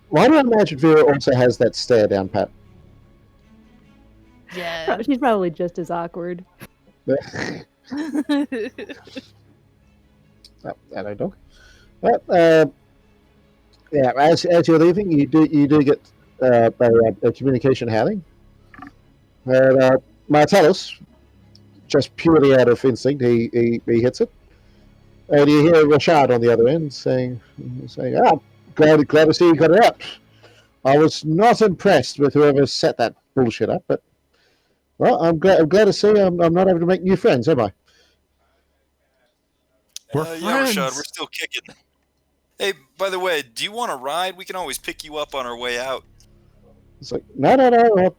Why do I imagine Vera also has that stare down pat? Yeah. She's probably just as awkward. Hello, dog. Yeah, as you're leaving, you do get a communication hailing. And Martellus, just purely out of instinct, he hits it. And you hear Rashad on the other end saying, glad to see you got it up. I was not impressed with whoever set that bullshit up, but well, I'm glad to see I'm not able to make new friends, am I? We're friends. Yeah, Rashad, we're still kicking. Hey, by the way, do you want to ride? We can always pick you up on our way out. It's like, no,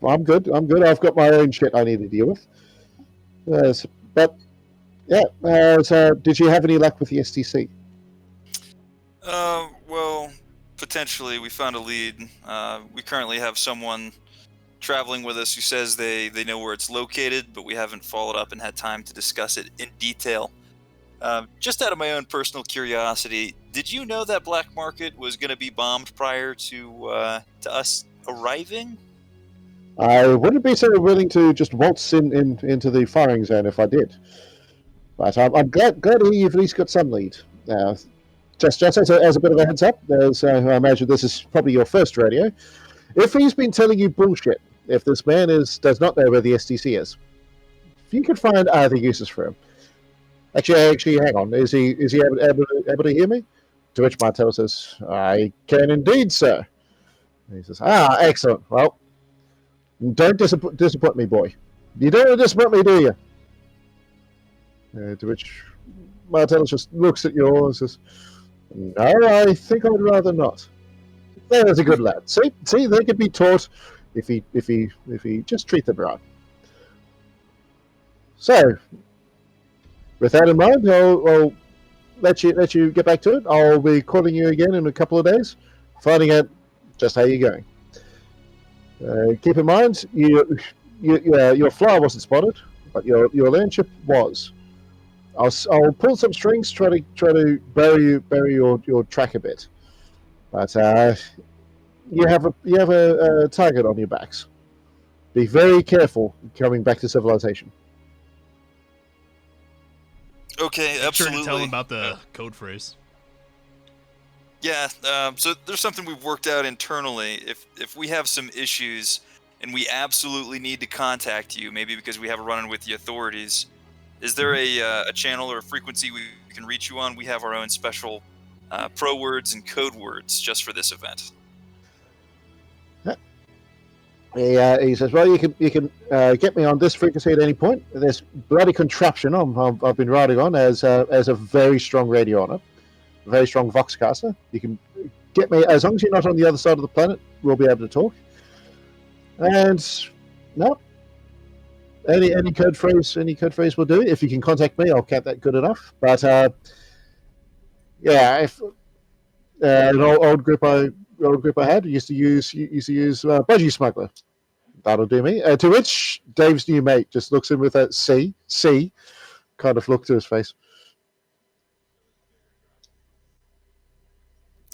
I'm good. I've got my own shit I need to deal with. But yeah, so did you have any luck with the STC? Well, potentially. We found a lead. We currently have someone traveling with us who says they know where it's located, but we haven't followed up and had time to discuss it in detail. Just out of my own personal curiosity, did you know that Black Market was going to be bombed prior to us arriving? I wouldn't be so willing to just waltz into the firing zone if I did. But I'm glad to hear you've at least got some lead. Just as a bit of a heads up, I imagine this is probably your first radio. If he's been telling you bullshit, if this man does not know where the STC is, if you could find other uses for him. Actually, hang on. Is he able to hear me? To which Martel says, "I can indeed, sir." And he says, excellent. Well, don't disappoint me, boy. You don't want to disappoint me, do you? To which Martellus just looks at you and says, "No, I think I'd rather not." There's a good lad. See, they could be taught if he just treat them right. So, with that in mind, I'll let you get back to it. I'll be calling you again in a couple of days, finding out just how you're going. Keep in mind, your flyer wasn't spotted, but your landship was. I'll pull some strings, try to bury your track a bit, but you have a target on your backs. Be very careful coming back to civilization. Okay, Make absolutely. sure to tell him about the code phrase. Yeah, so there's something we've worked out internally. If we have some issues and we absolutely need to contact you, maybe because we have a run-in with the authorities, is there a channel or a frequency we can reach you on? We have our own special pro words and code words just for this event. He says, "Well, you can get me on this frequency at any point. This bloody contraption I've been riding on has a very strong radio on it, a very strong voxcaster. You can get me as long as you're not on the other side of the planet. We'll be able to talk. And no, any code phrase will do. If you can contact me, I'll count that good enough. But yeah, if an old group I had used to use budgie smuggler. That'll do me." To which Dave's new mate just looks in with that C kind of look to his face.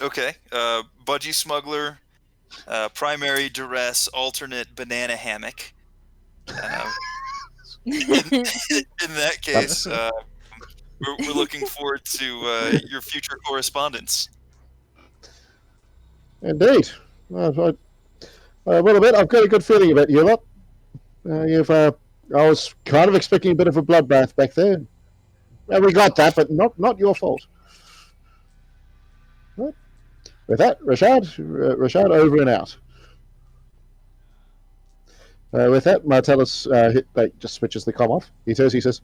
Okay, budgie smuggler, primary duress, alternate banana hammock. In that case, we're looking forward to your future correspondence. Indeed. Well, a bit. I've got a good feeling about you lot. I was kind of expecting a bit of a bloodbath back there. Well, we got that, but not your fault. Right. With that, Rashad, over and out. With that, Martellus just switches the comm off. He says,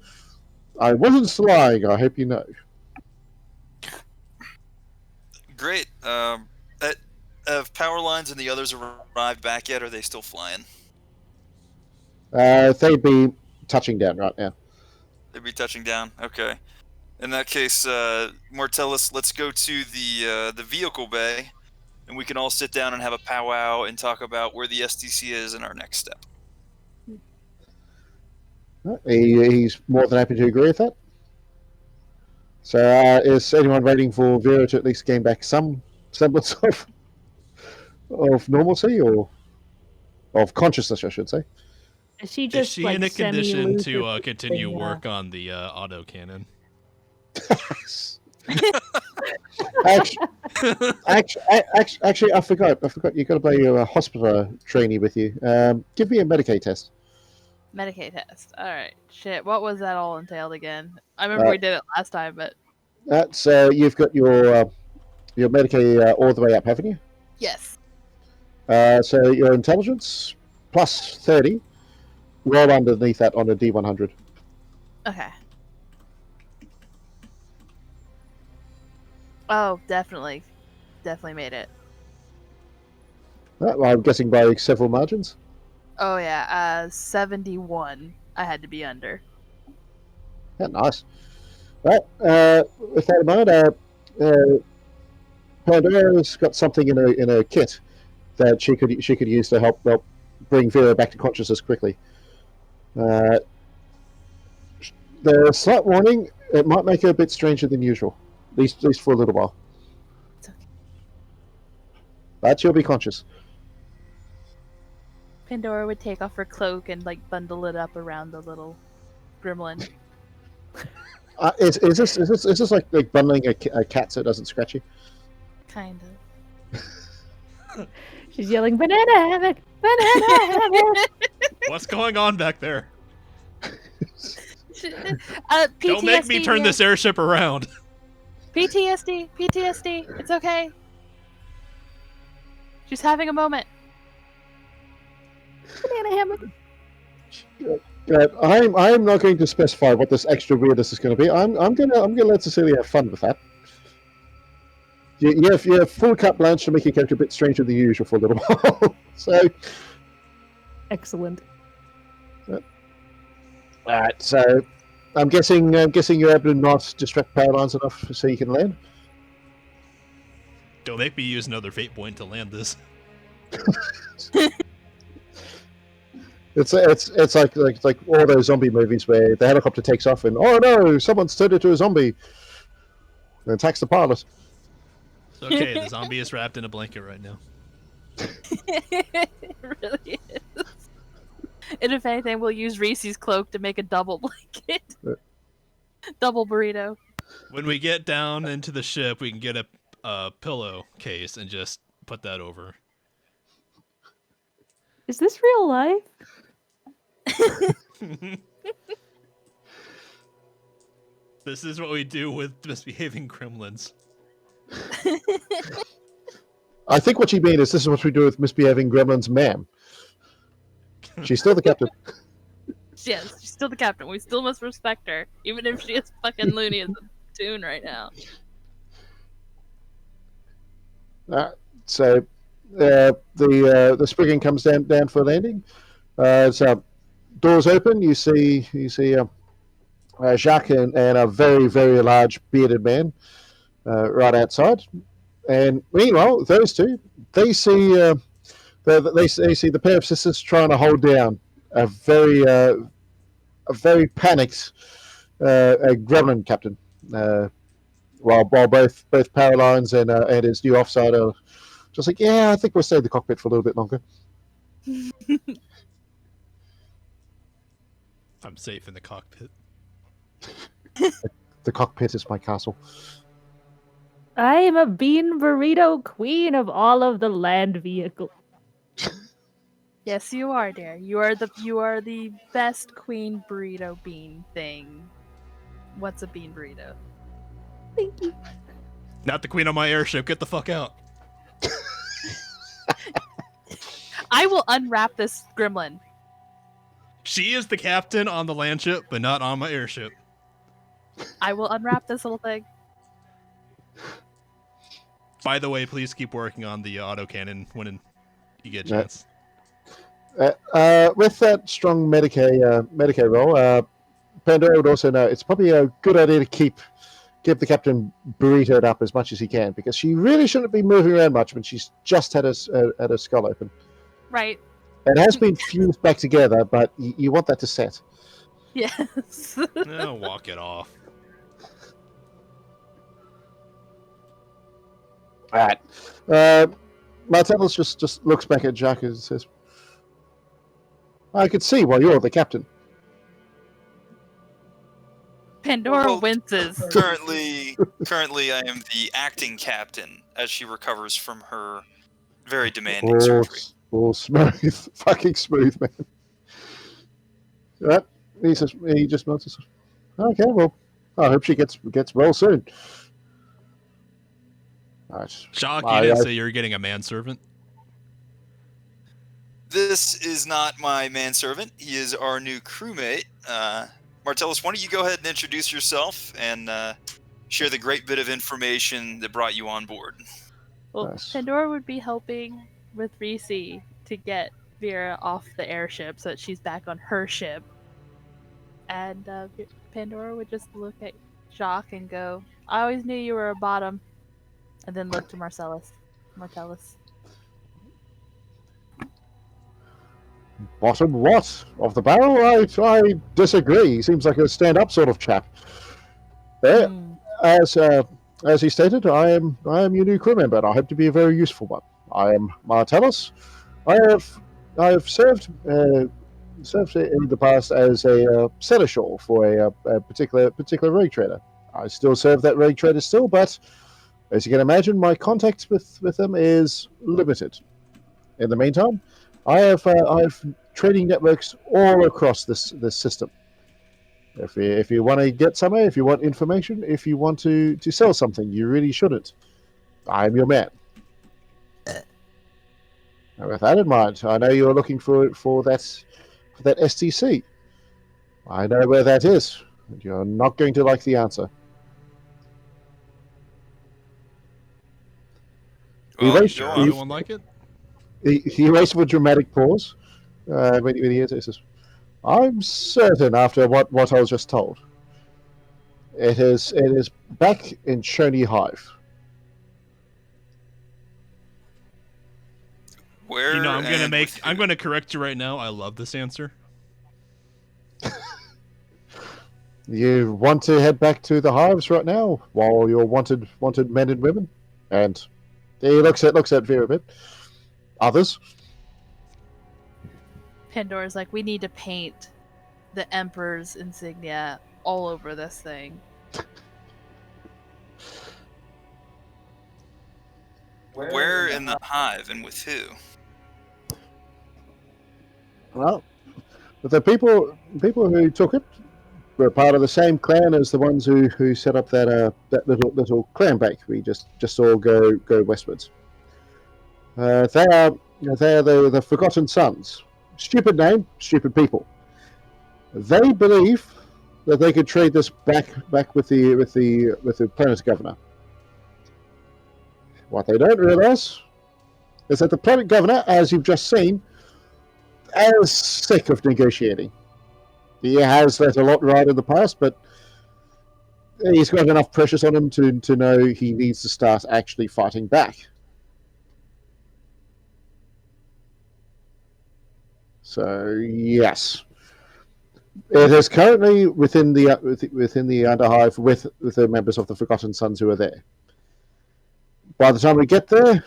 "I wasn't lying. I hope you know." Great. Have power lines and the others arrived back yet? Or are they still flying? They'd be touching down right now. They'd be touching down. Okay. In that case, Martellus, let's go to the vehicle bay, and we can all sit down and have a powwow and talk about where the STC is and our next step. He's more than happy to agree with that. So, is anyone waiting for Vera to at least gain back some semblance of normalcy or of consciousness, I should say? Is she Is just she like in a condition to semi-lucid continue thing, work on the autocannon? Actually, I forgot. You've got to play your hospital trainee with you. Give me a Medicaid test. Medicaid test. All right. Shit. What was that all entailed again? I remember we did it last time, but That's you've got your Medicaid all the way up, haven't you? yes. So your intelligence plus 30. Roll underneath that on a D100. Okay. Oh, definitely made it. Well, I'm guessing by several margins. Oh yeah, 71. I had to be under. Yeah, nice. Right. With that in mind, Pandora's got something in a kit that she could use to help bring Vera back to consciousness quickly. The slight warning: It might make her a bit stranger than usual, at least for a little while. It's okay. But she'll be conscious. Pandora would take off her cloak and like bundle it up around the little gremlin. Is this like bundling a cat so it doesn't scratch you? Kind of. She's yelling, "Banana hammock! Banana hammock!" What's going on back there? PTSD, Don't make me turn yeah. this airship around. PTSD. It's okay. She's having a moment. Banana hammock. I'm not going to specify what this extra weirdness is going to be. I'm gonna let Cecilia have fun with that. You have full carte blanche to make your character a bit stranger than usual for a little while. So, Excellent. alright. So, I'm guessing you're able to not distract power lines enough so you can land. Don't make me use another fate point to land this. It's like all those zombie movies where the helicopter takes off and oh no, someone's turned into a zombie and attacks the pilot. It's okay, the zombie is wrapped in a blanket right now. It really is. And if anything, we'll use Reese's cloak to make a double blanket. Double burrito. When we get down into the ship, we can get a pillow case and just put that over. Is this real life? This is what we do with misbehaving gremlins. I think what she mean is this is what we do with misbehaving gremlins, ma'am. She's still the captain. Yes, she's still the captain. We still must respect her, even if she is fucking loony as a tune right now. So the sprigging comes down for landing. So doors open. You see Jacques and a very, very large bearded man right outside. And meanwhile, those two, they see they see the pair of sisters trying to hold down a very panicked gremlin captain. While both Paralines and his new offside are just like, yeah, I think we'll stay in the cockpit for a little bit longer. I'm safe in the cockpit. The cockpit is my castle. I am a bean burrito queen of all of the land vehicles. Yes, you are, dear. You are the best queen burrito bean thing. What's a bean burrito? Thank you. Not the queen of my airship. Get the fuck out. I will unwrap this gremlin. She is the captain on the land ship, but not on my airship. I will unwrap this little thing. By the way, please keep working on the autocannon when you get a chance. With that strong Medicaid roll, Pandora would also know it's probably a good idea to keep the captain burritoed up as much as he can, because she really shouldn't be moving around much when she's just had her skull open. Right. It has been fused back together, but you want that to set. Yes. Walk it off. All right. Martellus just looks back at Jacques and says, I could see why you're the captain. Pandora winces. Currently, I am the acting captain as she recovers from her very demanding surgery. All smooth, fucking smooth, man. Right? He just nods. Okay, well, I hope she gets well soon. Nice. Shock, you didn't say you're getting a manservant? This is not my manservant. He is our new crewmate. Martellus, why don't you go ahead and introduce yourself and share the great bit of information that brought you on board. Well, Nice. Pandora would be helping with Reese to get Vera off the airship so that she's back on her ship. And Pandora would just look at Jacques and go, I always knew you were a bottom. And then look to Martellus. Bottom what? Of the barrel? I disagree. He seems like a stand-up sort of chap. But Mm. as he stated, I am your new crew member, and I hope to be a very useful one. I am Martellus. I have served in the past as a seneschal for a particular rogue trader. I still serve that rogue trader still, but as you can imagine, my contact with them is limited. In the meantime, I have trading networks all across this system. If you want to get somewhere, if you want information, if you want to sell something, you really shouldn't. I'm your man. And with that in mind, I know you're looking for that STC. I know where that is. And you're not going to like the answer. Well, raised- go Sure, on. everyone like it? He raised with a dramatic pause when he says, "I'm certain after what I was just told. It is back in Shoney Hive." Where? You know, and with I'm who? gonna correct you right now. I love this answer. You want to head back to the hives right now while you're wanted men and women, and he looks at Vera a bit. Others, Pandora's like, we need to paint the Emperor's insignia all over this thing. Where in the hive and with who? well, the people who took it were part of the same clan as the ones who set up that little clan bank. We just all go westwards. They are the Forgotten Sons. Stupid name, stupid people. They believe that they could trade this back with the planet governor. What they don't realize is that the planet governor, as you've just seen, is sick of negotiating. He has let a lot ride in the past, but he's got enough pressures on him to know he needs to start actually fighting back. So yes, it is currently within the Underhive with the members of the Forgotten Sons who are there. By the time we get there,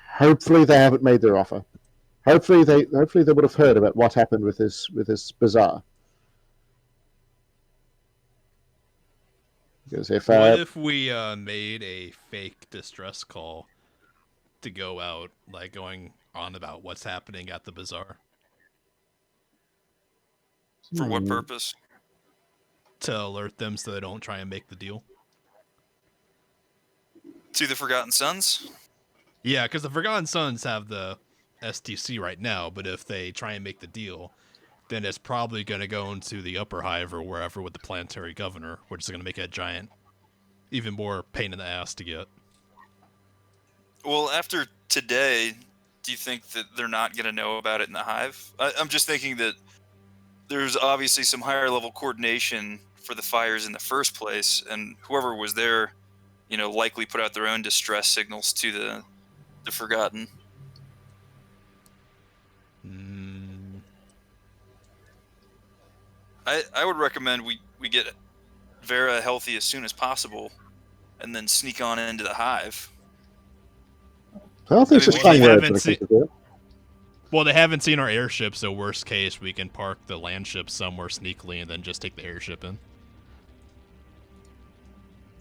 hopefully they haven't made their offer. Hopefully they would have heard about what happened with this bazaar. Because What if we made a fake distress call to go out, like going on about what's happening at the bazaar? For what purpose? To alert them so they don't try and make the deal. To the Forgotten Sons? Yeah, because the Forgotten Sons have the STC right now, but if they try and make the deal, then it's probably going to go into the upper hive or wherever with the planetary governor, which is going to make it a giant, even more pain in the ass to get. Well, after today, do you think that they're not going to know about it in the hive? I'm just thinking that there's obviously some higher level coordination for the fires in the first place, and whoever was there, likely put out their own distress signals to the Forgotten. I would recommend we get Vera healthy as soon as possible, and then sneak on into the hive. I think I mean, they haven't seen our airship, so worst case, we can park the land ship somewhere sneakily and then just take the airship in.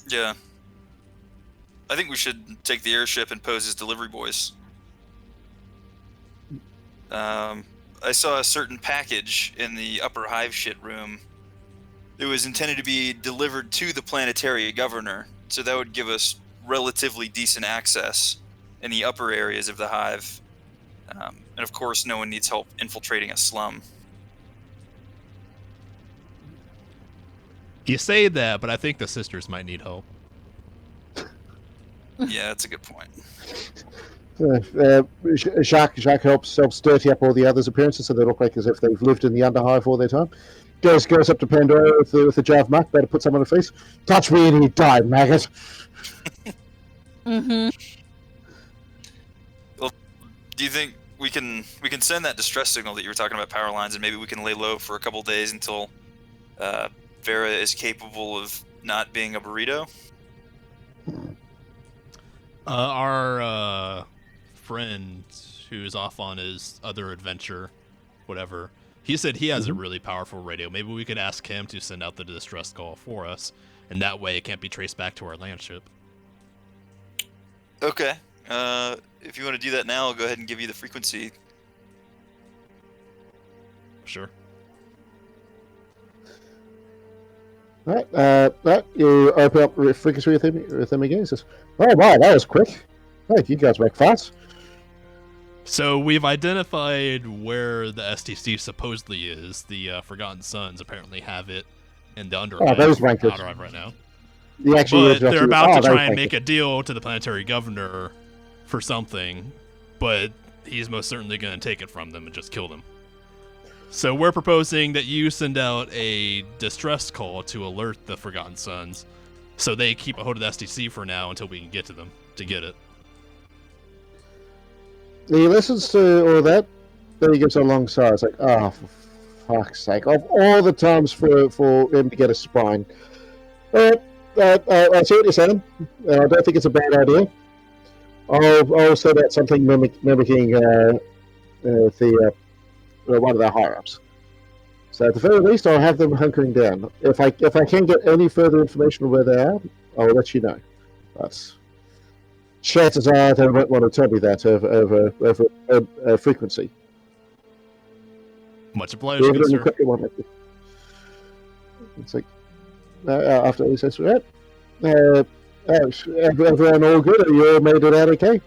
Yeah. I think we should take the airship and pose as delivery boys. I saw a certain package in the upper hive shit room. It was intended to be delivered to the planetary governor, so that would give us relatively decent access in the upper areas of the hive. And of course, no one needs help infiltrating a slum. You say that, but I think the sisters might need help. Yeah, that's a good point. Jacques helps dirty up all the others' appearances so they look like as if they've lived in the Underhive all their time. Goes up to Pandora with the jar of muck, better put some on her face. Touch me and you die, maggot. Mm-hmm. Well, do you think we can send that distress signal that you were talking about, power lines, and maybe we can lay low for a couple days until Vera is capable of not being a burrito? Our friend who's off on his other adventure, whatever, he said he has a really powerful radio. Maybe we could ask him to send out the distress call for us, and that way it can't be traced back to our land ship. Okay. If you want to do that now, I'll go ahead and give you the frequency. Sure. Right, you open up frequency with him again. He says, "Oh my, that was quick. Hey, you guys make fast." So we've identified where the STC supposedly is. The Forgotten Sons apparently have it in the Underhive, those wankers. Outer right now. But They're about to try and make a deal to the planetary governor for something, but he's most certainly going to take it from them and just kill them. So we're proposing that you send out a distress call to alert the Forgotten Sons, so they keep a hold of the STC for now until we can get to them to get it. He listens to all that, then he gives a long sigh. It's like, oh, for fuck's sake. Of all the times for him to get a spine. I see what you're saying. I don't think it's a bad idea. I'll set out something mimicking one of the higher-ups. So at the very least, I'll have them hunkering down. If I can get any further information on where they are, I'll let you know. But chances are they won't want to tell me that over frequency. Much obliged, good sir. It's like, after he says, right, everyone all good? Are you all made it out okay?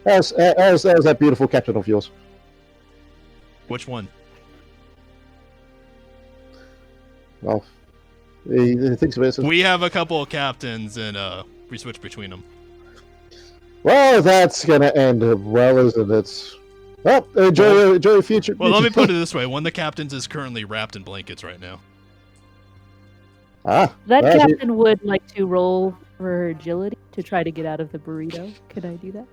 How's that beautiful captain of yours? Which one? Well, he thinks about it. We have a couple of captains, and we switch between them. Well, that's gonna end well, isn't it? Well, enjoy your future. Well, let me put it this way: one of the captains is currently wrapped in blankets right now. That captain would like to roll for agility to try to get out of the burrito. Could I do that?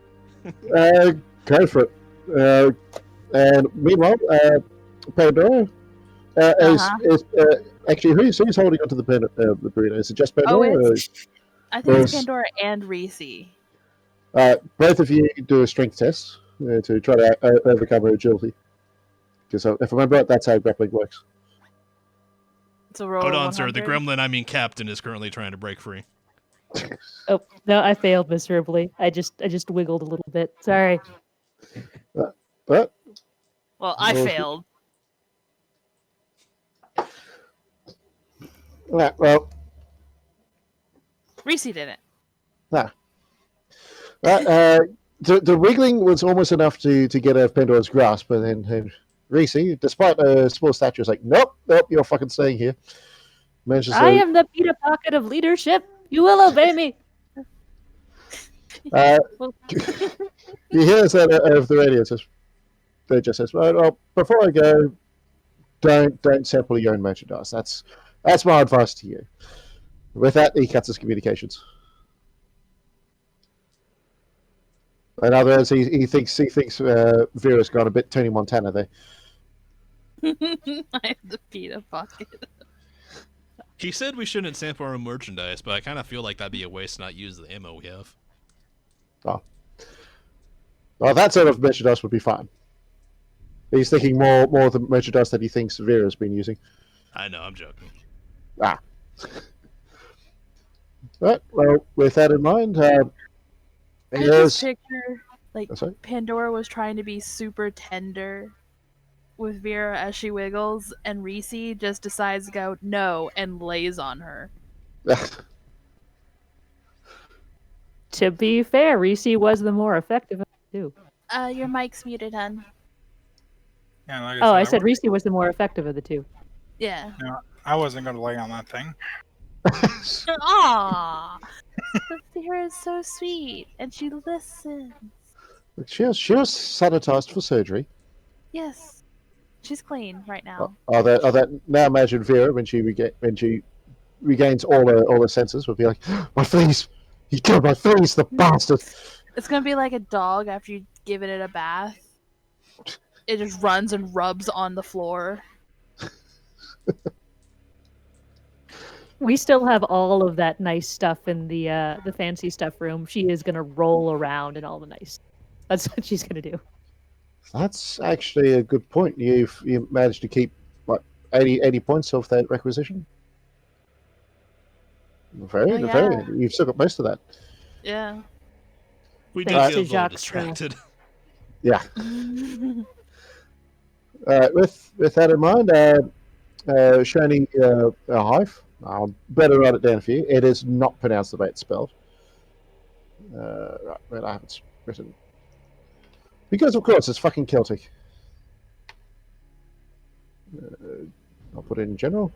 Go for it. And meanwhile, Pandora is actually who's holding onto the burrito? Is it just Pandora? I think it's Pandora and Reese. Both of you do a strength test to try to overcome her agility. Because if I remember right, that's how grappling works. It's a roll. Hold on, 100. sir. The gremlin, captain, is currently trying to break free. Oh no, I failed miserably. I just wiggled a little bit. Sorry. But well, I failed. Well, Reese did it. Nah. The wiggling was almost enough to get out of Pandora's grasp, but then Reese, despite a small stature, is like, nope, you're fucking staying here. I am the Peter Pocket of leadership. You will obey me. He hears that over the radio. It just says, well, before I go, don't sample your own merchandise. That's my advice to you. With that, he cuts his communications. In other words, he thinks Vera's gone a bit Tony Montana there. I have the Peter Pocket. He said we shouldn't sample our own merchandise, but I kind of feel like that'd be a waste to not use the ammo we have. Oh. Well, that sort of merchandise would be fine. He's thinking more of the merchandise that he thinks Vera's been using. I know, I'm joking. Right, well, with that in mind, I just picture Pandora was trying to be super tender with Vera as she wiggles, and Reese just decides to go no and lays on her. To be fair, Reese was the more effective of the two. Your mic's muted, hun. Yeah, like I said Reese was the more effective of the two. Yeah. No, I wasn't going to lay on that thing. Aww. Vera is so sweet, and she listens. She was sanitized for surgery. Yes, she's clean right now. Now imagine Vera when she regains all her senses, would be like, my fleas! He killed my fleas, the bastard! It's gonna be like a dog after you give it a bath. It just runs and rubs on the floor. We still have all of that nice stuff in the fancy stuff room. She is gonna roll around in all the nice. That's what she's gonna do. That's actually a good point. You managed to keep what 80 points of that requisition. Very, Oh, yeah. very. You've still got most of that. Yeah. We did Thanks get to a little Jacques, distracted. Yeah. With that in mind, Shiny Hive. I'll better write it down for you. It is not pronounced the way it's spelled. Right, where I have it written. Because, of course, it's fucking Celtic. I'll put it in general.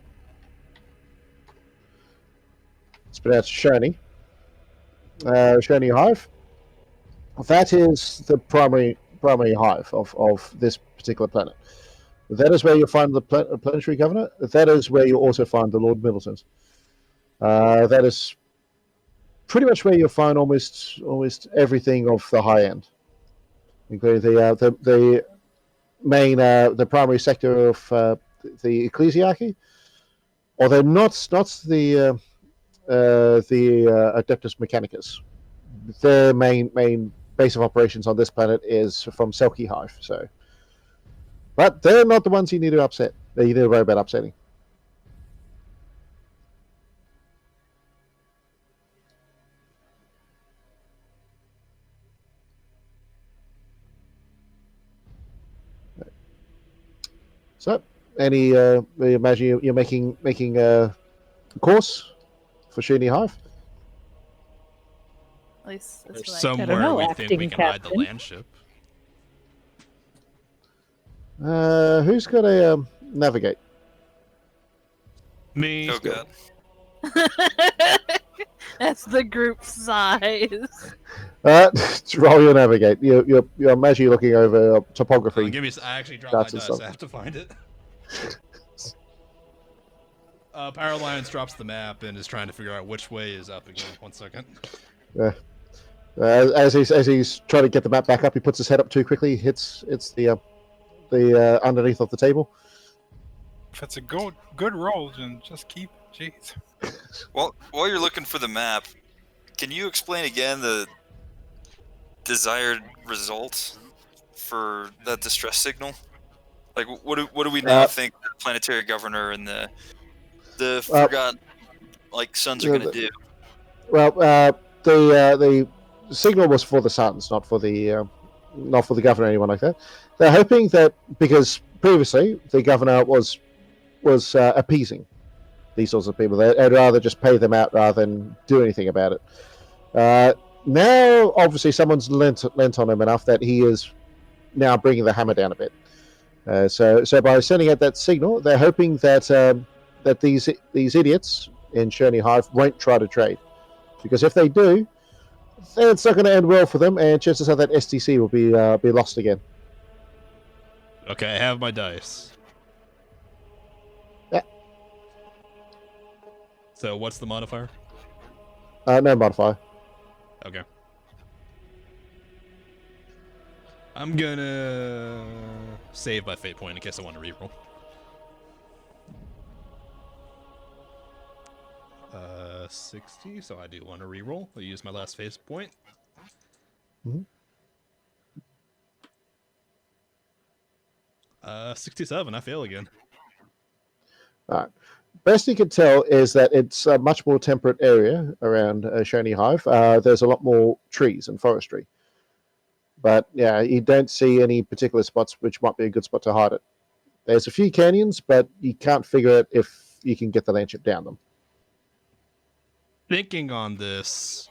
It's pronounced Shiny. Shiny Hive. That is the primary hive of this particular planet. That is where you'll find the planetary governor. That is where you'll also find the Lord Middletons. That is pretty much where you'll find almost everything of the high end, including the main the primary sector of the ecclesiarchy, although not the Adeptus Mechanicus. Their main base of operations on this planet is from Selkie Hive. So, but they're not the ones you need to upset. You need to worry about upsetting. So, any imagine you're making a course for Sheeny Hive. At least that's There's what I somewhere know, we think acting we can hide the captain. land ship. Who's got a navigate? Me. Oh god. That's the group size. Roll your navigate. You're imagine you're looking over topography. Give me. I actually dropped my That's dice. stuff. I have to find it. Power Alliance drops the map and is trying to figure out which way is up again. 1 second. As he's trying to get the map back up, he puts his head up too quickly. Hits the underneath of the table. If it's a good roll, then just keep. Jeez. Well, while you're looking for the map, can you explain again the desired result for that distress signal? Like, what do we now think the planetary governor and the forgotten sons are going to do? Well, the signal was for the Suns, not for the governor or anyone like that. They're hoping that because previously the governor was appeasing these sorts of people. They'd rather just pay them out rather than do anything about it. Now, obviously, someone's lent on him enough that he is now bringing the hammer down a bit. So by sending out that signal, they're hoping that that these idiots in Shiny Hive won't try to trade, because if they do, then it's not going to end well for them, and chances are that STC will be lost again. Okay, I have my dice. Yeah. So what's the modifier? No modifier. Okay. I'm gonna save my fate point in case I want to reroll. 60, so I do want to reroll. I'll use my last phase point. Mm-hmm. 67, I fail again. All right. Best you can tell is that it's a much more temperate area around Shiny Hive. There's a lot more trees and forestry. But yeah, you don't see any particular spots which might be a good spot to hide it. There's a few canyons, but you can't figure out if you can get the landship down them. Thinking on this,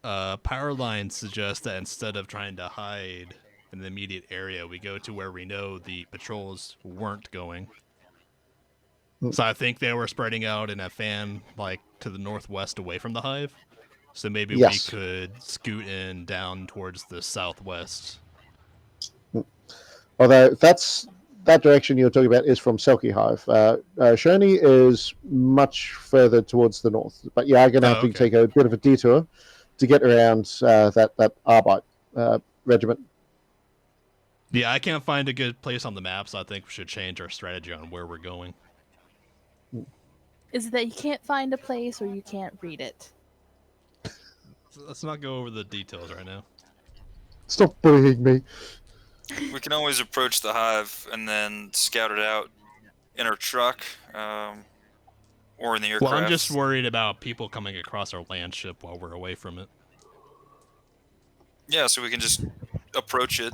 Power Line suggests that instead of trying to hide in the immediate area, we go to where we know the patrols weren't going. So I think they were spreading out in a fan, to the northwest away from the hive. So maybe Yes. we could scoot in down towards the southwest. Although that direction you're talking about is from Selkie Hive. Shiny is much further towards the north. But yeah, I'm going to have to take a bit of a detour to get around that Arbite regiment. Yeah, I can't find a good place on the map, so I think we should change our strategy on where we're going. is that you can't find a place or you can't read it. Let's not go over the details right now. Stop bullying me. We can always approach the hive and then scout it out in our truck, or in the aircraft. Well, I'm just worried about people coming across our land ship while we're away from it. Yeah, so we can just approach it,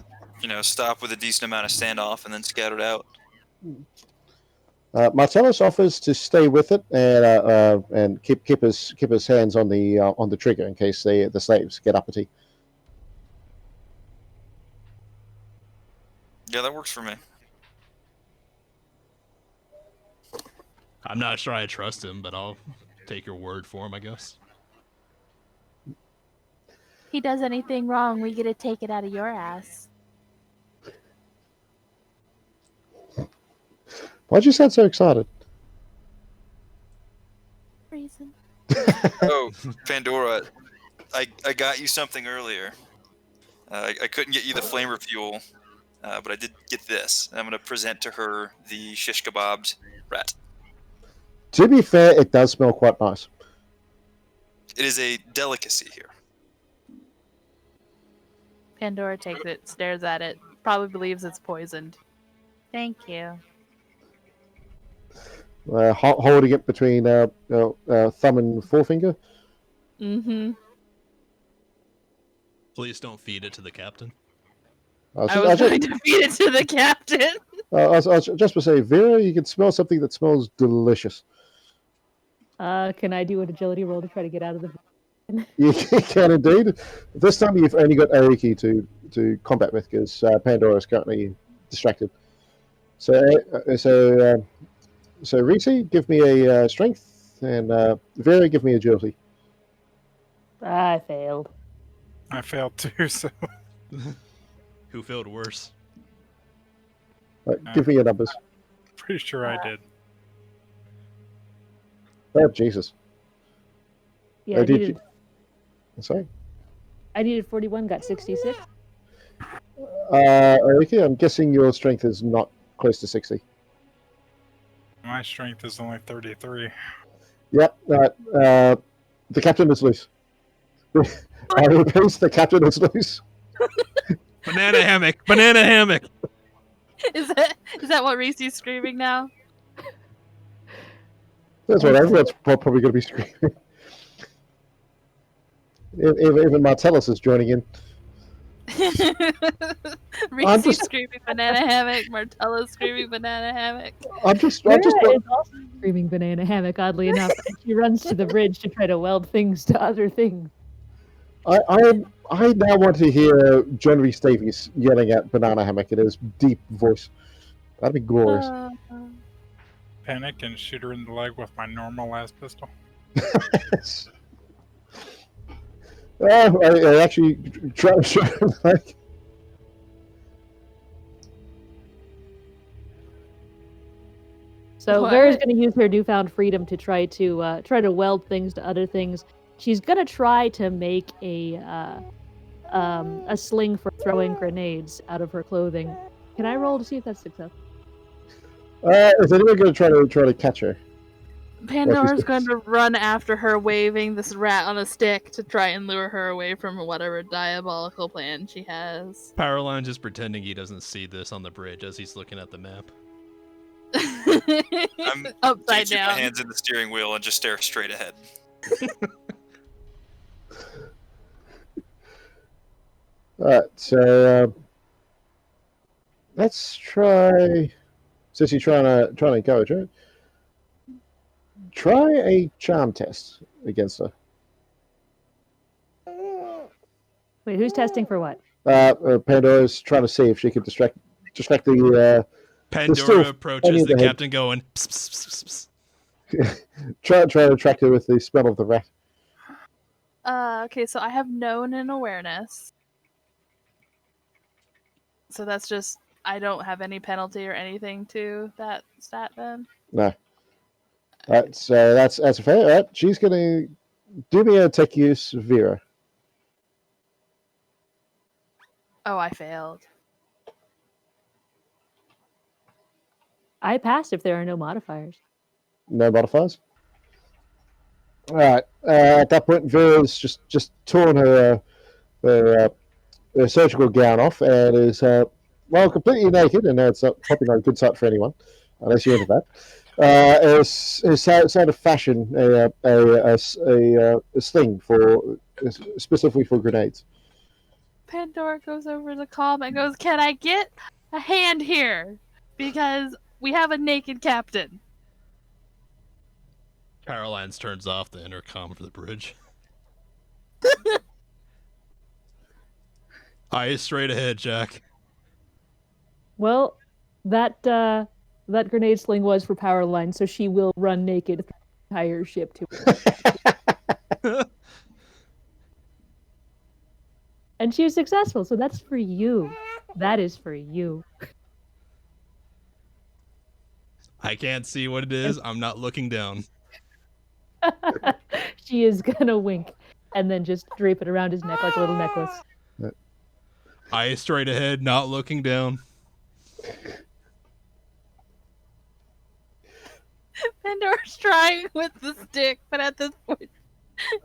stop with a decent amount of standoff, and then scout it out. Martellus offers to stay with it and keep his hands on the trigger in case the slaves get uppity. Yeah, that works for me. I'm not sure I trust him, but I'll take your word for him, I guess. He does anything wrong, we get to take it out of your ass. Why'd you sound so excited? Reason. Oh, Pandora, I got you something earlier. I couldn't get you the flamer fuel, but I did get this. I'm going to present to her the shish kebabbed rat. To be fair, it does smell quite nice. It is a delicacy here. Pandora takes it, stares at it, probably believes it's poisoned. Thank you. Holding it between thumb and forefinger. Mm-hmm. Please don't feed it to the captain. I was going to feed it to the captain. I was just going to say, Vera, you can smell something that smells delicious. Can I do an agility roll to try to get out of the... You can indeed. This time you've only got Ariki to combat with because Pandora is currently distracted. So Reese, give me a strength, and Vera, give me agility. I failed. I failed too, so... Who failed worse? Give me your numbers. Pretty sure I did. Oh, Jesus. Yeah, Sorry? I needed 41, got 66. Ariki, I'm guessing your strength is not close to 60. My strength is only 33. Yep. The captain is loose. I repeat, the captain is loose. Banana hammock! Banana hammock! Is that what Reese's screaming now? That's what everyone's probably going to be screaming. Even Martellus is joining in. Reese's screaming banana hammock, Martella's screaming banana hammock. I'm just is also screaming banana hammock, oddly enough. She runs to the bridge to try to weld things to other things. I now want to hear John Rhys Davies yelling at banana hammock in his deep voice. That'd be glorious. Panic and shoot her in the leg with my normal las pistol. I actually try to shoot him like. So Vera's going to use her newfound freedom to try to weld things to other things. She's going to try to make a sling for throwing grenades out of her clothing. Can I roll to see if that's successful? Is anyone going to try to catch her? Pandora's going to run after her, waving this rat on a stick to try and lure her away from whatever diabolical plan she has. Powerline just pretending he doesn't see this on the bridge as he's looking at the map. I'm upside keep down. my hands in the steering wheel and just stare straight ahead. Alright, so let's try. Since you're trying to encourage her, try a charm test against her. Wait, who's testing for what? Pandora's trying to see if she can distract the. Pandora approaches the captain, going. Pss, pss, pss, pss. try to attract her with the smell of the rat. Okay, so I have known and awareness. So that's just, I don't have any penalty or anything to that stat then? No. That's a fair. Right, she's gonna do me a tech use Vera. Oh, I failed. I passed if there are no modifiers. No modifiers? All right. At that point, Vera's just torn her surgical gown off and is completely naked, and it's probably not a good sight for anyone, unless you're into that. Is starting to fashion a sling for specifically for grenades. Pandora goes over to Calm and goes, "Can I get a hand here? Because we have a naked captain." Caroline's turns off the intercom for the bridge. Eyes straight ahead, Jack. Well, that grenade sling was for Powerline, so she will run naked through the entire ship to it. And she was successful, so that's for you. That is for you. I can't see what it is. I'm not looking down. She is gonna wink and then just drape it around his neck like a little necklace. Eyes straight ahead, not looking down. Pandora's trying with the stick, but at this point,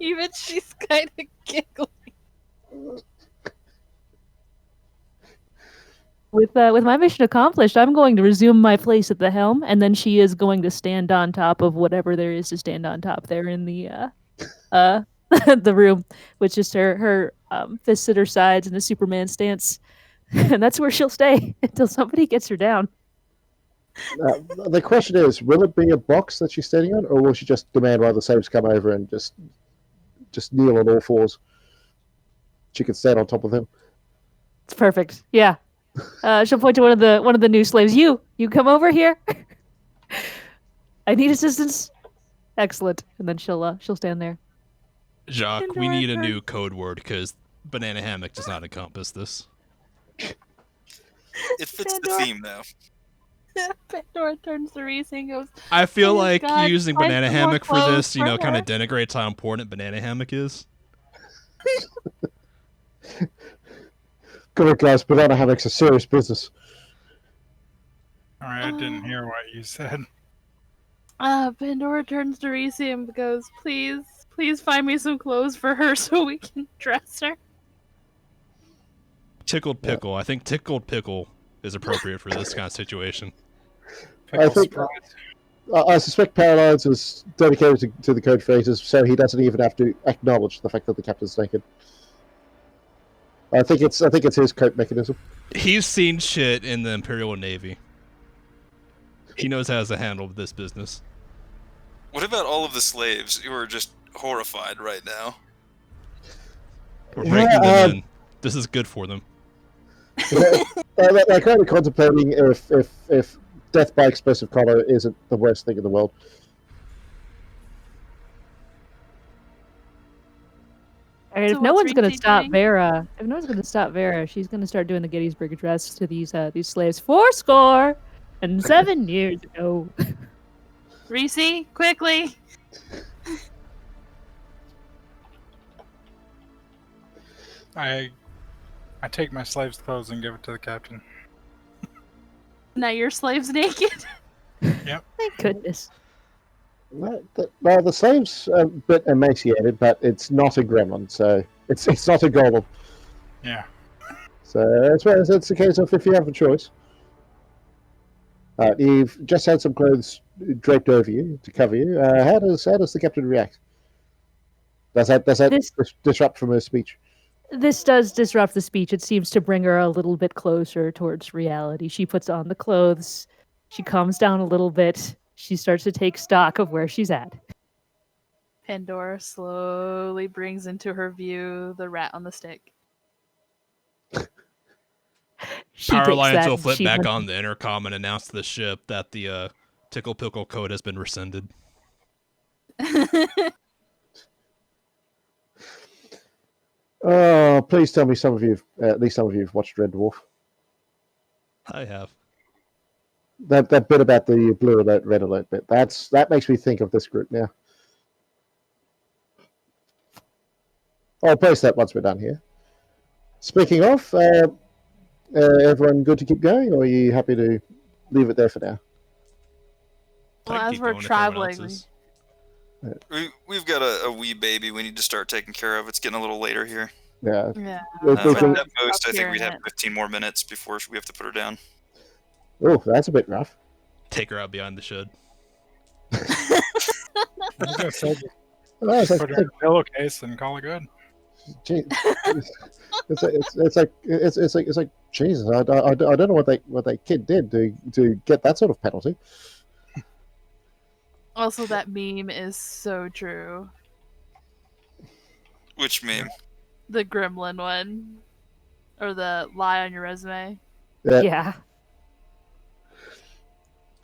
even she's kind of giggling. With my mission accomplished, I'm going to resume my place at the helm, and then she is going to stand on top of whatever there is to stand on top there in the the room, which is her fists at her sides in a Superman stance, and that's where she'll stay until somebody gets her down. The question is, will it be a box that she's standing on, or will she just demand one of the slaves come over and just kneel on all fours? She can stand on top of him. It's perfect. Yeah. She'll point to one of the new slaves. You come over here. I need assistance. Excellent. And then she'll stand there. Jacques, we need a new code word because banana hammock does not encompass this. It fits the theme, though. Pandora turns to Reese and goes, I feel "Oh, like God, using find banana some more hammock for clothes this, for kind her." of denigrates how important banana hammock is. Come on, guys, banana hammock's a serious business. Alright, I didn't hear what you said. Pandora turns to Reese and goes, please find me some clothes for her so we can dress her." Tickled pickle. I think tickled pickle is appropriate for this kind of situation. I think I suspect Paralyze is dedicated to the code phrases, so he doesn't even have to acknowledge the fact that the captain's naked. I think it's his code mechanism. He's seen shit in the Imperial Navy. He knows how to handle this business. What about all of the slaves who are just horrified right now? We're breaking them in. This is good for them. They're kind of contemplating if death by explosive collar isn't the worst thing in the world. I mean, So if no what's one's going to Reese stop doing? Vera, she's going to start doing the Gettysburg Address to these slaves. 407 years ago. Reese, quickly! I take my slave's clothes and give it to the captain. Now your slave's naked. Yep. Thank goodness. Well, the slave's a bit emaciated, but it's not a gremlin, so it's not a golem. Yeah. So it's a case of if you have a choice. You've just had some clothes draped over you to cover you. How does the captain react? Does that disrupt from her speech? This does disrupt the speech. It seems to bring her a little bit closer towards reality. She puts on the clothes. She calms down a little bit. She starts to take stock of where she's at. Pandora slowly brings into her view the rat on the stick. Power lines will flip back on the intercom and announce to the ship that the Tickle Pickle code has been rescinded. Oh, please tell me at least some of you have watched Red Dwarf. I have. That bit about the blue alert, red alert bit. That makes me think of this group now. I'll post that once we're done here. Speaking of, everyone good to keep going, or are you happy to leave it there for now? Well, as we're traveling, We've got a wee baby we need to start taking care of. It's getting a little later here. Yeah. Yeah. We At can- most, I think we'd hearing have it. 15 more minutes before we have to put her down. Oh, that's a bit rough. Take her out behind the shed. I was gonna say, just Oh, it's like, put her in a pillowcase and call it good. gee, it's like Jesus. I don't know what that kid did to get that sort of penalty. Also, that meme is so true. Which meme? The gremlin one. Or the lie on your resume. Yeah.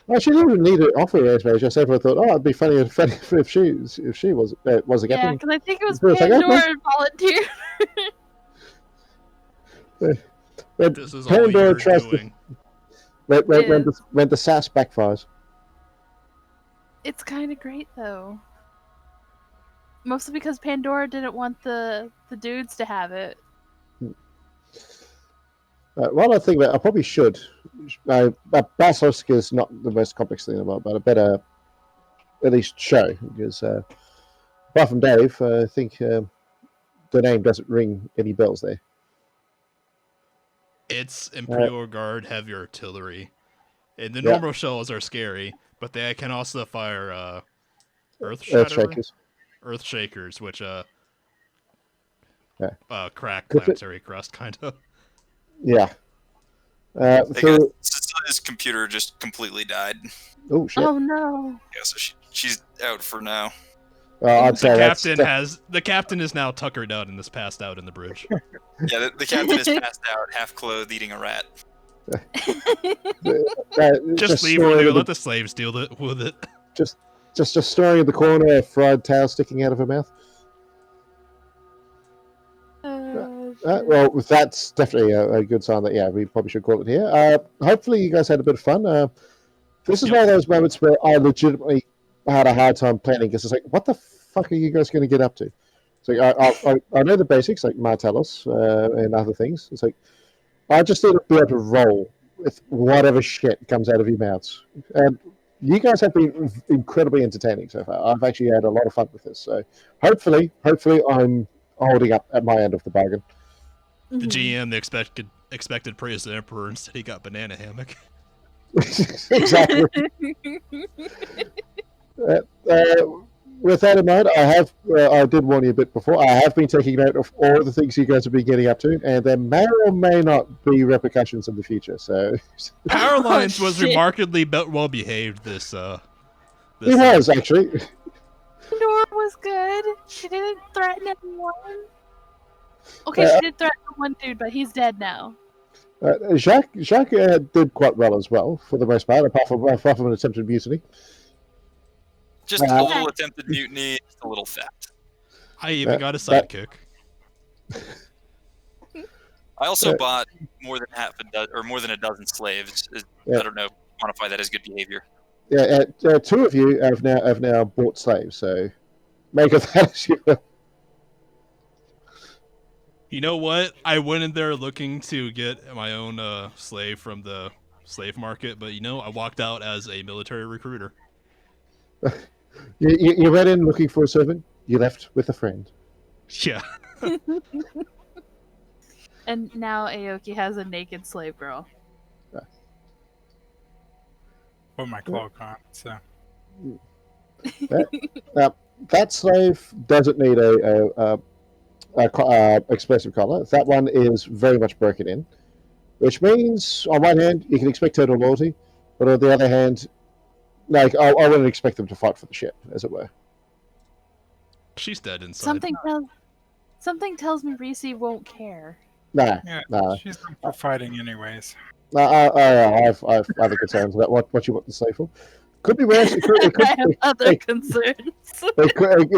Well, she didn't even need to offer a resume. Just everyone thought, oh, it'd be funny if she was a Yeah, captain. because I think it was It's like, Pandora volunteer. This is all Pandora you're tries to- doing. When the sass backfires. It's kind of great though. Mostly because Pandora didn't want the dudes to have it. One other thing that I probably should. Basilisk is not the most complex thing in the world, but I better at least show because apart from Dave, I think the name doesn't ring any bells there. It's Imperial Guard heavy artillery. And the Yeah. normal shells are scary, but they can also fire Earth Shakers, which crack Good for- planetary crust, kind of. Yeah. I So, guess Cecilia's computer just completely died. oh shit! Oh no. Yeah, so she's out for now. I'd say The captain is now tuckered out and is passed out in the bridge. Yeah, the captain is passed out, half clothed, eating a rat. Just leave her there. Let the slaves deal with it. just storing in the corner, a fried tail sticking out of her mouth. Well, that's definitely a good sign that we probably should call it here. Hopefully, you guys had a bit of fun. This is one of those moments where I legitimately had a hard time planning because it's like, what the fuck are you guys going to get up to? So I know the basics like Martellus and other things. It's like I just need to be able to roll with whatever shit comes out of your mouths. And you guys have been incredibly entertaining so far. I've actually had a lot of fun with this. So hopefully I'm holding up at my end of the bargain. The GM, the expected praise the Emperor, instead he got banana hammock. Exactly. With that in mind, I did warn you a bit before. I have been taking note of all the things you guys have been getting up to, and there may or may not be repercussions in the future. So, Power Lines was shit. remarkably well behaved this. it was actually. Pandora was good. She didn't threaten anyone. Okay, Yeah. she did threaten one dude, but he's dead now. Jacques did quite well as well for the most part, apart from an attempted mutiny. Just a little attempted mutiny, just a little fat. I even got a sidekick. I also bought more than more than a dozen slaves. Yeah. I don't know, quantify that as good behavior. Yeah, two of you have now bought slaves, so make of that as you will. You know what? I went in there looking to get my own slave from the slave market, but I walked out as a military recruiter. You went in looking for a servant. You left with a friend. Yeah. And now Aoki has a naked slave girl. Put my cloak on. So That slave doesn't need a explosive collar. That one is very much broken in, which means on one hand you can expect total loyalty, but on the other hand, like I wouldn't expect them to fight for the ship, as it were. She's dead inside. Something tells me Reese won't care. Nah, yeah, nah. she's not for fighting anyways. I have other concerns about what you want the slave for. Could be worse. I have other concerns. It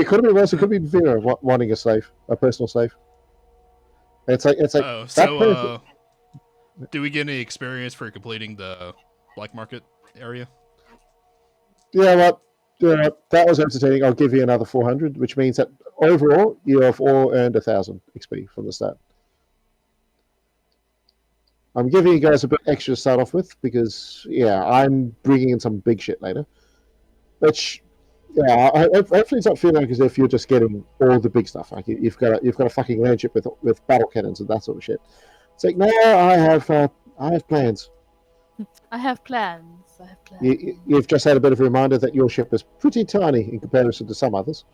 could be worse. It could be Vera wanting a slave, a personal slave. It's like Oh, so do we get any experience for completing the black market area? Yeah, that was entertaining. I'll give you another 400, which means that overall you have all earned 1,000 XP from the start. I'm giving you guys a bit extra to start off with because I'm bringing in some big shit later. Which, Yeah, hopefully it's not feeling like as if you're just getting all the big stuff. Like you've got a fucking land ship with battle cannons and that sort of shit. It's like, no, I have plans. I have plans. I have plans. You've just had a bit of a reminder that your ship is pretty tiny in comparison to some others.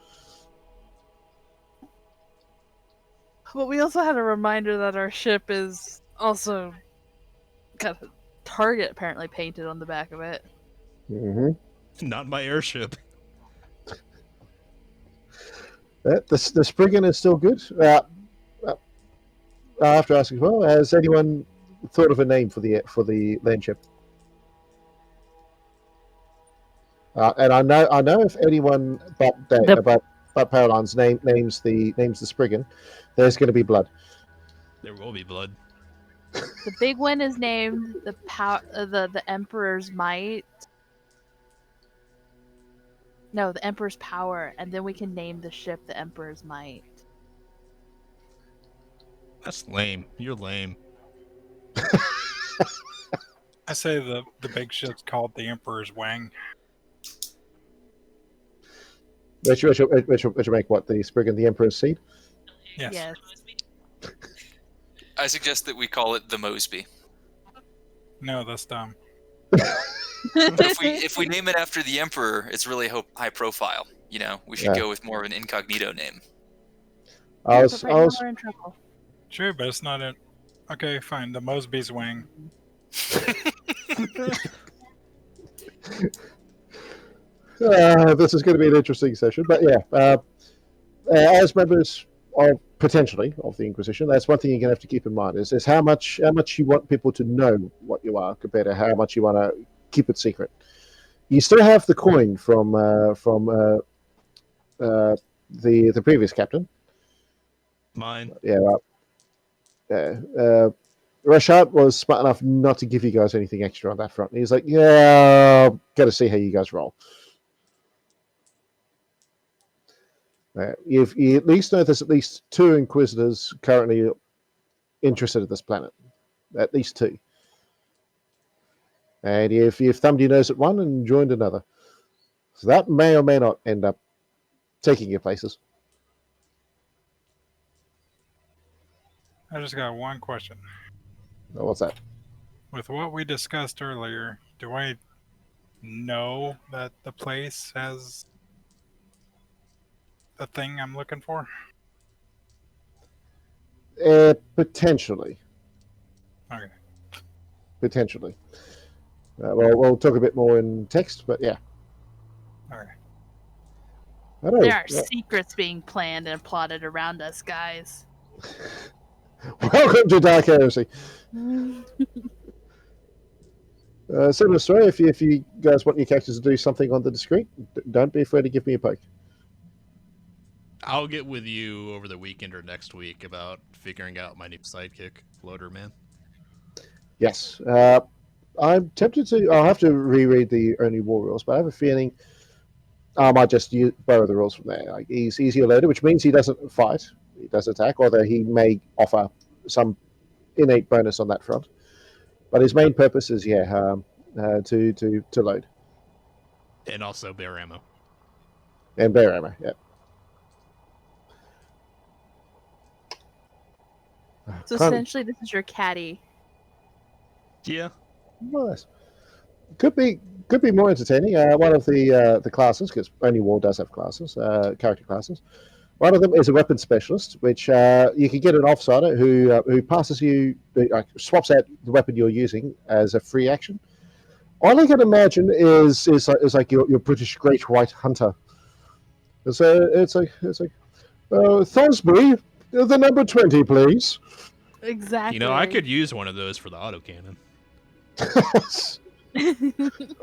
But we also had a reminder that our ship is also got a target apparently painted on the back of it. Mm-hmm. Not my airship. The Spriggan is still good. I have to ask as well. Has anyone thought of a name for the land ship? And I know if anyone but Paralines names the Spriggan, there's going to be blood. There will be blood. The big one is named the Emperor's Might. No, the Emperor's Power, and then we can name the ship the Emperor's Might. That's lame. You're lame. I say the big ship's called the Emperor's Wang. Which will make what, the Spriggan the Emperor's Seed? Yes. I suggest that we call it the Mosby. No, that's dumb. If we name it after the Emperor, it's really high profile. You know, we should go with more of an incognito name. I was We're in trouble. Sure, but it's not it. Okay, fine. The Mosby's Wang. This is going to be an interesting session, but yeah, as members of potentially of the Inquisition, that's one thing you're going to have to keep in mind is how much you want people to know what you are compared to how much you want to keep it secret. You still have the coin from the previous captain. Mine. Yeah. Rashad was smart enough not to give you guys anything extra on that front. He's like, yeah, got to see how you guys roll. You at least know there's at least 2 Inquisitors currently interested in this planet. At least 2. And you've thumbed your nose at one and joined another. So that may or may not end up taking your places. I just got one question. Oh, what's that? With what we discussed earlier, do I know that the place has the thing I'm looking for? Potentially. Okay. Potentially. Well, we'll talk a bit more in text, but yeah. Okay. There are secrets being planned and plotted around us, guys. Welcome to Dark Heresy. Similar story. If you guys want your characters to do something on the discreet, don't be afraid to give me a poke. I'll get with you over the weekend or next week about figuring out my new sidekick, Floater Man. Yes. I'm tempted to... I'll have to reread the Only War rules, but I have a feeling I might just borrow the rules from there. Like, he's easier loader, which means he doesn't fight. He does attack, although he may offer some innate bonus on that front. But his main purpose is, to load. And also bear ammo. And bear ammo, yeah. So essentially, this is your caddy. Yeah. Nice. Could be more entertaining. One of the classes, because Only War does have classes, character classes. One of them is a weapon specialist, which you can get an offsider who passes you, swaps out the weapon you're using as a free action. All I can imagine is like your British Great White Hunter. So it's like Thosbury, the number 20, please. Exactly. You know, I could use one of those for the autocannon.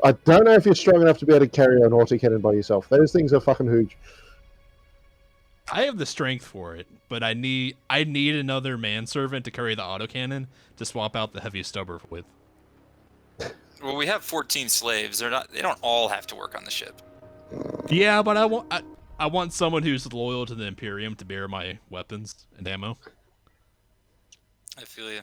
I don't know if you're strong enough to be able to carry an autocannon by yourself. Those things are fucking huge. I have the strength for it, but I need another manservant to carry the autocannon to swap out the heavy stubber with. Well, we have 14 slaves. They don't all have to work on the ship. Yeah, but I want someone who's loyal to the Imperium to bear my weapons and ammo. I feel you.